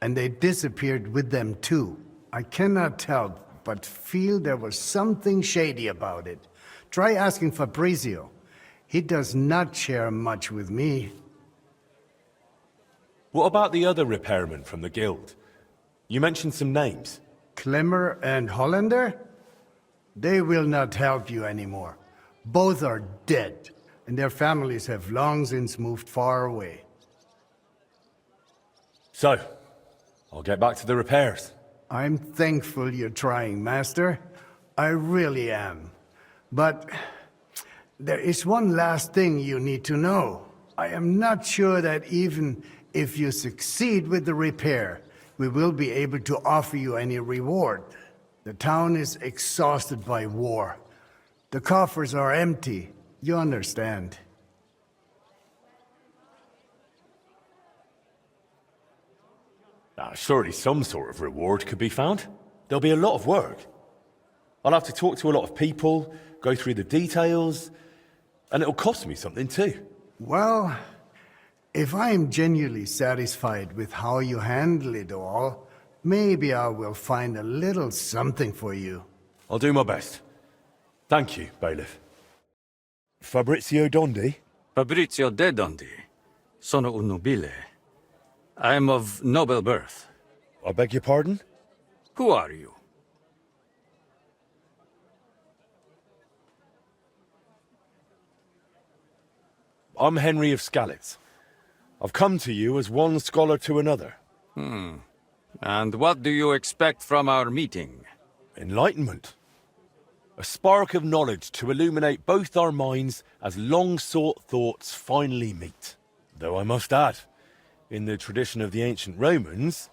And they disappeared with them too. I cannot tell, but feel there was something shady about it. Try asking Fabrizio. He does not share much with me. What about the other repairmen from the guild? You mentioned some names. Klemmer and Hollander? They will not help you anymore. Both are dead. and their families have long since moved far away. So, I'll get back to the repairs. I'm thankful you're trying, Master. I really am. But there is one last thing you need to know. I am not sure that even if you succeed with the repair, we will be able to offer you any reward. The town is exhausted by war. The coffers are empty. You understand. Surely some sort of reward could be found. There'll be a lot of work. I'll have to talk to a lot of people, go through the details, and it'll cost me something too. Well, if I am genuinely satisfied with how you handle it all, maybe I will find a little something for you. I'll do my best. Thank you, Bailiff. Fabrizio Dondi? Fabrizio de Dondi. Sono un nobile. I am of noble birth. I beg your pardon? Who are you? I'm Henry of Skalitz. I've come to you as one scholar to another. And what do you expect from our meeting? Enlightenment. A spark of knowledge to illuminate both our minds as long-sought thoughts finally meet. Though I must add, in the tradition of the ancient Romans,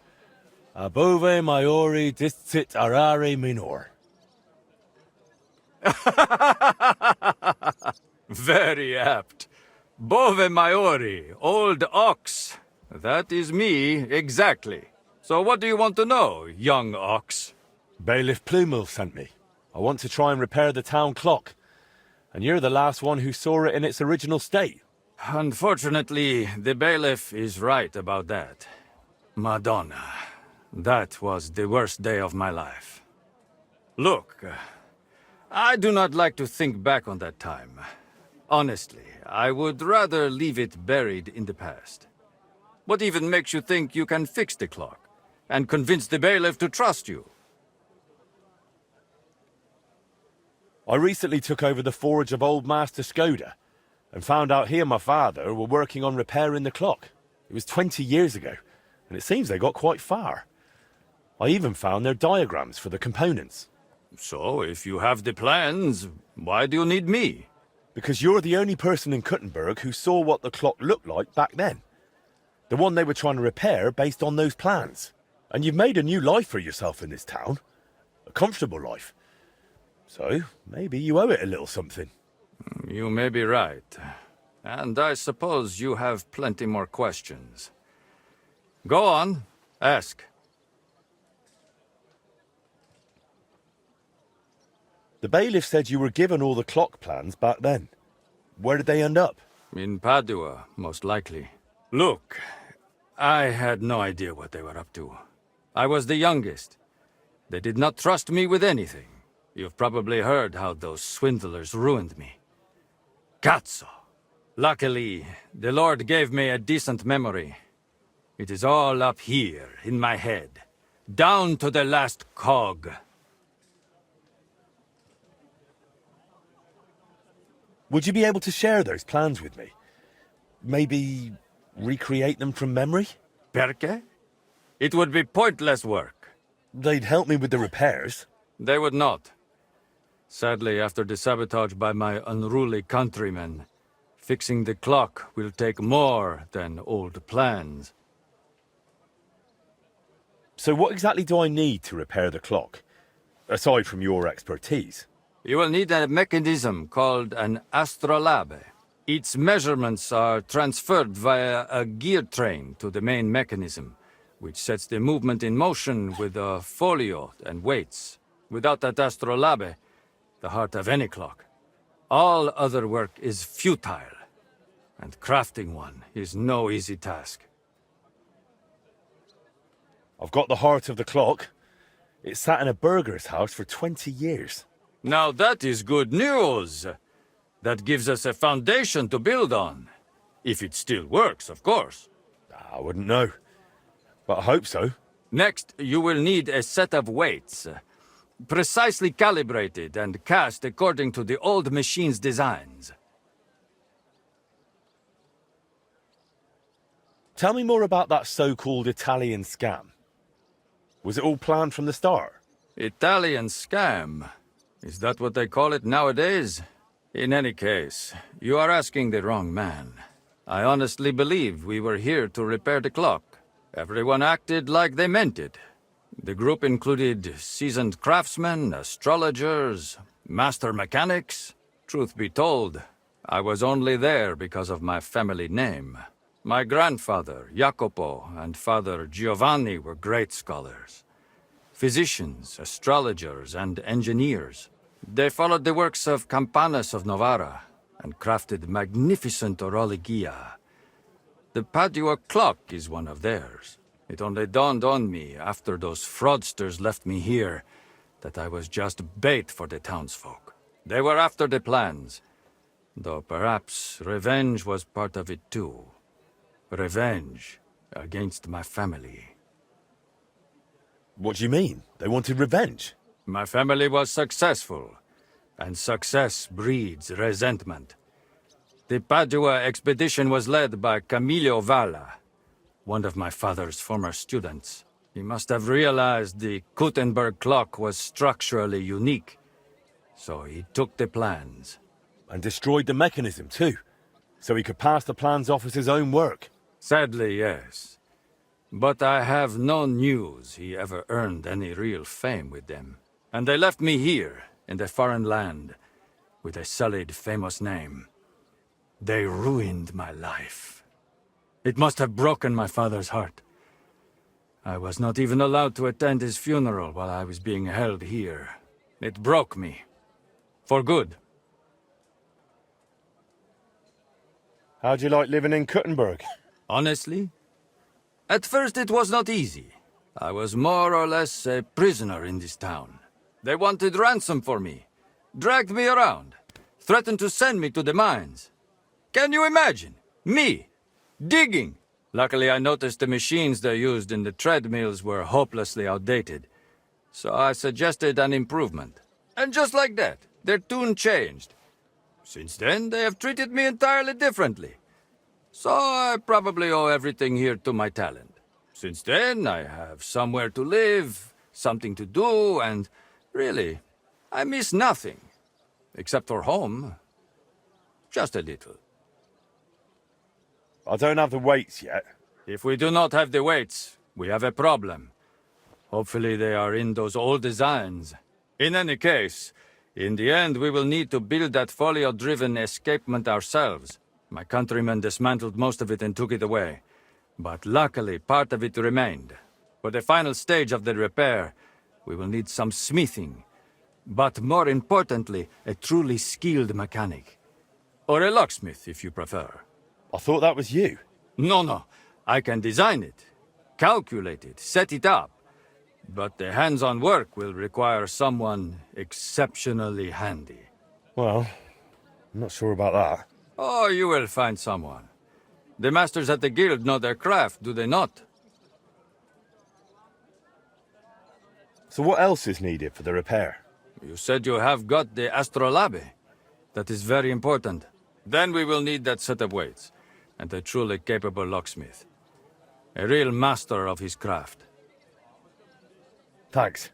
above maiori discit arare minor. Very apt. Bove maiori, old ox. That is me, exactly. So what do you want to know, young ox? Bailiff Plumel sent me. I want to try and repair the town clock. And you're the last one who saw it in its original state. Unfortunately, the bailiff is right about that. Madonna, that was the worst day of my life. Look, I do not like to think back on that time. Honestly, I would rather leave it buried in the past. What even makes you think you can fix the clock and convince the bailiff to trust you? I recently took over the forge of Old Master Skoda and found out he and my father were working on repairing the clock. It was 20 years ago, and it seems they got quite far. I even found their diagrams for the components. So, if you have the plans, why do you need me? Because you're the only person in Kuttenburg who saw what the clock looked like back then. The one they were trying to repair based on those plans. And you've made a new life for yourself in this town. A comfortable life. So, maybe you owe it a little something. You may be right. And I suppose you have plenty more questions. Go on, ask. The bailiff said you were given all the clock plans back then. Where did they end up? In Padua, most likely. Look, I had no idea what they were up to. I was the youngest. They did not trust me with anything. You've probably heard how those swindlers ruined me. Cazzo! Luckily, the Lord gave me a decent memory. It is all up here, in my head. Down to the last cog. Would you be able to share those plans with me? Maybe recreate them from memory? Perché? It would be pointless work. They'd help me with the repairs. They would not. Sadly, after the sabotage by my unruly countrymen, fixing the clock will take more than old plans. So what exactly do I need to repair the clock, aside from your expertise? You will need a mechanism called an astrolabe. Its measurements are transferred via a gear train to the main mechanism, which sets the movement in motion with a folio and weights. Without that astrolabe, the heart of any clock, all other work is futile, and crafting one is no easy task. I've got the heart of the clock. It sat in a burgher's house for 20 years. Now that is good news. That gives us a foundation to build on. If it still works, of course. I wouldn't know, but I hope so. Next, you will need a set of weights, precisely calibrated and cast according to the old machine's designs. Tell me more about that so-called Italian scam. Was it all planned from the start? Italian scam? Is that what they call it nowadays? In any case, you are asking the wrong man. I honestly believe we were here to repair the clock. Everyone acted like they meant it. The group included seasoned craftsmen, astrologers, master mechanics. Truth be told, I was only there because of my family name. My grandfather, Jacopo, and father Giovanni were great scholars. Physicians, astrologers, and engineers. They followed the works of Campanus of Novara and crafted magnificent orologia. The Padua clock is one of theirs. It only dawned on me after those fraudsters left me here that I was just bait for the townsfolk. They were after the plans, though perhaps revenge was part of it too. Revenge against my family. What do you mean? They wanted revenge? My family was successful, and success breeds resentment. The Padua expedition was led by Camillo Valla, one of my father's former students. He must have realized the Kuttenburg clock was structurally unique, so he took the plans. And destroyed the mechanism too, so he could pass the plans off as his own work. Sadly, yes. But I have no news he ever earned any real fame with them. And they left me here, in a foreign land, with a sullied, famous name. They ruined my life. It must have broken my father's heart. I was not even allowed to attend his funeral while I was being held here. It broke me. For good. How'd you like living in Kuttenburg? Honestly? At first it was not easy. I was more or less a prisoner in this town. They wanted ransom for me, dragged me around, threatened to send me to the mines. Can you imagine? Me, digging. Luckily I noticed the machines they used in the treadmills were hopelessly outdated. So I suggested an improvement. And just like that, their tune changed. Since then, they have treated me entirely differently. So I probably owe everything here to my talent. Since then, I have somewhere to live, something to do, and really, I miss nothing. Except for home. Just a little. I don't have the weights yet. If we do not have the weights, we have a problem. Hopefully they are in those old designs. In any case, in the end we will need to build that folio-driven escapement ourselves. My countrymen dismantled most of it and took it away. But luckily, part of it remained. For the final stage of the repair, we will need some smithing. But more importantly, a truly skilled mechanic. Or a locksmith, if you prefer. I thought that was you. No. I can design it, calculate it, set it up. But the hands-on work will require someone exceptionally handy. Well, I'm not sure about that. Oh, you will find someone. The masters at the guild know their craft, do they not? So what else is needed for the repair? You said you have got the astrolabe. That is very important. Then we will need that set of weights, and a truly capable locksmith. A real master of his craft. Thanks.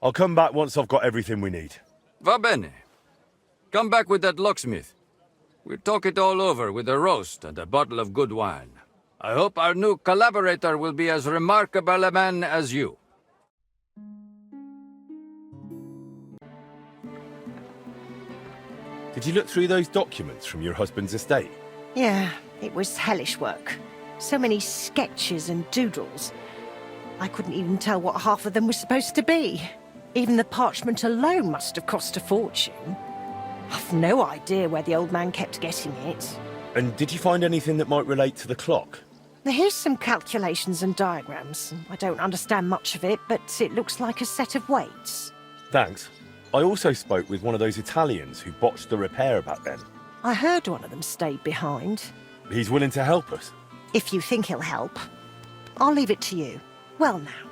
I'll come back once I've got everything we need. Va bene. Come back with that locksmith. We'll talk it all over with a roast and a bottle of good wine. I hope our new collaborator will be as remarkable a man as you. Did you look through those documents from your husband's estate? Yeah, it was hellish work. So many sketches and doodles. I couldn't even tell what half of them were supposed to be. Even the parchment alone must have cost a fortune. I've no idea where the old man kept getting it. And did you find anything that might relate to the clock? Here's some calculations and diagrams. I don't understand much of it, but it looks like a set of weights. Thanks. I also spoke with one of those Italians who botched the repair back then. I heard one of them stayed behind. He's willing to help us. If you think he'll help. I'll leave it to you. Well now,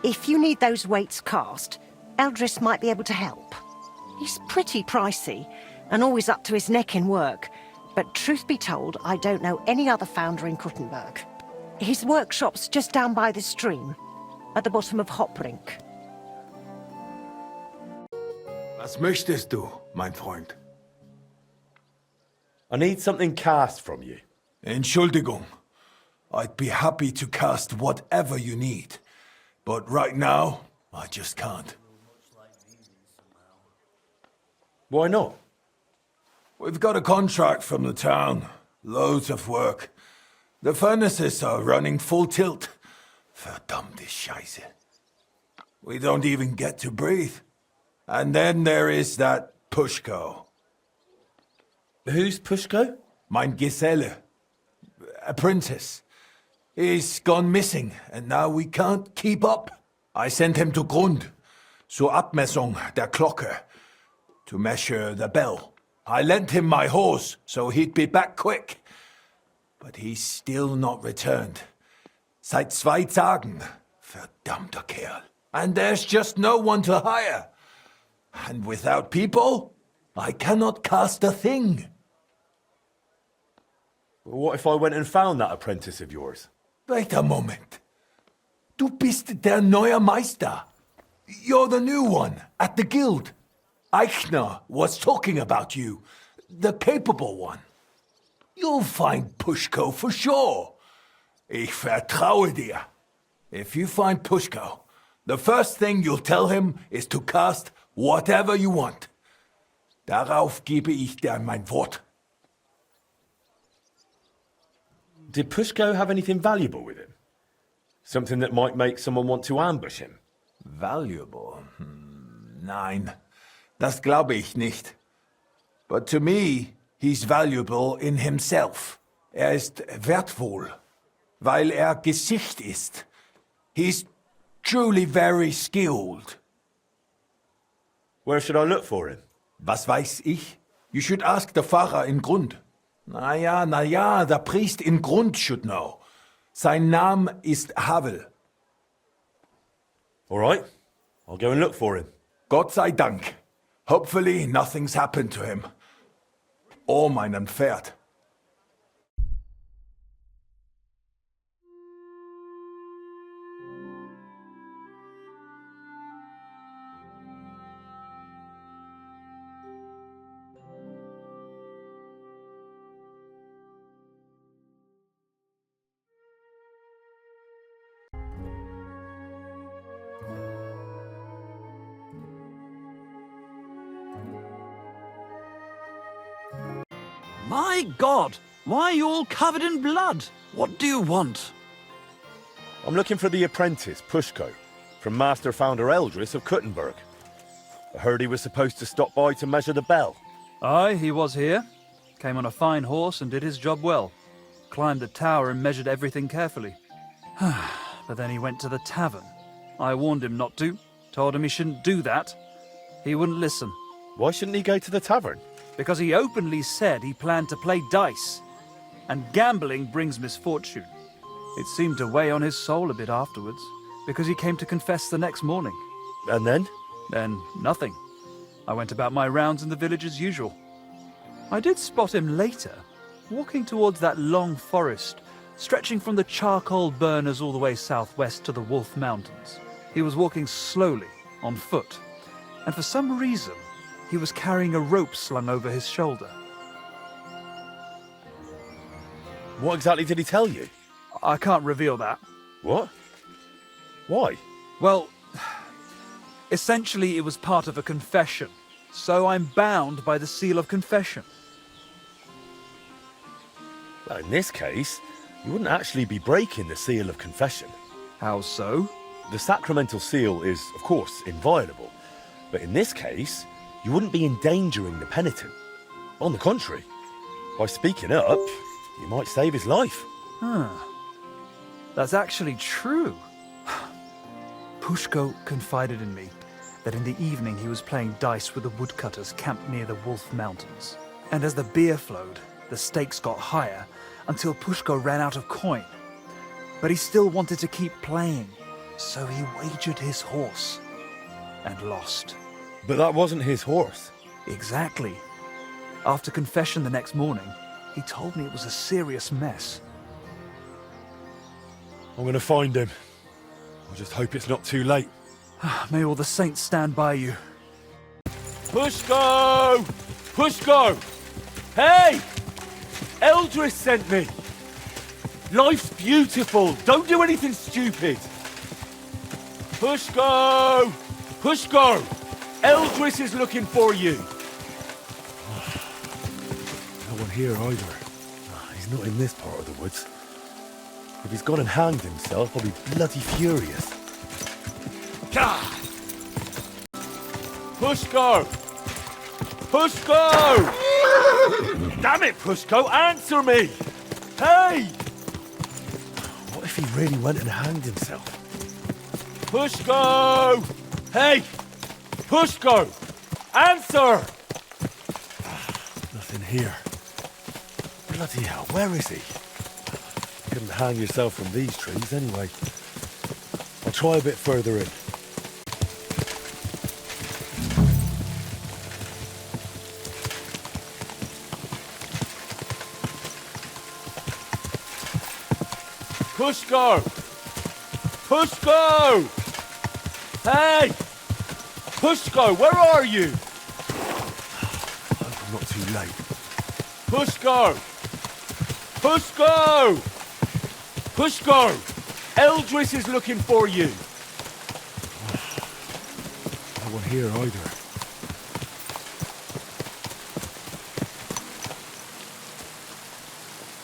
if you need those weights cast, Eldris might be able to help. He's pretty pricey, and always up to his neck in work, But truth be told, I don't know any other founder in Kuttenburg. His workshop's just down by the stream, at the bottom of Hopbrink. Was möchtest du, mein Freund? I need something cast from you. Entschuldigung. I'd be happy to cast whatever you need. But right now, I just can't. Why not? We've got a contract from the town. Loads of work. The furnaces are running full tilt. Verdammte Scheiße. We don't even get to breathe. And then there is that Pushko. Who's Pushko? Mein Geselle. Apprentice. He's gone missing, and now we can't keep up. I sent him to Grund, zur Abmessung der Glocke, to measure the bell. I lent him my horse, so he'd be back quick. But he's still not returned. Seit 2 Tagen. Verdammter Kerl. And there's just no one to hire. And without people, I cannot cast a thing. What if I went and found that apprentice of yours? Wait a moment. Du bist der neue Meister. You're the new one at the guild. Eichner was talking about you, the capable one. You'll find Pushko for sure. Ich vertraue dir. If you find Pushko, the first thing you'll tell him is to cast whatever you want. Darauf gebe ich dir mein Wort. Did Pushko have anything valuable with him? Something that might make someone want to ambush him? Valuable? Nein, das glaube ich nicht. But to me, he's valuable in himself. Ist wertvoll, weil Gesicht ist. He's truly very skilled. Where should I look for him? Was weiß ich? You should ask the Pfarrer in Grund. Na ja, der Priest in Grund should know. Sein Name ist Havel. All right, I'll go and look for him. Gott sei Dank. Hopefully nothing's happened to him. Or meinem Pferd. My God! Why are you all covered in blood? What do you want? I'm looking for the apprentice, Pushko, from Master Founder Eldris of Kuttenburg. I heard he was supposed to stop by to measure the bell. Aye, he was here. Came on a fine horse and did his job well. Climbed the tower and measured everything carefully. But then he went to the tavern. I warned him not to. Told him he shouldn't do that. He wouldn't listen. Why shouldn't he go to the tavern? Because he openly said he planned to play dice. And gambling brings misfortune. It seemed to weigh on his soul a bit afterwards, because he came to confess the next morning. And then? Then nothing. I went about my rounds in the village as usual. I did spot him later, walking towards that long forest, stretching from the charcoal burners all the way southwest to the Wolf Mountains. He was walking slowly, on foot, and for some reason, he was carrying a rope slung over his shoulder. What exactly did he tell you? I can't reveal that. What? Why? Well, essentially it was part of a confession, so I'm bound by the seal of confession. Well, in this case, you wouldn't actually be breaking the seal of confession. How so? The sacramental seal is, of course, inviolable. But in this case, you wouldn't be endangering the penitent. On the contrary, by speaking up, you might save his life. That's actually true. Pushko confided in me that in the evening he was playing dice with the woodcutters camped near the Wolf Mountains. And as the beer flowed, the stakes got higher until Pushko ran out of coin. But he still wanted to keep playing, so he wagered his horse and lost. But that wasn't his horse. Exactly. After confession the next morning, He told me it was a serious mess. I'm gonna find him. I just hope it's not too late. May all the saints stand by you. Pushko! Pushko! Hey! Eldris sent me! Life's beautiful! Don't do anything stupid! Pushko! Pushko! Eldris is looking for you! No one here either. He's not in this part of the woods. If he's gone and hanged himself, I'll be bloody furious. Pushko! Pushko! Damn it, Pushko, answer me! Hey! What if he really went and hanged himself? Pushko! Hey! Pushko! Answer! Nothing here. Bloody hell, where is he? Couldn't hang yourself from these trees anyway. I'll try a bit further in. Pushko! Pushko! Hey! Pushko, where are you? I hope I'm not too late. Pushko! Pushko! Pushko! Eldris is looking for you! No one here either.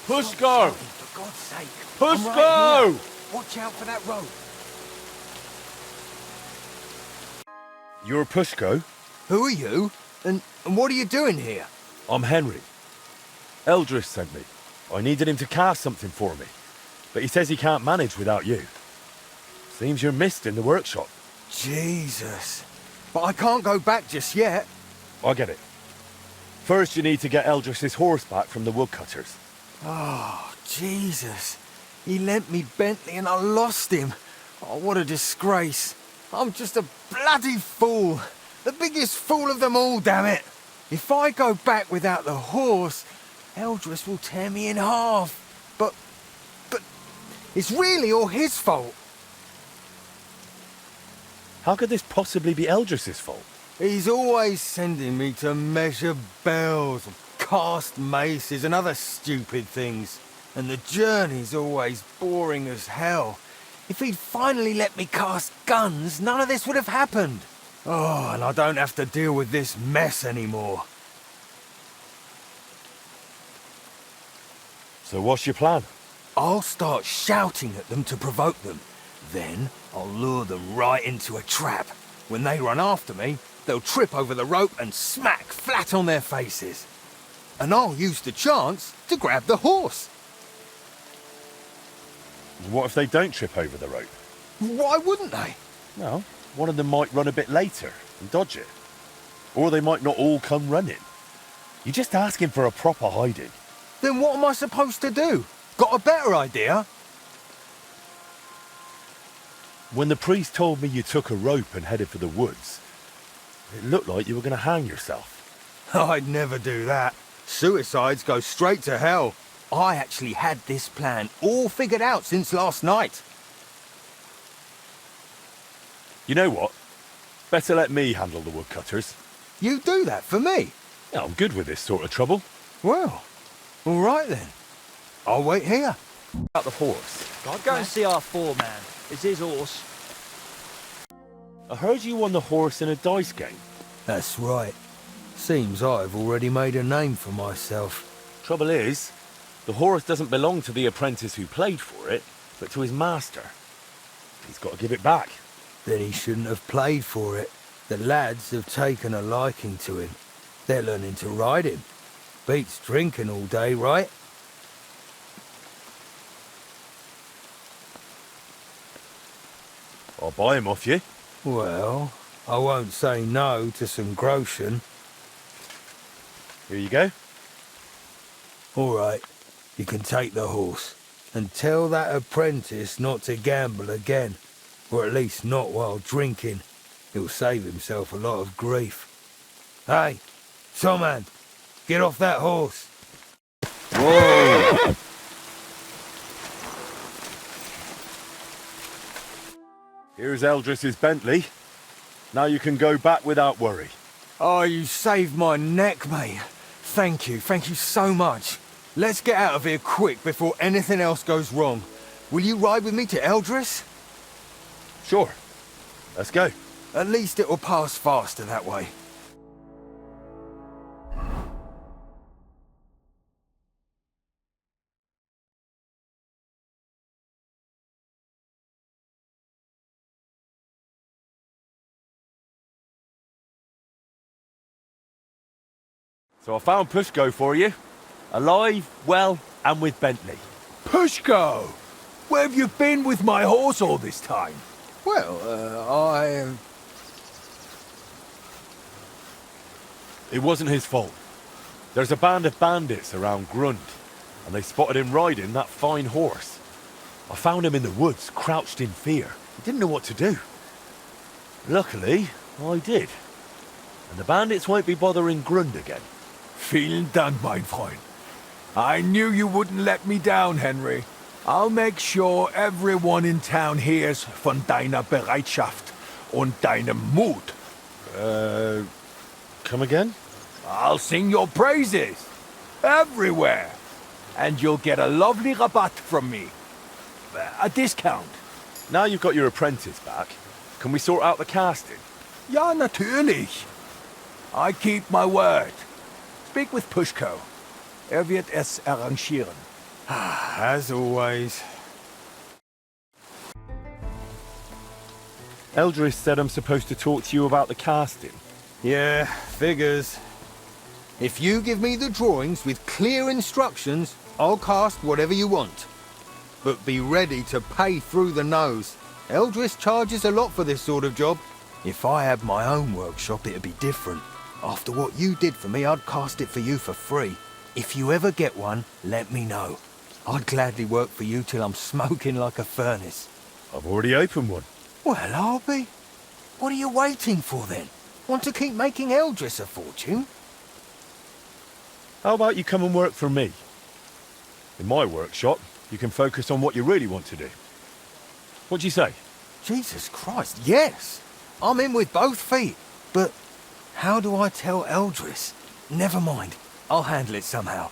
Pushko! For God's sake. Pushko! I'm right here. Watch out for that road. You're Pushko? Who are you? And what are you doing here? I'm Henry. Eldris sent me. I needed him to cast something for me, but he says he can't manage without you. Seems you're missed in the workshop. Jesus. But I can't go back just yet. I get it. First you need to get Eldris's horse back from the woodcutters. Oh, Jesus. He lent me Bentley and I lost him. Oh, what a disgrace. I'm just a bloody fool. The biggest fool of them all, damn it. If I go back without the horse, Eldris will tear me in half. But it's really all his fault. How could this possibly be Eldris's fault? He's always sending me to measure bells, cast maces and other stupid things. And the journey's always boring as hell. If he'd finally let me cast guns, none of this would have happened. Oh, and I don't have to deal with this mess anymore. So what's your plan? I'll start shouting at them to provoke them. Then I'll lure them right into a trap. When they run after me, they'll trip over the rope and smack flat on their faces. And I'll use the chance to grab the horse. What if they don't trip over the rope? Why wouldn't they? Well, one of them might run a bit later and dodge it. Or they might not all come running. You're just asking for a proper hiding. Then what am I supposed to do? Got a better idea? When the priest told me you took a rope and headed for the woods, it looked like you were going to hang yourself. I'd never do that. Suicides go straight to hell. I actually had this plan all figured out since last night. You know what? Better let me handle the woodcutters. You do that for me? Yeah, I'm good with this sort of trouble. Well, all right then. I'll wait here. About the horse. I'd go and see our foreman. It's his horse. I heard you won the horse in a dice game. That's right. Seems I've already made a name for myself. Trouble is, the horse doesn't belong to the apprentice who played for it, but to his master. He's got to give it back. Then he shouldn't have played for it. The lads have taken a liking to him. They're learning to ride him. Beats drinking all day, right? I'll buy him off you. Well, I won't say no to some groschen. Here you go. All right, you can take the horse. And tell that apprentice not to gamble again. Or at least not while drinking. He'll save himself a lot of grief. Hey, Toman, get off that horse. Whoa! Here's Eldris's Bentley. Now you can go back without worry. Oh, you saved my neck, mate. Thank you so much. Let's get out of here quick before anything else goes wrong. Will you ride with me to Eldris? Sure. Let's go. At least it'll pass faster that way. So I found Pushko for you. Alive, well, and with Bentley. Pushko! Where have you been with my horse all this time? Well, It wasn't his fault. There's a band of bandits around Grund, and they spotted him riding that fine horse. I found him in the woods, crouched in fear. He didn't know what to do. Luckily, I did. And the bandits won't be bothering Grund again. Vielen Dank, mein Freund. I knew you wouldn't let me down, Henry. I'll make sure everyone in town hears von deiner Bereitschaft und deinem Mut. Come again? I'll sing your praises. Everywhere. And you'll get a lovely rabatt from me. A discount. Now you've got your apprentice back, can we sort out the casting? Ja, natürlich. I keep my word. Speak with Pushko. Wird es arrangieren. as always. Eldris said I'm supposed to talk to you about the casting. Yeah, figures. If you give me the drawings with clear instructions, I'll cast whatever you want. But be ready to pay through the nose. Eldris charges a lot for this sort of job. If I had my own workshop, it'd be different. After what you did for me, I'd cast it for you for free. If you ever get one, let me know. I'd gladly work for you till I'm smoking like a furnace. I've already opened one. Well, I'll be. What are you waiting for then? Want to keep making Eldris a fortune? How about you come and work for me? In my workshop, you can focus on what you really want to do. What do you say? Jesus Christ, yes! I'm in with both feet. But how do I tell Eldris? Never mind. I'll handle it somehow.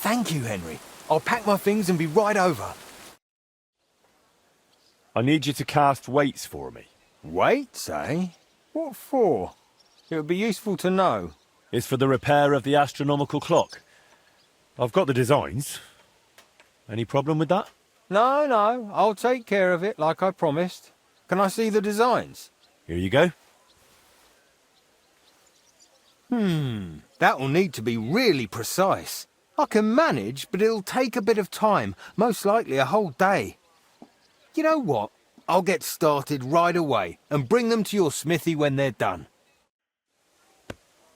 Thank you, Henry. I'll pack my things and be right over. I need you to cast weights for me. Weights, eh? What for? It would be useful to know. It's for the repair of the astronomical clock. I've got the designs. Any problem with that? No, I'll take care of it like I promised. Can I see the designs? Here you go. That'll need to be really precise. I can manage, but it'll take a bit of time, most likely a whole day. You know what? I'll get started right away and bring them to your smithy when they're done.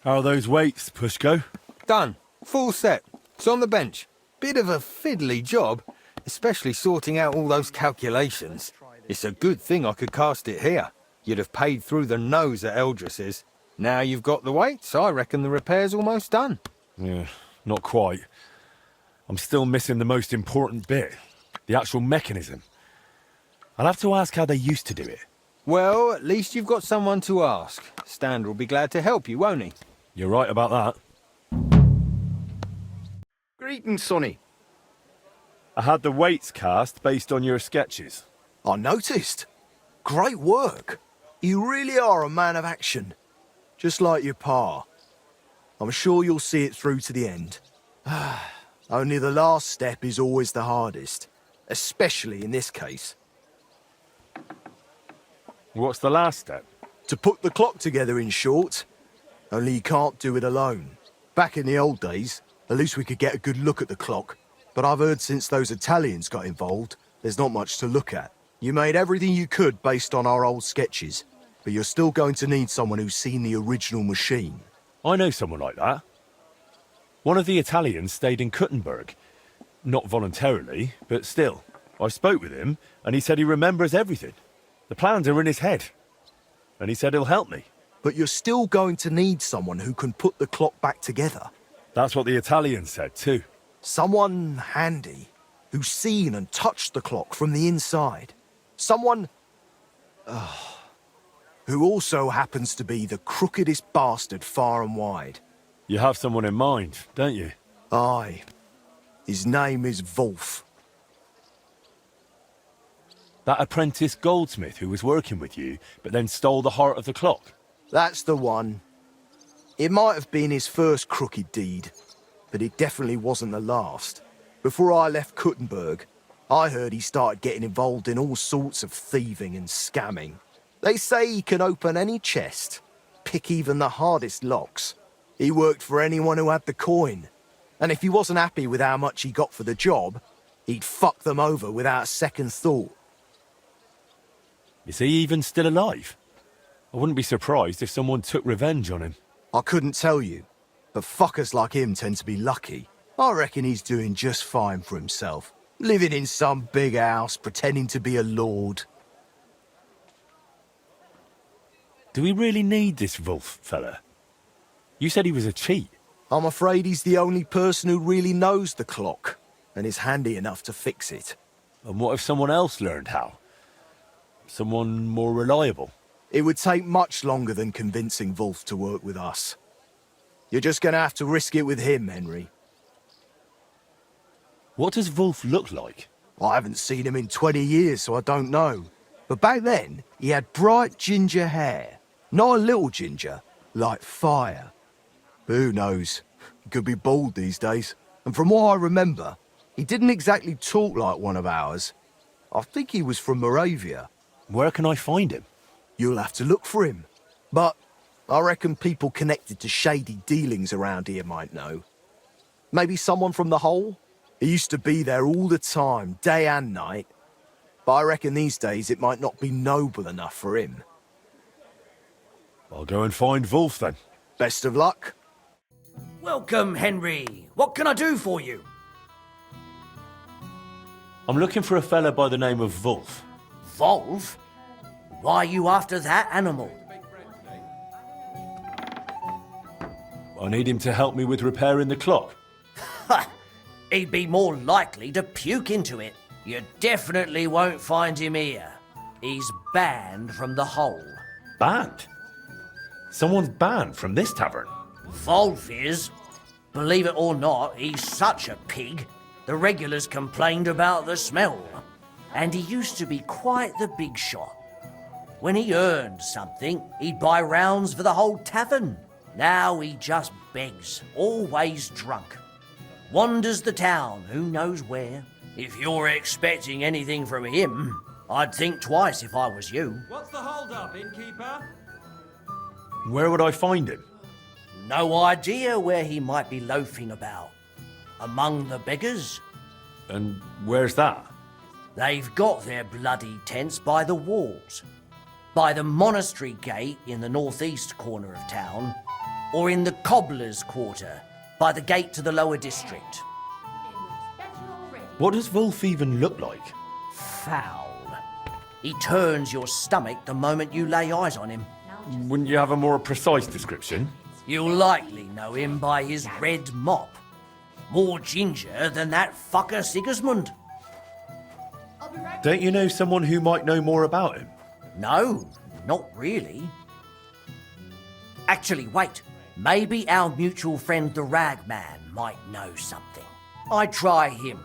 How are those weights, Pushko? Done. Full set. It's on the bench. Bit of a fiddly job, especially sorting out all those calculations. It's a good thing I could cast it here. You'd have paid through the nose at Eldris's. Now you've got the weights, I reckon the repair's almost done. Yeah, not quite. I'm still missing the most important bit. The actual mechanism. I'll have to ask how they used to do it. Well, at least you've got someone to ask. Stander will be glad to help you, won't he? You're right about that. Greetings, Sonny. I had the weights cast based on your sketches. I noticed. Great work. You really are a man of action. Just like your pa. I'm sure you'll see it through to the end. Only the last step is always the hardest. Especially in this case. What's the last step? To put the clock together, in short. Only you can't do it alone. Back in the old days, at least we could get a good look at the clock. But I've heard since those Italians got involved, there's not much to look at. You made everything you could based on our old sketches, but you're still going to need someone who's seen the original machine. I know someone like that. One of the Italians stayed in Kuttenburg. Not voluntarily, but still. I spoke with him, and he said he remembers everything. The plans are in his head. And he said he'll help me. But you're still going to need someone who can put the clock back together. That's what the Italian said, too. Someone handy who's seen and touched the clock from the inside. Someone who also happens to be the crookedest bastard far and wide. You have someone in mind, don't you? Aye. His name is Wolf. That apprentice goldsmith who was working with you, but then stole the heart of the clock? That's the one. It might have been his first crooked deed, but it definitely wasn't the last. Before I left Kuttenburg, I heard he started getting involved in all sorts of thieving and scamming. They say he can open any chest, pick even the hardest locks. He worked for anyone who had the coin, and if he wasn't happy with how much he got for the job, he'd fuck them over without a second thought. Is he even still alive? I wouldn't be surprised if someone took revenge on him. I couldn't tell you, but fuckers like him tend to be lucky. I reckon he's doing just fine for himself. Living in some big house, pretending to be a lord. Do we really need this Wolf fella? You said he was a cheat. I'm afraid he's the only person who really knows the clock, and is handy enough to fix it. And what if someone else learned how? Someone more reliable? It would take much longer than convincing Wolf to work with us. You're just gonna have to risk it with him, Henry. What does Wolf look like? I haven't seen him in 20 years, so I don't know. But back then, he had bright ginger hair. Not a little ginger, like fire. But who knows? He could be bald these days. And from what I remember, he didn't exactly talk like one of ours. I think he was from Moravia. Where can I find him? You'll have to look for him. But I reckon people connected to shady dealings around here might know. Maybe someone from the Hole? He used to be there all the time, day and night. But I reckon these days it might not be noble enough for him. I'll go and find Wolf then. Best of luck. Welcome, Henry. What can I do for you? I'm looking for a fella by the name of Wolf. Wolf? Why are you after that animal? I need him to help me with repairing the clock. Ha! He'd be more likely to puke into it. You definitely won't find him here. He's banned from the Hole. Banned? Someone's banned from this tavern? Wolf is. Believe it or not, he's such a pig. The regulars complained about the smell. And he used to be quite the big shot. When he earned something, he'd buy rounds for the whole tavern. Now he just begs, always drunk. Wanders the town, who knows where. If you're expecting anything from him, I'd think twice if I was you. What's the hold-up, innkeeper? Where would I find him? No idea where he might be loafing about. Among the beggars. And where's that? They've got their bloody tents by the walls. By the monastery gate in the northeast corner of town, or in the cobbler's quarter, by the gate to the lower district. What does Wolf even look like? Foul. He turns your stomach the moment you lay eyes on him. Wouldn't you have a more precise description? You'll likely know him by his red mop. More ginger than that fucker Sigismund. Don't you know someone who might know more about him? No, not really. Actually, wait. Maybe our mutual friend the Ragman might know something. I'd try him.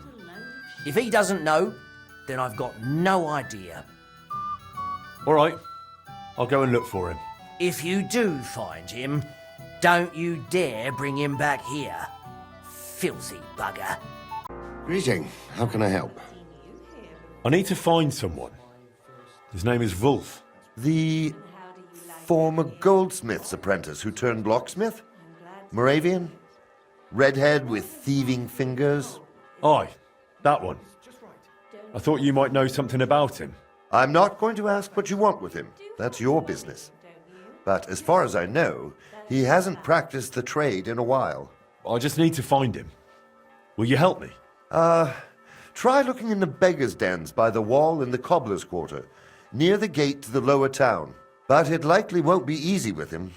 If he doesn't know, then I've got no idea. All right. I'll go and look for him. If you do find him, don't you dare bring him back here. Filthy bugger. Greeting. How can I help? I need to find someone. His name is Wolf. The former goldsmith's apprentice who turned locksmith? Moravian? Redhead with thieving fingers? Aye, that one. I thought you might know something about him. I'm not going to ask what you want with him. That's your business. But as far as I know, he hasn't practiced the trade in a while. I just need to find him. Will you help me? Try looking in the beggars' dens by the wall in the cobbler's quarter, near the gate to the lower town. But it likely won't be easy with him.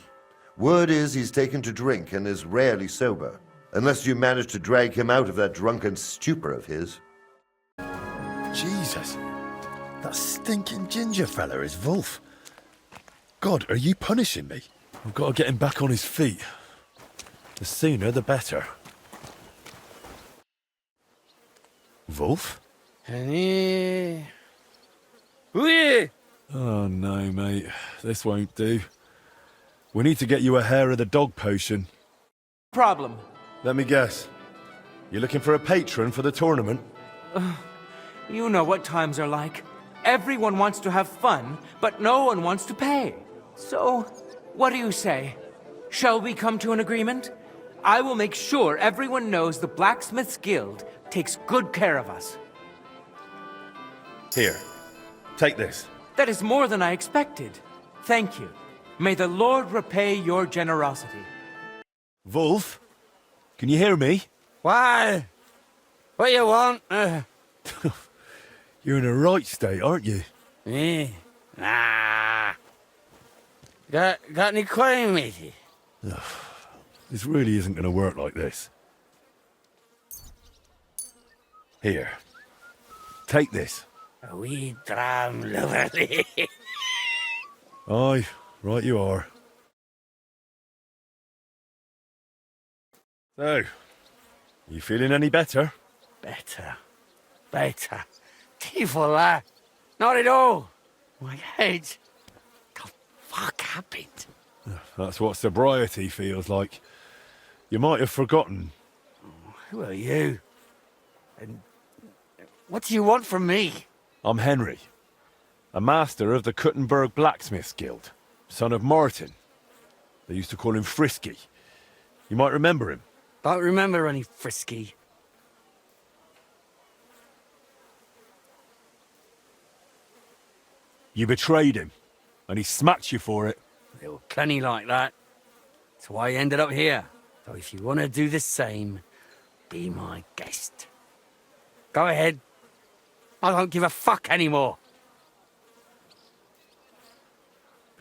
Word is he's taken to drink and is rarely sober. Unless you manage to drag him out of that drunken stupor of his. Jesus. That stinking ginger fella is Wolf. God, are you punishing me? I've got to get him back on his feet. The sooner, the better. Wolf? Oui. Oh, no, mate. This won't do. We need to get you a hair of the dog potion. Problem. Let me guess. You're looking for a patron for the tournament? You know what times are like. Everyone wants to have fun, but no one wants to pay. So, what do you say? Shall we come to an agreement? I will make sure everyone knows the Blacksmiths Guild takes good care of us. Here. Take this. That is more than I expected. Thank you. May the Lord repay your generosity. Wolf? Can you hear me? Why? What you want? You're in a right state, aren't you? Nah. Got any coin with you? This really isn't going to work like this. Here. Take this. We dram lovely. Aye, right you are. So, you feeling any better? Better. Tifola. Not at all. My head. The fuck happened? That's what sobriety feels like. You might have forgotten. Who are you? And what do you want from me? I'm Henry, a master of the Kuttenburg Blacksmiths Guild, son of Martin. They used to call him Frisky. You might remember him. Don't remember any Frisky. You betrayed him, and he smacked you for it. There were plenty like that. That's why I ended up here. So if you want to do the same, be my guest. Go ahead. I don't give a fuck anymore.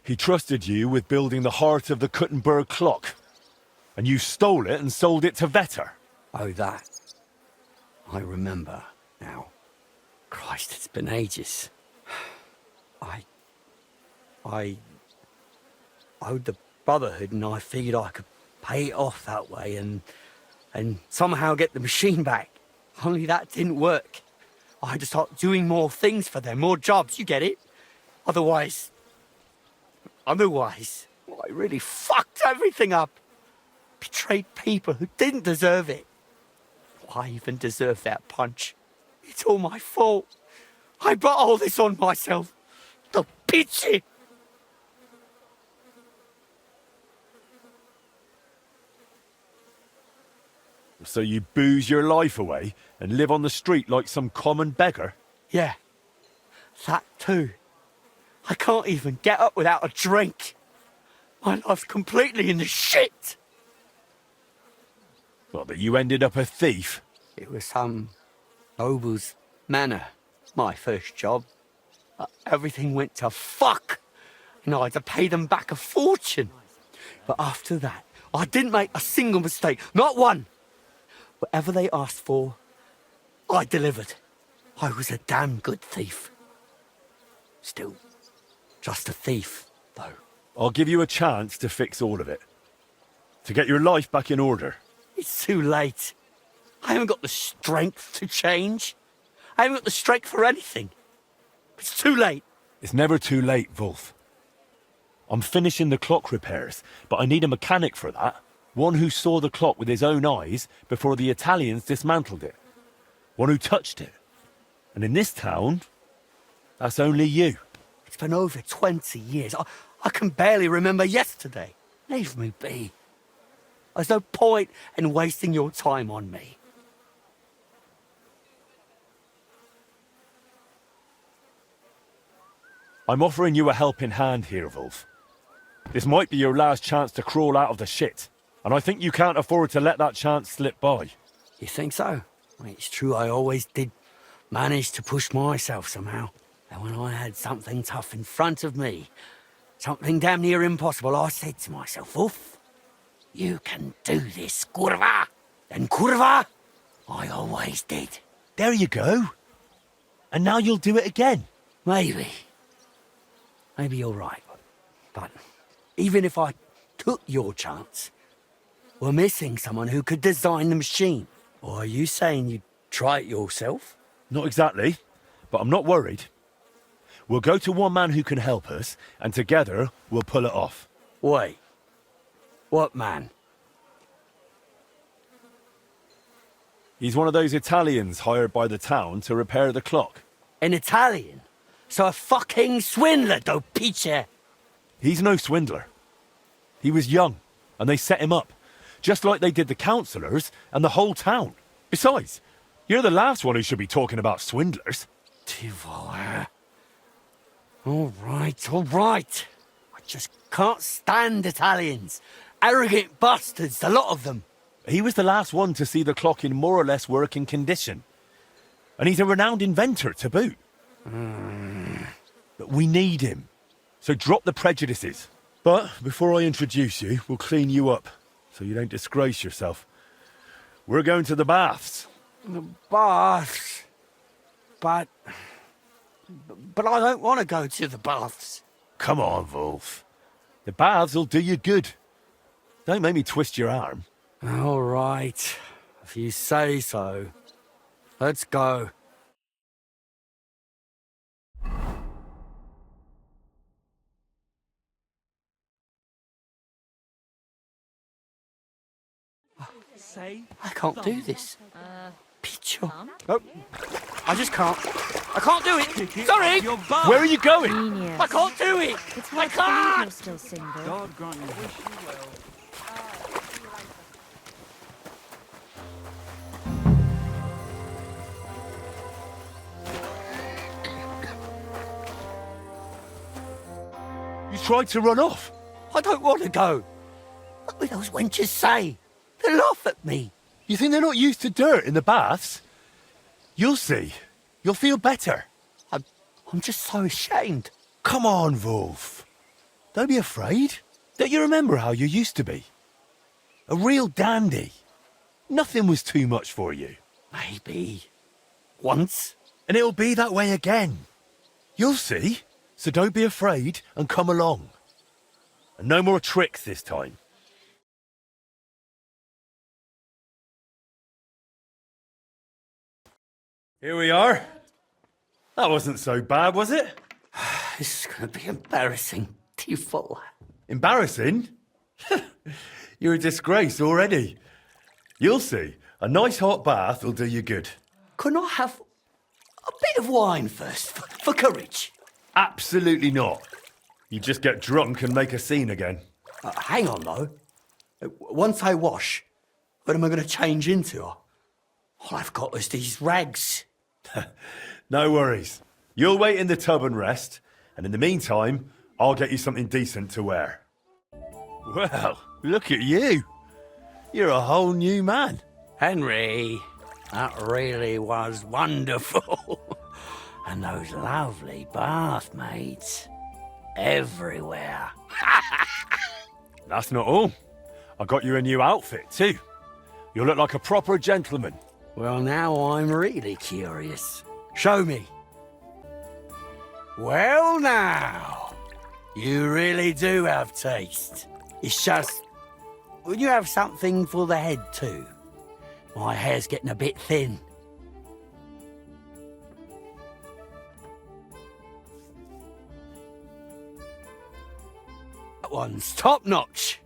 He trusted you with building the heart of the Kuttenburg clock, and you stole it and sold it to Vetter. Oh, that. I remember now. Christ, it's been ages. I owed the Brotherhood, and I figured I could pay it off that way and somehow get the machine back. Only that didn't work. I had to start doing more things for them, more jobs, you get it? Otherwise, I really fucked everything up. Betrayed people who didn't deserve it. Why even deserve that punch? It's all my fault. I brought all this on myself. The bitchy! So you booze your life away and live on the street like some common beggar? Yeah, that too. I can't even get up without a drink. My life's completely in the shit. Well, but you ended up a thief? It was some noble's manor, my first job. Everything went to fuck. And I had to pay them back a fortune. But after that, I didn't make a single mistake, not one. Whatever they asked for, I delivered. I was a damn good thief. Still, just a thief, though. I'll give you a chance to fix all of it. To get your life back in order. It's too late. I haven't got the strength to change. I haven't got the strength for anything. It's too late. It's never too late, Wolf. I'm finishing the clock repairs, but I need a mechanic for that. One who saw the clock with his own eyes before the Italians dismantled it. One who touched it. And in this town, that's only you. It's been over 20 years. I can barely remember yesterday. Leave me be. There's no point in wasting your time on me. I'm offering you a helping hand here, Wolf. This might be your last chance to crawl out of the shit. And I think you can't afford to let that chance slip by. You think so? Well, it's true, I always did manage to push myself somehow. And when I had something tough in front of me, something damn near impossible, I said to myself, Wolf, you can do this, kurva. then kurva, I always did. There you go. And now you'll do it again. Maybe. Maybe you're right. But even if I took your chance, we're missing someone who could design the machine. Or are you saying you'd try it yourself? Not exactly, but I'm not worried. We'll go to one man who can help us, and together we'll pull it off. Wait. What man? He's one of those Italians hired by the town to repair the clock. An Italian? So a fucking swindler, do pice. He's no swindler. He was young, and they set him up, just like they did the councillors and the whole town. Besides, you're the last one who should be talking about swindlers. All right. I just can't stand Italians. Arrogant bastards, the lot of them. He was the last one to see the clock in more or less working condition. And he's a renowned inventor to boot. But we need him. So drop the prejudices. But before I introduce you, we'll clean you up, so you don't disgrace yourself. We're going to the baths. The baths? But I don't want to go to the baths. Come on, Wolf. The baths will do you good. Don't make me twist your arm. All right. If you say so. Let's go. I can't do this. Picture. Oh, I just can't. I can't do it. Sorry. Where are you going? I can't do it. I can't. You're still single. God grant you wish you well. You tried to run off. I don't want to go. What will those wenches say? They laugh at me. You think they're not used to dirt in the baths? You'll see. You'll feel better. I'm just so ashamed. Come on, Wolf. Don't be afraid. Don't you remember how you used to be? A real dandy. Nothing was too much for you. Maybe. Once. And it'll be that way again. You'll see. So don't be afraid and come along. And no more tricks this time. Here we are. That wasn't so bad, was it? This is going to be embarrassing. Too full. Embarrassing? You're a disgrace already. You'll see. A nice hot bath will do you good. Couldn't I have a bit of wine first, for courage? Absolutely not. You just get drunk and make a scene again. Hang on, though. Once I wash, what am I going to change into? All I've got is these rags. No worries. You'll wait in the tub and rest, and in the meantime, I'll get you something decent to wear. Well, look at you. You're a whole new man. Henry, that really was wonderful. And those lovely bathmaids. Everywhere. That's not all. I got you a new outfit, too. You'll look like a proper gentleman. Well, now I'm really curious. Show me. Well, now. You really do have taste. It's just... Would you have something for the head, too? My hair's getting a bit thin. That one's top-notch.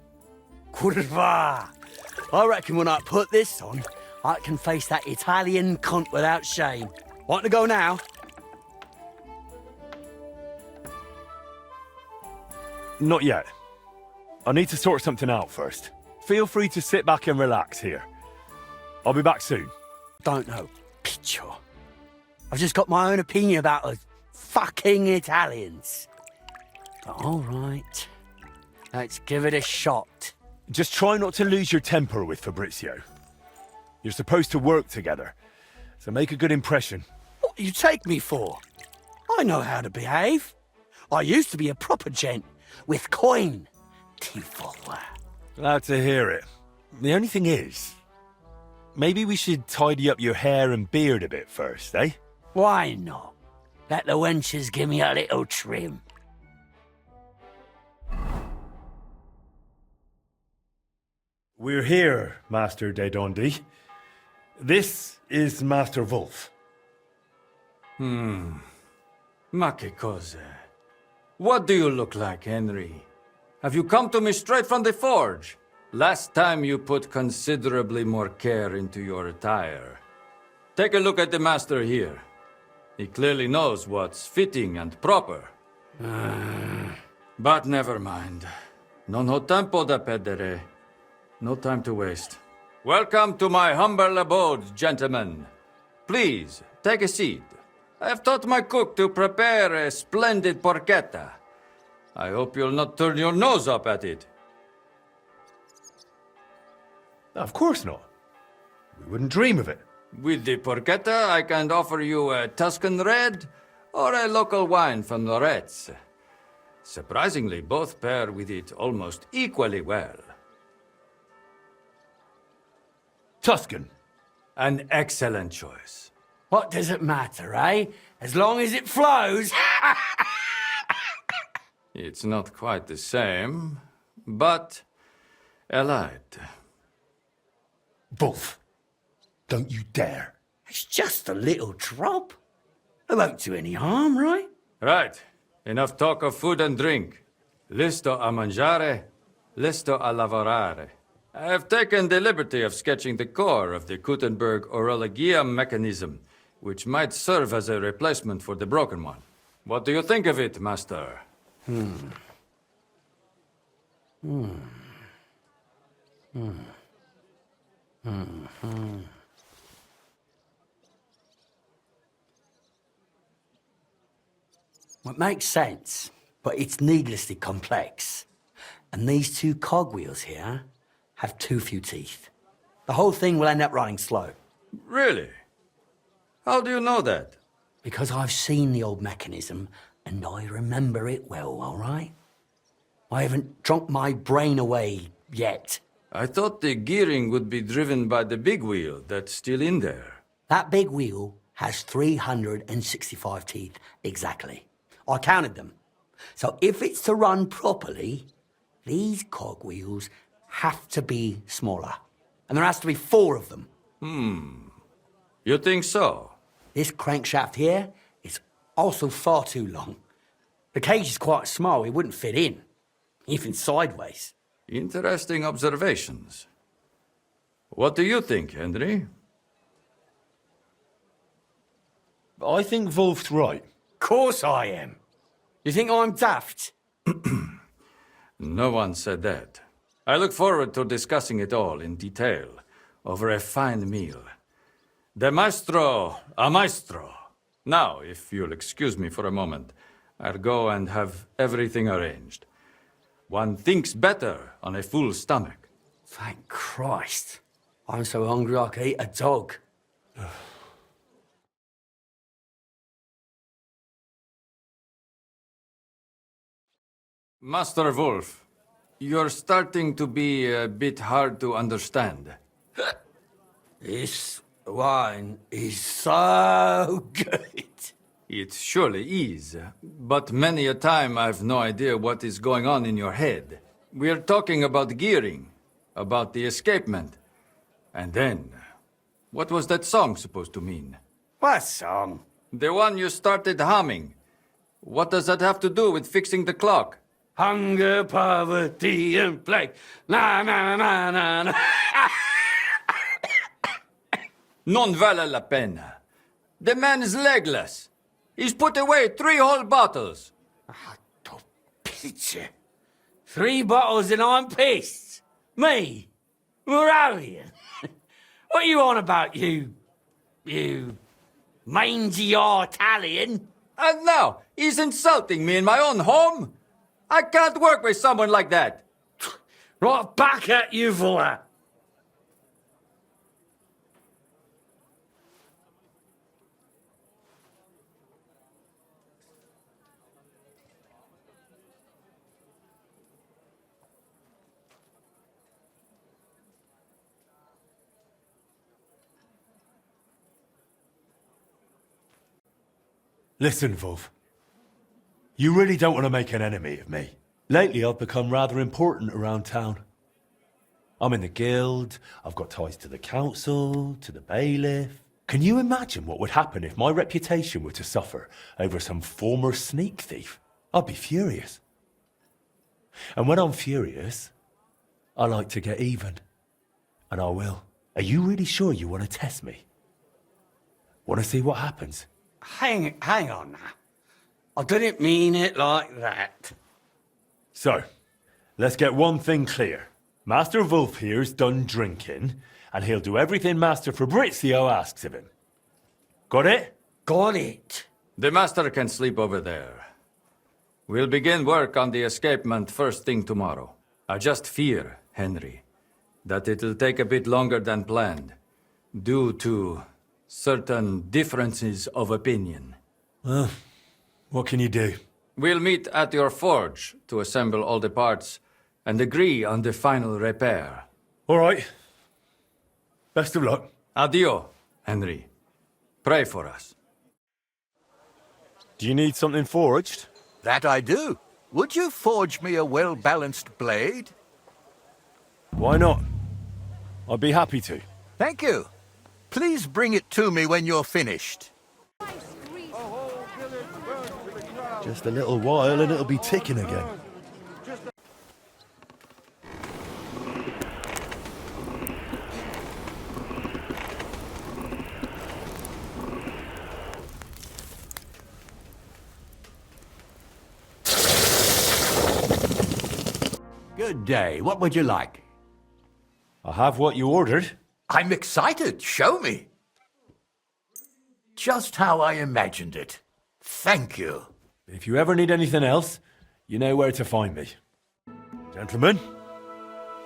Kurva. I reckon when I put this on, I can face that Italian cunt without shame. Want to go now? Not yet. I need to sort something out first. Feel free to sit back and relax here. I'll be back soon. Don't know, picture. I've just got my own opinion about those fucking Italians. But all right. Let's give it a shot. Just try not to lose your temper with Fabrizio. You're supposed to work together, so make a good impression. What do you take me for? I know how to behave. I used to be a proper gent, with coin. Glad to hear it. The only thing is, maybe we should tidy up your hair and beard a bit first, eh? Why not? Let the wenches give me a little trim. We're here, Master de Dondi. This is Master Wolf. Ma che cosa? What do you look like, Henry? Have you come to me straight from the forge? Last time you put considerably more care into your attire. Take a look at the master here. He clearly knows what's fitting and proper. But never mind. Non ho tempo da perdere. No time to waste. Welcome to my humble abode, gentlemen. Please, take a seat. I have taught my cook to prepare a splendid porchetta. I hope you'll not turn your nose up at it. Of course not. We wouldn't dream of it. With the porchetta, I can offer you a Tuscan red or a local wine from Loretz. Surprisingly, both pair with it almost equally well. Tuscan. An excellent choice. What does it matter, eh? As long as it flows. It's not quite the same, but allied. Wolf, don't you dare. It's just a little drop. It won't do any harm, right? Right. Enough talk of food and drink. Listo a mangiare, listo a lavorare. I have taken the liberty of sketching the core of the Kuttenburg orologia mechanism, which might serve as a replacement for the broken one. What do you think of it, Master? It makes sense, but it's needlessly complex. And these two cogwheels here have too few teeth. The whole thing will end up running slow. Really? How do you know that? Because I've seen the old mechanism, and I remember it well, all right? I haven't drunk my brain away yet. I thought the gearing would be driven by the big wheel that's still in there. That big wheel has 365 teeth, exactly. I counted them. So if it's to run properly, these cogwheels have to be smaller. And there has to be 4 of them. You think so? This crankshaft here is also far too long. The cage is quite small, it wouldn't fit in, even sideways. Interesting observations. What do you think, Henry? I think Wolf's right. Course I am. You think I'm daft? No one said that. I look forward to discussing it all in detail over a fine meal. De maestro a maestro. Now, if you'll excuse me for a moment, I'll go and have everything arranged. One thinks better on a full stomach. Thank Christ. I'm so hungry I could eat a dog. Master Wolf, you're starting to be a bit hard to understand. This wine is so good. It surely is, but many a time I've no idea what is going on in your head. We're talking about gearing, about the escapement. And then, what was that song supposed to mean? What song? The one you started humming. What does that have to do with fixing the clock? Hunger, poverty, and plague. Na na na na na. Non vale la pena. The man is legless. He's put away 3 whole bottles. Picture. 3 bottles and I'm pissed. Me? Moravian? What are you on about, you mangy Italian? And now, he's insulting me in my own home? I can't work with someone like that. Right back at you for that. Listen, Wolf. You really don't want to make an enemy of me. Lately, I've become rather important around town. I'm in the guild, I've got ties to the council, to the bailiff. Can you imagine what would happen if my reputation were to suffer over some former sneak thief? I'd be furious. And when I'm furious, I like to get even. And I will. Are you really sure you want to test me? Want to see what happens? Hang on now. I didn't mean it like that. So, let's get one thing clear. Master Wolf here's done drinking, and he'll do everything Master Fabrizio asks of him. Got it? Got it. The master can sleep over there. We'll begin work on the escapement first thing tomorrow. I just fear, Henry, that it'll take a bit longer than planned, due to certain differences of opinion. Well, what can you do? We'll meet at your forge to assemble all the parts and agree on the final repair. All right. Best of luck. Adio, Henry. Pray for us. Do you need something forged? That I do. Would you forge me a well-balanced blade? Why not? I'd be happy to. Thank you. Please bring it to me when you're finished. Just a little while and it'll be ticking again. Good day. What would you like? I have what you ordered. I'm excited. Show me. Just how I imagined it. Thank you. If you ever need anything else, you know where to find me. Gentlemen,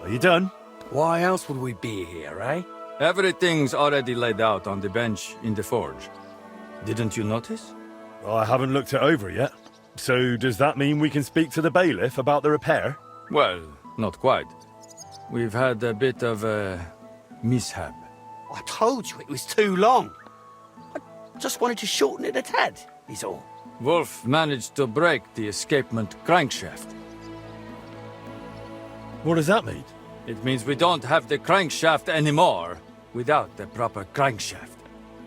are you done? Why else would we be here, eh? Everything's already laid out on the bench in the forge. Didn't you notice? I haven't looked it over yet. So does that mean we can speak to the bailiff about the repair? Well, not quite. We've had a bit of a mishap. I told you it was too long. I just wanted to shorten it a tad, is all. Wolf managed to break the escapement crankshaft. What does that mean? It means we don't have the crankshaft anymore without the proper crankshaft.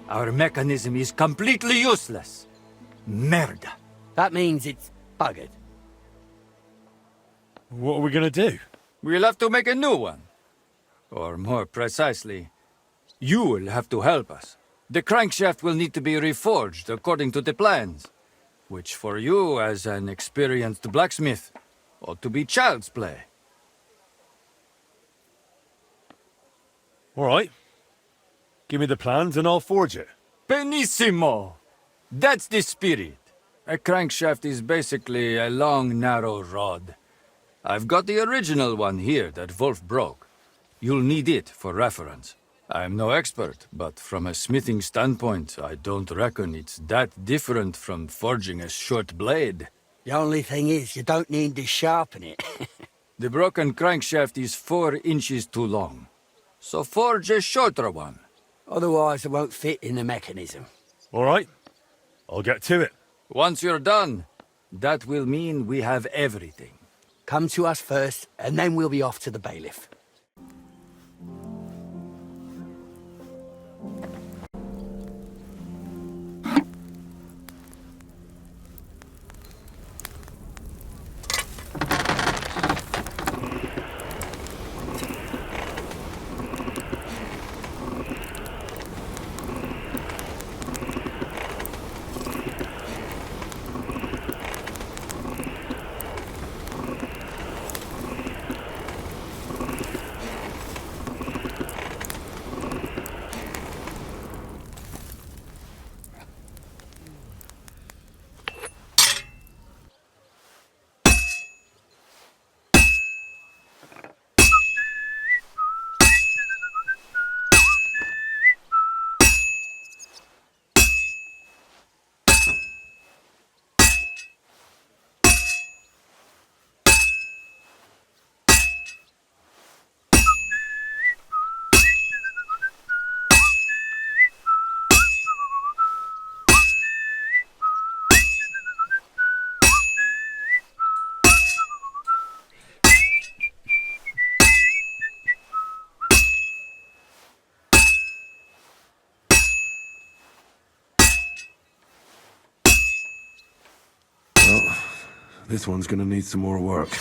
Our mechanism is completely useless. Merda. That means it's buggered. What are we going to do? We'll have to make a new one. Or more precisely, you will have to help us. The crankshaft will need to be reforged according to the plans, which for you, as an experienced blacksmith, ought to be child's play. All right. Give me the plans and I'll forge it. Benissimo! That's the spirit. A crankshaft is basically a long, narrow rod. I've got the original one here that Wolf broke. You'll need it for reference. I'm no expert, but from a smithing standpoint, I don't reckon it's that different from forging a short blade. The only thing is, you don't need to sharpen it. The broken crankshaft is 4 inches too long, so forge a shorter one. Otherwise, it won't fit in the mechanism. All right. I'll get to it. Once you're done, that will mean we have everything. Come to us first, and then we'll be off to the bailiff. This one's gonna need some more work.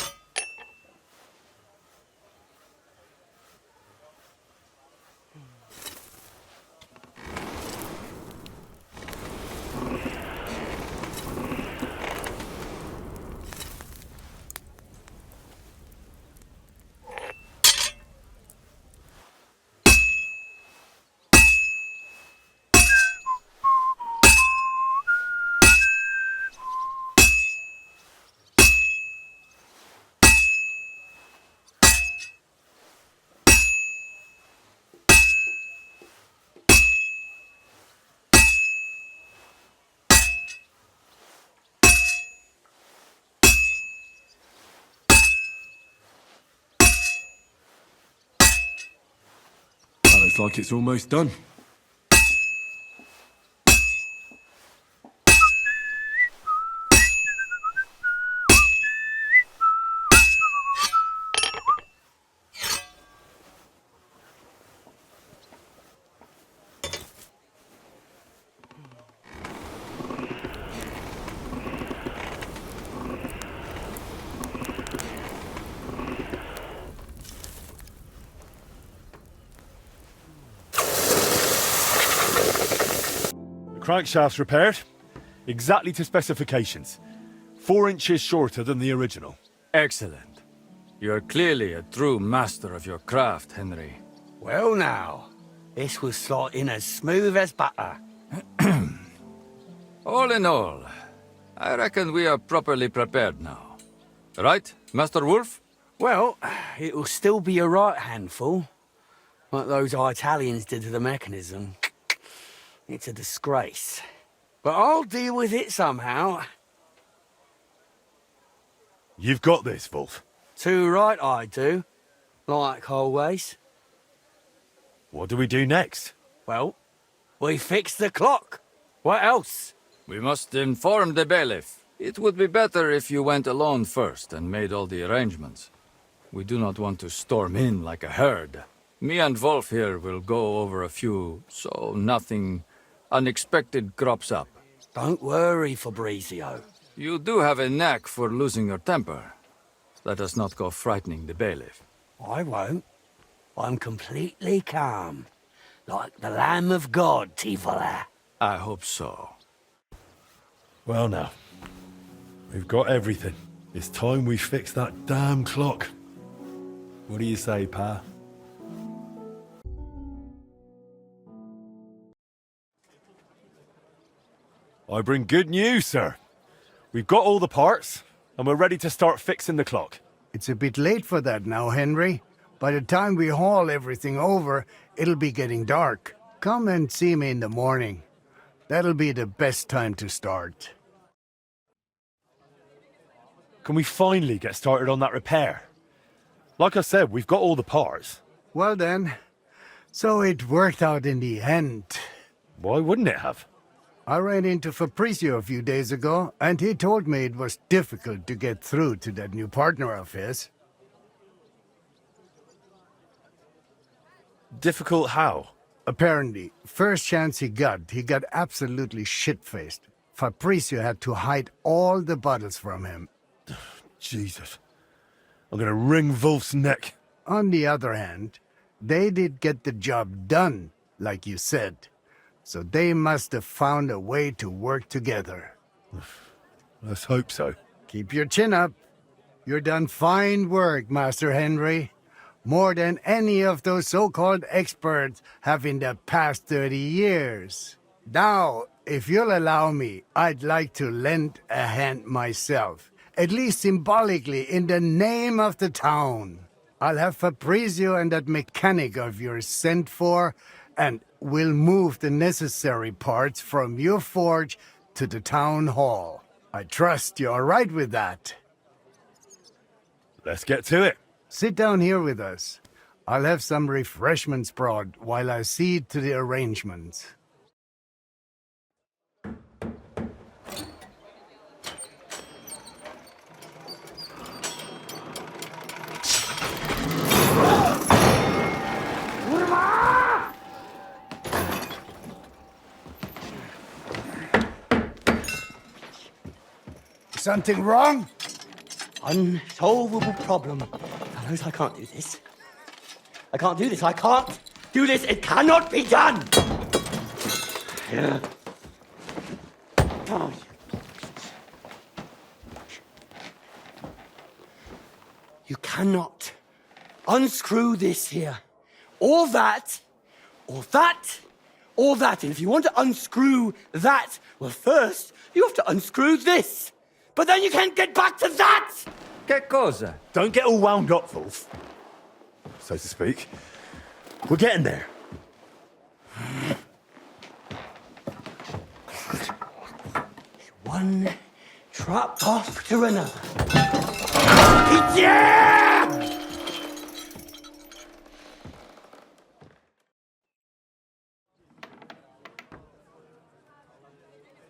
Well, looks like it's almost done. Crankshaft's repaired, exactly to specifications. 4 inches shorter than the original. Excellent. You're clearly a true master of your craft, Henry. Well now, this will slot in as smooth as butter. All in all, I reckon we are properly prepared now. Right, Master Wolf? Well, it'll still be a right handful. What those Italians did to the mechanism. It's a disgrace. But I'll deal with it somehow. You've got this, Wolf. Too right I do. Like always. What do we do next? Well, we fix the clock. What else? We must inform the bailiff. It would be better if you went alone first and made all the arrangements. We do not want to storm in like a herd. Me and Wolf here will go over a few, so nothing unexpected crops up. Don't worry, Fabrizio. You do have a knack for losing your temper. Let us not go frightening the bailiff. I won't. I'm completely calm. Like the Lamb of God, Tivola. I hope so. Well now, we've got everything. It's time we fix that damn clock. What do you say, Pa? I bring good news, sir. We've got all the parts, and we're ready to start fixing the clock. It's a bit late for that now, Henry. By the time we haul everything over, it'll be getting dark. Come and see me in the morning. That'll be the best time to start. Can we finally get started on that repair? Like I said, we've got all the parts. Well then, so it worked out in the end. Why wouldn't it have? I ran into Fabrizio a few days ago, and he told me it was difficult to get through to that new partner of his. Difficult how? Apparently, first chance he got absolutely shit-faced. Fabrizio had to hide all the bottles from him. Jesus. I'm gonna wring Wolf's neck. On the other hand, they did get the job done, like you said. So they must have found a way to work together. Let's hope so. Keep your chin up. You're done fine work, Master Henry. More than any of those so-called experts have in the past 30 years. Now, if you'll allow me, I'd like to lend a hand myself. At least symbolically, in the name of the town. I'll have Fabrizio and that mechanic of yours sent for, and we'll move the necessary parts from your forge to the town hall. I trust you're all right with that. Let's get to it. Sit down here with us. I'll have some refreshments brought while I see to the arrangements. Something wrong? unsolvable problem. Fellows, I can't do this. I can't do this. I can't do this. It cannot be done. Oh. You cannot unscrew this here. Or that, or that, or that. And if you want to unscrew that, well, first, you have to unscrew this. But then you can't get back to that! Che cosa? Don't get all wound up, Wolf. So to speak. We're getting there. One trap after another. Yeah!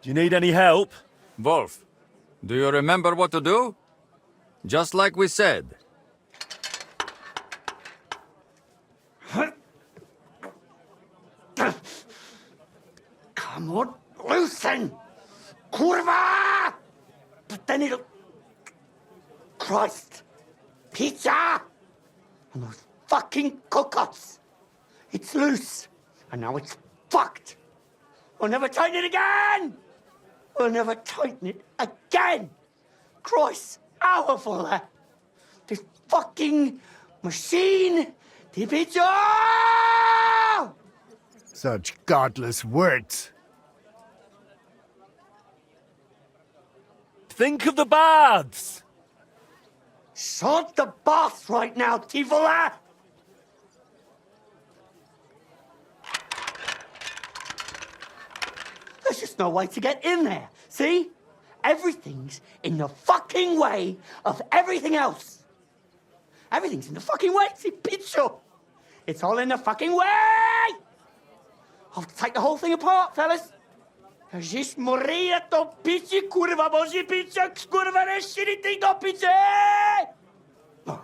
Do you need any help? Wolf, do you remember what to do? Just like we said. Come on, loosen! Kurva! But then it'll... Christ! Pizza! And those fucking cocottes! It's loose, and now it's fucked! We'll never tighten it again! We'll never tighten it again! Christ, powerful that! This fucking machine! The pizza! Such godless words. Think of the baths! Sod the baths right now, Tivola! There's just no way to get in there, see? Everything's in the fucking way of everything else. Everything's in the fucking way, see, pizza. It's all in the fucking way! I'll take the whole thing apart, fellas. Just morire to pizza, kurva boží pizza, kurva neširity to pizza! No,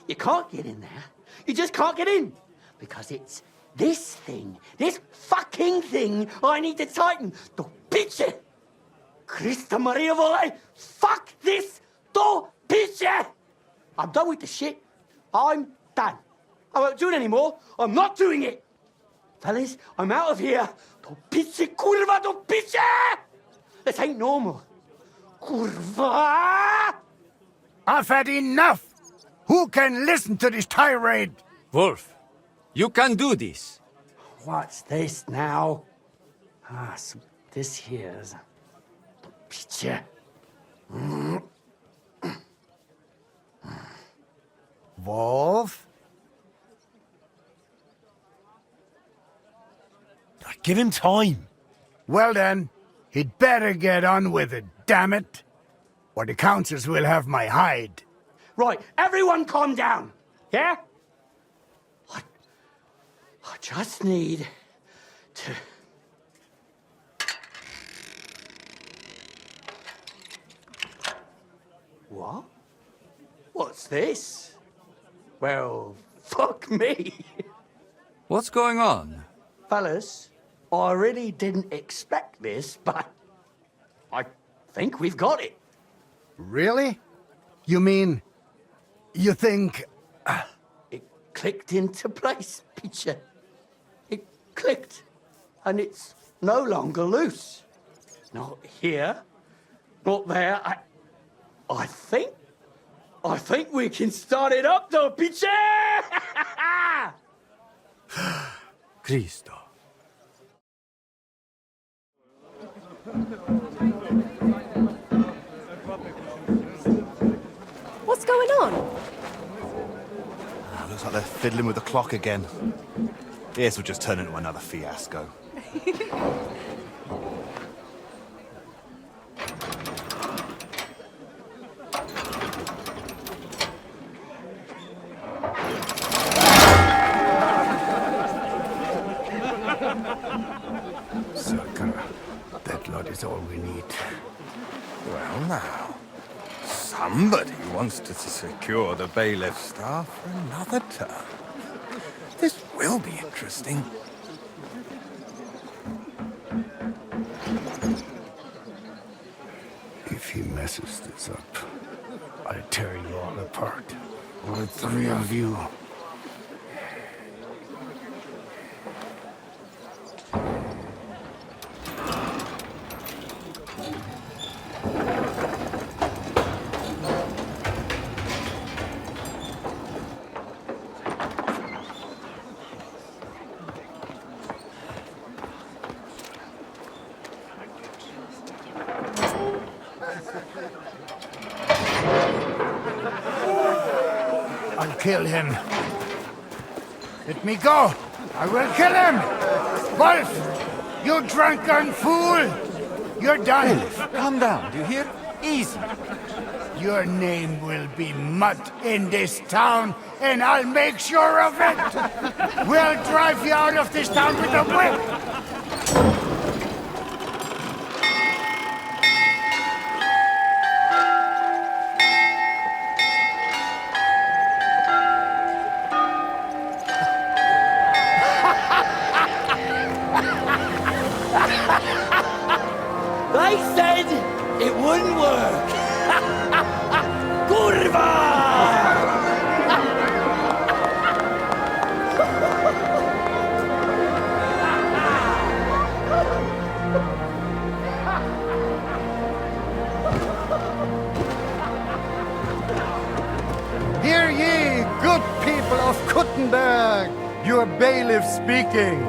you can't get in there. You just can't get in. Because it's this thing, this fucking thing I need to tighten. To pizza! Christa Maria Volle, fuck this to pizza! I'm done with the shit. I'm done. I won't do it anymore. I'm not doing it. Fellas, I'm out of here. To pizza, kurva, to pizza! This ain't normal. Kurva! I've had enough! Who can listen to this tirade? Wolf, you can do this. What's this now? So this here's... Pizza. Wolf? Give him time. Well then, he'd better get on with it, damn it. Or the councillors will have my hide. Right, everyone calm down, yeah? I just need to... What? What's this? Well, fuck me. What's going on? Fellas, I really didn't expect this, but I think we've got it. Really? You mean... you think... It clicked into place, Peter. It clicked, and it's no longer loose. Not here, not there. I think we can start it up, though, Peter! Cristo. What's going on? Looks like they're fiddling with the clock again. This will just turn into another fiasco. That lot is all we need. Well, now, somebody wants to secure the bailiff's staff for another term. This will be interesting. If he messes this up, I'll tear you all apart. All the three of you. I'll kill him. Let me go! I will kill him! Wolf! You drunken fool! You're done! Calm down, do you hear? Easy. Your name will be mud in this town, and I'll make sure of it! We'll drive you out of this town with a whip! They said it wouldn't work. Kurva! Hear ye, good people of Kuttenburg, your bailiff speaking.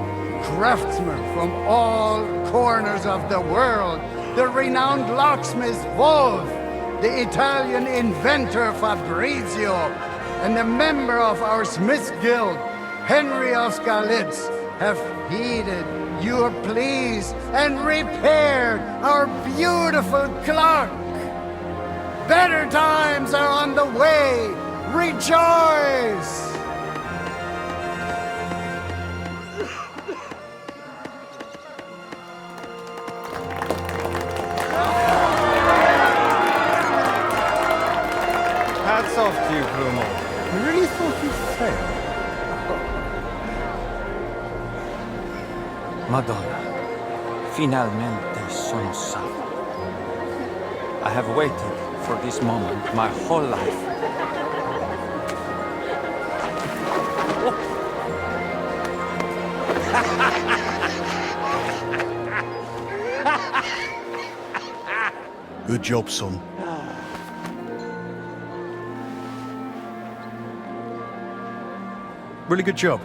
Craftsmen from all corners of the world, the renowned locksmith Wolf, the Italian inventor Fabrizio, and the member of our Smiths Guild, Henry of Skalitz, have heeded your pleas and repaired our beautiful clock. Better times are on the way. Rejoice! Hats off to you, Bruno. I really thought you failed. Madonna, finalmente sono salvo. I have waited for this moment my whole life. Good job, son. Really good job.